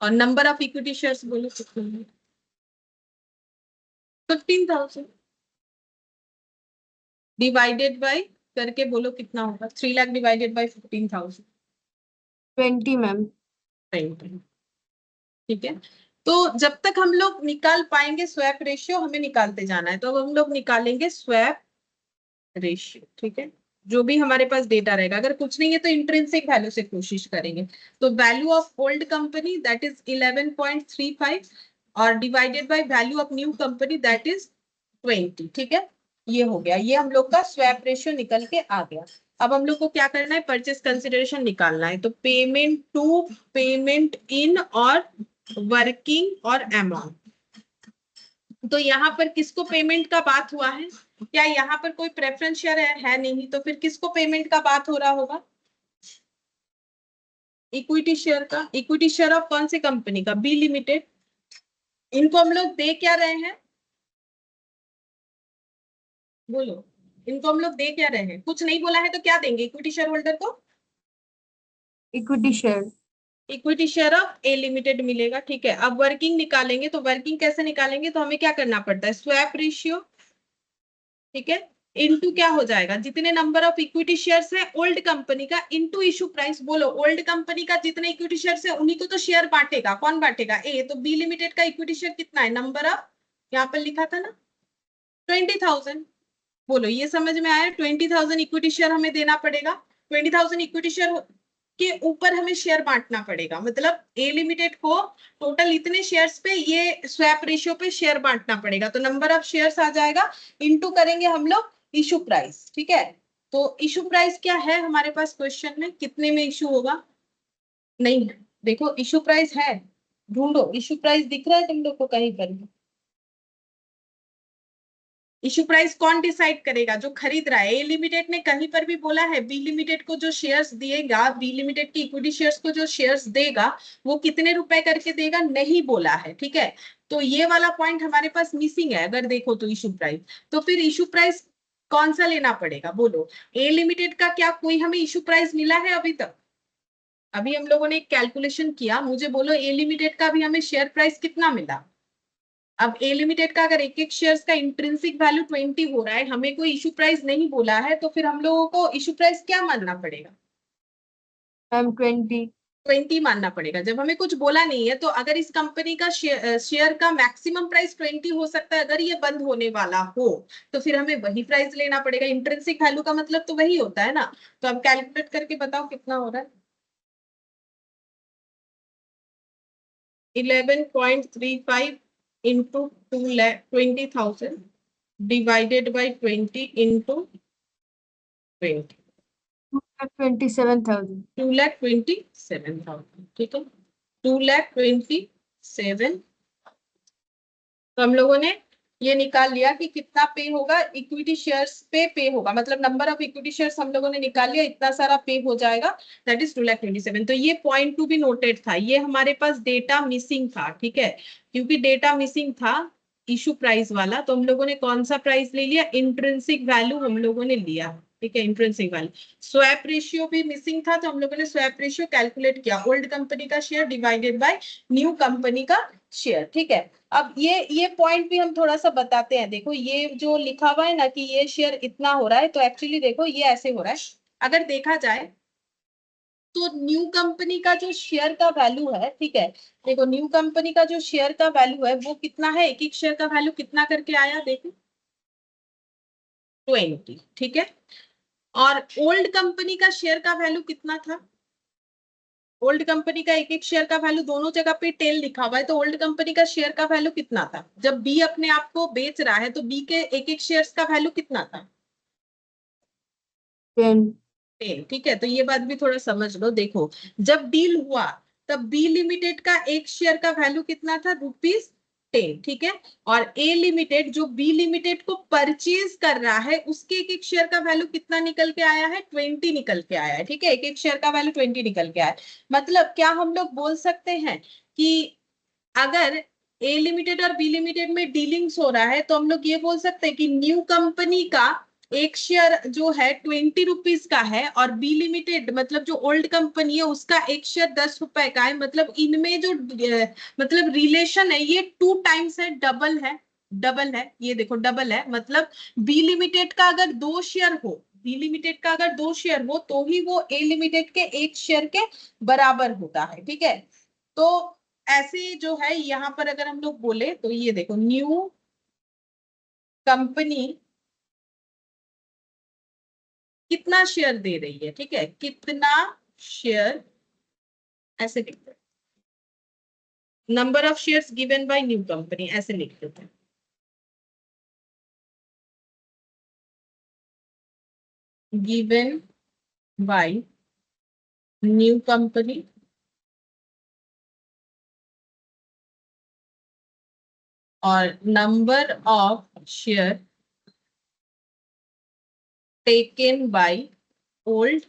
A: और नंबर ऑफ इक्विटी शेयर्स बोलो कितना है? 15,000 डिवाइडेड बाय करके बोलो कितना होगा। 3 लाख डिवाइडेड बाय 15,000
B: 20 मैम।
A: ठीक है। तो जब तक हम लोग निकाल पाएंगे स्वैप रेशियो, हमें निकालते जाना है। तो अब हम लोग निकालेंगे स्वैप रेशियो। ठीक है, जो भी हमारे पास डेटा रहेगा। अगर कुछ नहीं है तो इंट्रिंसिक वैल्यू से कोशिश करेंगे। तो value of old company that is 11.35 और divided by value of new company that is 20। ठीक है, ये हो गया। ये हम लोग का स्वैप रेशियो निकल के आ गया। अब हम लोग को क्या करना है, परचेस कंसिडरेशन निकालना है। तो पेमेंट टू, पेमेंट इन और वर्किंग और अमाउंट। तो यहाँ पर किसको पेमेंट का बात हुआ है? क्या यहाँ पर कोई प्रेफरेंस शेयर है नहीं, तो फिर किसको पेमेंट का बात हो रहा होगा? इक्विटी शेयर का। इक्विटी शेयर ऑफ कौन सी कंपनी का? B limited. इनको हम लोग दे क्या रहे हैं? बोलो, इनको हम लोग दे क्या रहे हैं? कुछ नहीं बोला है तो क्या देंगे इक्विटी शेयर होल्डर को?
B: Equity share.
A: Equity share of A limited मिलेगा। ठीक है, अब वर्किंग निकालेंगे। तो वर्किंग कैसे निकालेंगे? तो हमें क्या करना पड़ता है, स्वैप रेशियो। ठीक है, इनटू क्या हो जाएगा, जितने नंबर ऑफ इक्विटी शेयर्स है ओल्ड कंपनी का इनटू इशू प्राइस। बोलो, ओल्ड कंपनी का जितने इक्विटी शेयर्स है उन्हीं को तो शेयर बांटेगा। कौन बांटेगा? ए। तो बी लिमिटेड का इक्विटी शेयर कितना है? नंबर ऑफ, यहाँ पर लिखा था ना 20,000। बोलो, ये समझ में आया? 20,000 इक्विटी शेयर हमें देना पड़ेगा। 20,000 इक्विटी शेयर के ऊपर हमें शेयर बांटना पड़ेगा। मतलब ए लिमिटेड को टोटल इतने शेयर्स पे, ये स्वैप रेशियो पे शेयर बांटना पड़ेगा। तो नंबर ऑफ शेयर्स आ जाएगा, इनटू करेंगे हम लोग इशू प्राइस। ठीक है, तो इशू प्राइस क्या है हमारे पास क्वेश्चन में? कितने में इशू होगा? नहीं है। देखो, इशू प्राइस है, ढूंढो। इशू प्राइस दिख रहा है तुम लोग को कहीं पर? इशू प्राइस कौन डिसाइड करेगा? जो खरीद रहा है। ए लिमिटेड ने कहीं पर भी बोला है बी लिमिटेड को जो शेयर्स दिएगा, बी लिमिटेड की इक्विटी शेयर्स को जो शेयर्स देगा, वो कितने रुपए करके देगा? नहीं बोला है। ठीक है, तो ये वाला पॉइंट हमारे पास मिसिंग है अगर देखो तो इशू प्राइस। तो फिर इशू प्राइस कौन सा लेना पड़ेगा? बोलो, ए लिमिटेड का क्या कोई हमें इशू प्राइस मिला है अभी तक? अभी हम लोगों ने एक कैलकुलेशन किया, मुझे बोलो ए लिमिटेड का भी हमें शेयर प्राइस कितना मिला? अब ए लिमिटेड का अगर एक एक शेयर्स का इंट्रिंसिक वैल्यू 20 हो रहा है, हमें कोई इशू प्राइस नहीं बोला है, तो फिर हम लोगों को इशू प्राइस क्या मानना पड़ेगा?
B: मैम
A: 20 मानना पड़ेगा। जब हमें कुछ बोला नहीं है, तो अगर इस कंपनी का शेयर का मैक्सिमम प्राइस 20 हो सकता है, अगर ये बंद होने वाला हो, तो फिर हमें वही प्राइस लेना पड़ेगा। इंट्रिंसिक वैल्यू का मतलब तो वही होता है ना। तो अब कैलकुलेट करके बताओ कितना हो रहा है। 11.35 इंटू 2,20,000 डिवाइडेड बाई 20 इंटू 20,
B: 2,27,000।
A: 2,27,000। ठीक है, 2,27,000। तो हम लोगों ने ये निकाल लिया कि कितना पे होगा, इक्विटी शेयर्स पे होगा। मतलब नंबर ऑफ इक्विटी शेयर्स हम लोगों ने निकाल लिया, इतना सारा पे हो जाएगा, दैट इज 2,27,000। तो ये पॉइंट टू भी नोटेड था, ये हमारे पास डेटा मिसिंग था। ठीक है, क्योंकि डेटा मिसिंग था इशू प्राइस वाला, तो हम लोगों ने कौन सा प्राइस ले लिया? इंट्रिंसिक वैल्यू हम लोगों ने लिया। ठीक है, इंट्रिंसिक वैल्यू। स्वैप रेशियो भी मिसिंग था, तो हम लोगों ने स्वैप रेशियो कैलकुलेट किया, ओल्ड कंपनी का share divided by new company का शेयर। ठीक है, अब ये पॉइंट भी हम थोड़ा सा बताते हैं। देखो, ये जो लिखा हुआ है ना कि ये शेयर इतना हो रहा है, तो एक्चुअली देखो ये ऐसे हो रहा है। अगर देखा जाए तो न्यू कंपनी का जो शेयर का वैल्यू है, ठीक है, देखो न्यू कंपनी का जो शेयर का वैल्यू है वो कितना है? एक एक शेयर का वैल्यू कितना करके आया देखो, 20। ठीक है, और ओल्ड कंपनी का शेयर का वैल्यू कितना था? ओल्ड कंपनी का एक एक शेयर का वैल्यू दोनों जगह पे टेल लिखा हुआ है, तो ओल्ड कंपनी का शेयर का वैल्यू कितना था? जब बी अपने आप को बेच रहा है, तो बी के एक एक शेयर्स का वैल्यू कितना था?
B: 10।
A: 10। ठीक है, तो ये बात भी थोड़ा समझ लो। देखो, जब डील हुआ तब बी लिमिटेड का एक शेयर का वैल्यू कितना था? ₹10। 10, ठीक है। और ए लिमिटेड जो बी लिमिटेड को परचेज कर रहा है उसके एक एक शेयर का वैल्यू कितना निकल के आया है, 20 निकल के आया है, ठीक है। एक एक शेयर का वैल्यू 20 निकल के आया है। मतलब क्या हम लोग बोल सकते हैं कि अगर ए लिमिटेड और बी लिमिटेड में डीलिंग्स हो रहा है तो हम लोग ये बोल सकते हैं कि न्यू कंपनी का एक शेयर जो है 20 रुपीज का है, और बी लिमिटेड मतलब जो ओल्ड कंपनी है उसका एक शेयर 10 रुपए का है। मतलब इनमें जो मतलब रिलेशन है ये 2 टाइम्स है, डबल है। डबल है, ये देखो डबल है। मतलब बी लिमिटेड का अगर 2 शेयर हो, बी लिमिटेड का अगर 2 शेयर हो तो ही वो ए लिमिटेड के एक शेयर के बराबर होता है, ठीक है। तो ऐसे जो है यहाँ पर अगर हम लोग बोले तो ये देखो न्यू कंपनी कितना शेयर दे रही है, ठीक है, कितना शेयर, ऐसे लिखते हैं, number of shares given by new company, ऐसे लिख देते हैं। गिवन बाय न्यू कंपनी और number of share taken by old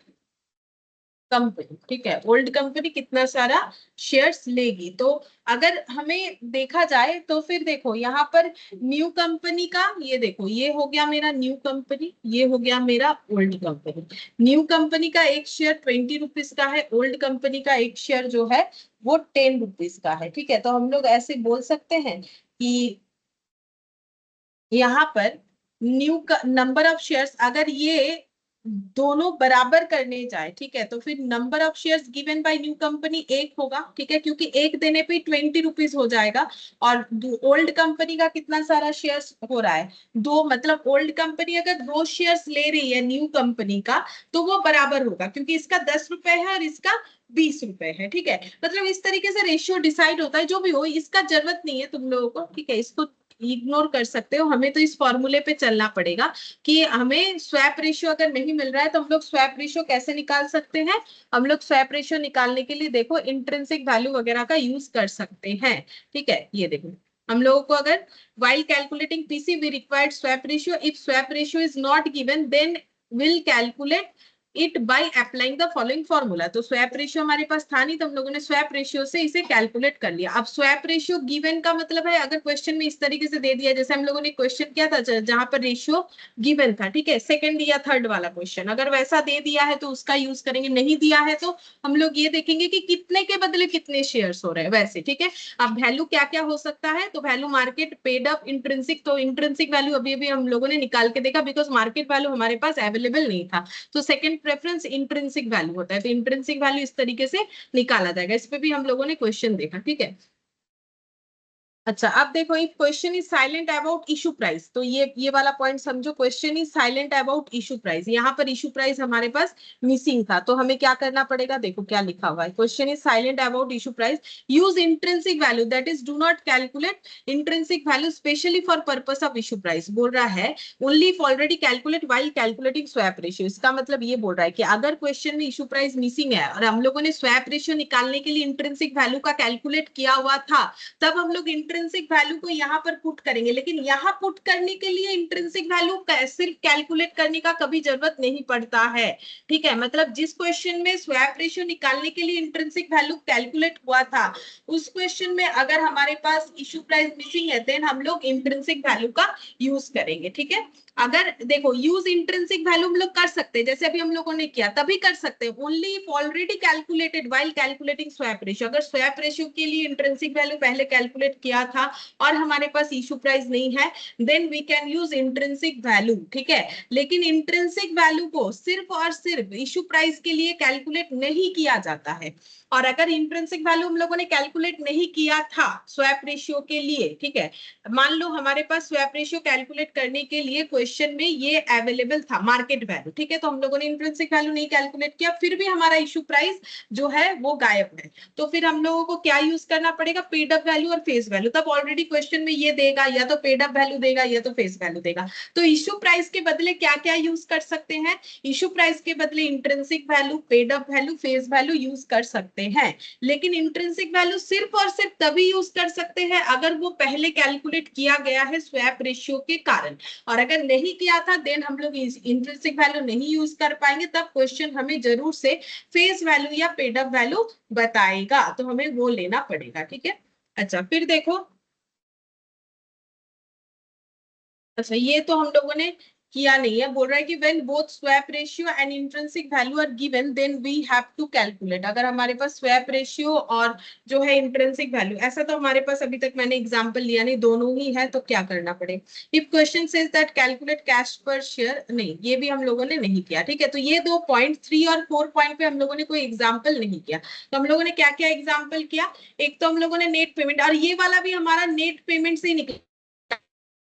A: company, ठीक है। ओल्ड कंपनी कितना सारा शेयर्स लेगी। तो अगर हमें देखा जाए तो फिर देखो यहाँ पर न्यू कंपनी का, ये देखो ये हो गया मेरा न्यू कंपनी, ये हो गया मेरा ओल्ड कंपनी। न्यू कंपनी का एक शेयर 20 रुपीज का है, ओल्ड कंपनी का एक शेयर जो है वो 10 रुपीज का है, ठीक है। तो हम लोग ऐसे बोल सकते हैं कि यहाँ पर न्यू का नंबर ऑफ शेयर्स अगर ये दोनों बराबर करने जाए, ठीक है, तो फिर number of shares given by new company एक होगा, ठीक है, क्योंकि एक देने पे 20 रुपीज हो जाएगा। और ओल्ड कंपनी का कितना सारा शेयर्स हो रहा है, 2। मतलब ओल्ड कंपनी अगर 2 शेयर्स ले रही है न्यू कंपनी का तो वो बराबर होगा, क्योंकि इसका 10 रुपए है और इसका 20 रुपए है, ठीक है। मतलब इस तरीके से रेशियो डिसाइड होता है। जो भी हो, इसका जरूरत नहीं है तुम लोगों को, ठीक है, इसको इग्नोर कर सकते हो। हमें तो इस फॉर्मूले पे चलना पड़ेगा कि हमें स्वैप रेशियो अगर नहीं मिल रहा है तो हम लोग स्वैप रेशियो कैसे निकाल सकते हैं। हम लोग स्वैप रेशियो निकालने के लिए देखो इंट्रिंसिक वैल्यू वगैरह का यूज कर सकते हैं, ठीक है। ये देखो हम लोगों को अगर while calculating PC we required swap ratio, if swap ratio is not given then will calculate it by applying the following formula. तो स्वैप रेशियो हमारे पास था नहीं तो हम लोगों ने स्वैप रेशियो से इसे कैलकुलेट कर लिया। अब स्वैप रेशियो गिवन का मतलब है अगर क्वेश्चन में इस तरीके से दे दिया, जैसे हम लोगों ने क्वेश्चन किया था जहां पर रेशियो गिवन था, ठीक है, सेकंड या थर्ड वाला क्वेश्चन, अगर वैसा दे दिया है तो उसका यूज करेंगे, नहीं दिया है तो हम लोग ये देखेंगे कि कितने के बदले कितने शेयर्स हो रहे हैं वैसे, ठीक है। अब वैल्यू क्या क्या हो सकता है, तो value market, paid up, intrinsic. तो इंट्रिंसिक वैल्यू अभी अभी हम लोगों ने निकाल के देखा बिकॉज मार्केट वैल्यू हमारे पास अवेलेबल नहीं था। तो सेकंड प्रेफरेंस इंट्रिंसिक वैल्यू होता है। तो इंट्रिंसिक वैल्यू इस तरीके से निकाला जाएगा। इस पे भी हम लोगों ने क्वेश्चन देखा, ठीक है। अच्छा अब देखो if question is silent about issue price, तो ये वाला पॉइंट समझो। Question is silent about issue price, यहाँ पर इशू प्राइस हमारे पास मिसिंग था, तो हमें क्या करना पड़ेगा, देखो क्या लिखा हुआ है। Question is silent about issue price, use intrinsic value, that is do not calculate intrinsic value specially for purpose of issue price. बोल रहा है only if already calculate while calculating swap ratio. इसका मतलब ये बोल रहा है कि अगर क्वेश्चन में इशू प्राइस मिसिंग है और हम लोगों ने स्वैप रेशियो निकालने के लिए इंट्रिंसिक वैल्यू का कैलकुलेट किया हुआ था, तब हम लोग इंट्रिंसिक वैल्यू को यहाँ पर पुट करेंगे। लेकिन यहाँ पुट करने के लिए इंट्रिंसिक वैल्यू सिर्फ कैलकुलेट करने का कभी जरूरत नहीं पड़ता है, ठीक है। मतलब जिस क्वेश्चन में स्वैप रेशियो निकालने के लिए इंट्रिंसिक वैल्यू कैलकुलेट हुआ था उस क्वेश्चन में अगर हमारे पास इशू प्राइस मिसिंग है देन हम लोग इंट्रिंसिक वैल्यू का यूज करेंगे, ठीक है। अगर देखो यूज इंट्रिंसिक वैल्यू हम लोग कर सकते हैं, जैसे अभी हम लोगों ने किया तभी कर सकते हैं, only if already calculated while calculating swap ratio. अगर स्वैप रेशियो के लिए इंट्रिंसिक वैल्यू पहले कैलकुलेट किया था और हमारे पास इशू प्राइस नहीं है then we can use intrinsic value, ठीक है। लेकिन इंट्रिंसिक वैल्यू को सिर्फ और सिर्फ इशू प्राइस के लिए कैलकुलेट नहीं किया जाता है। और अगर इंट्रिंसिक वैल्यू हम लोगों ने कैलकुलेट नहीं किया था स्वैप रेशियो के लिए, ठीक है, मान लो हमारे पास स्वैप रेशियो कैलकुलेट करने के लिए क्वेश्चन में ये अवेलेबल था मार्केट वैल्यू, ठीक है, तो हम लोगों ने इंट्रिंसिक वैल्यू नहीं कैलकुलेट किया, फिर भी हमारा इशू प्राइस जो है वो गायब है। तो फिर हम लोगों को क्या यूज करना पड़ेगा, पेड अप वैल्यू और फेस वैल्यू। तब ऑलरेडी क्वेश्चन में ये देगा या तो पेड अप वैल्यू देगा या तो फेस वैल्यू देगा। तो इशू प्राइस के बदले क्या क्या यूज कर सकते हैं, इशू प्राइस के बदले intrinsic value, paid up value, face value use कर सकते सकते हैं, लेकिन इंट्रिंसिक वैल्यू सिर्फ और सिर्फ तभी यूज कर सकते हैं अगर वो पहले कैलकुलेट किया गया है स्वैप रेशियो के कारण, और अगर नहीं किया था देन हम लोग इंट्रिंसिक वैल्यू नहीं यूज कर पाएंगे, तब क्वेश्चन हमें जरूर से फेस वैल्यू या पेड अप वैल्यू बताएगा, तो हमें वो लेना पड़ेगा, ठीक है। अच्छा फिर देखो, अच्छा ये तो हम लोगों ने किया नहीं है, बोल रहा है कि when both swap ratio and intrinsic value are given then we have to calculate, अगर हमारे पास स्वैप रेशियो और जो है इंट्रिंसिक वैल्यू, ऐसा तो हमारे पास अभी तक मैंने एग्जांपल लिया नहीं, दोनों ही है, तो क्या करना पड़ेगा। If question says that calculate cash per share, नहीं ये भी हम लोगों ने नहीं किया, ठीक है। तो ये दो पॉइंट 3 और 4 पॉइंट पे हम लोगों ने कोई एग्जाम्पल नहीं किया, तो हम लोगों ने क्या क्या एग्जाम्पल किया, एक तो हम लोगों ने नेट पेमेंट, और ये वाला भी हमारा नेट पेमेंट से ही निकला।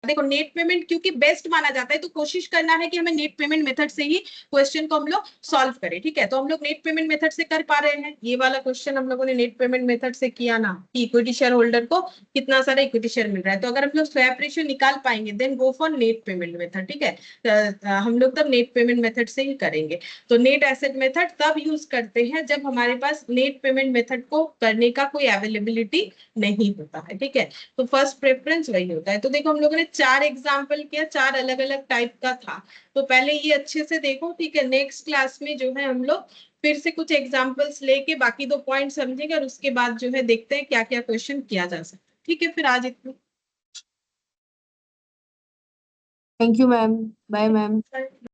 A: देखो नेट पेमेंट क्योंकि बेस्ट माना जाता है, तो कोशिश करना है कि हमें नेट पेमेंट मेथड से ही क्वेश्चन को हम लोग सॉल्व करें, ठीक है। तो हम लोग नेट पेमेंट मेथड से कर पा रहे हैं, ये वाला क्वेश्चन हम लोगों ने नेट पेमेंट मेथड से किया ना, कि इक्विटी शेयर होल्डर को कितना सारा इक्विटी शेयर मिल रहा है, तो अगर हम लोग स्वैप रेशियो निकाल पाएंगे then go for net payment method, ठीक है। हम लोग तब नेट पेमेंट मेथड से ही करेंगे। तो नेट एसेट मेथड तब यूज करते हैं जब हमारे पास नेट पेमेंट मेथड को करने का कोई अवेलेबिलिटी नहीं होता है, ठीक है। तो फर्स्ट प्रेफरेंस वही होता है। तो देखो हम लोगों ने 4 एग्जाम्पल किया, 4 अलग अलग टाइप का था, तो पहले ये अच्छे से देखो, ठीक है। नेक्स्ट क्लास में जो है हम लोग फिर से कुछ एग्जाम्पल्स लेके बाकी 2 पॉइंट समझेंगे, और उसके बाद जो है देखते हैं क्या क्या क्वेश्चन किया जा सकता है, ठीक है। फिर आज
B: thank you ma'am, bye ma'am.
A: इतना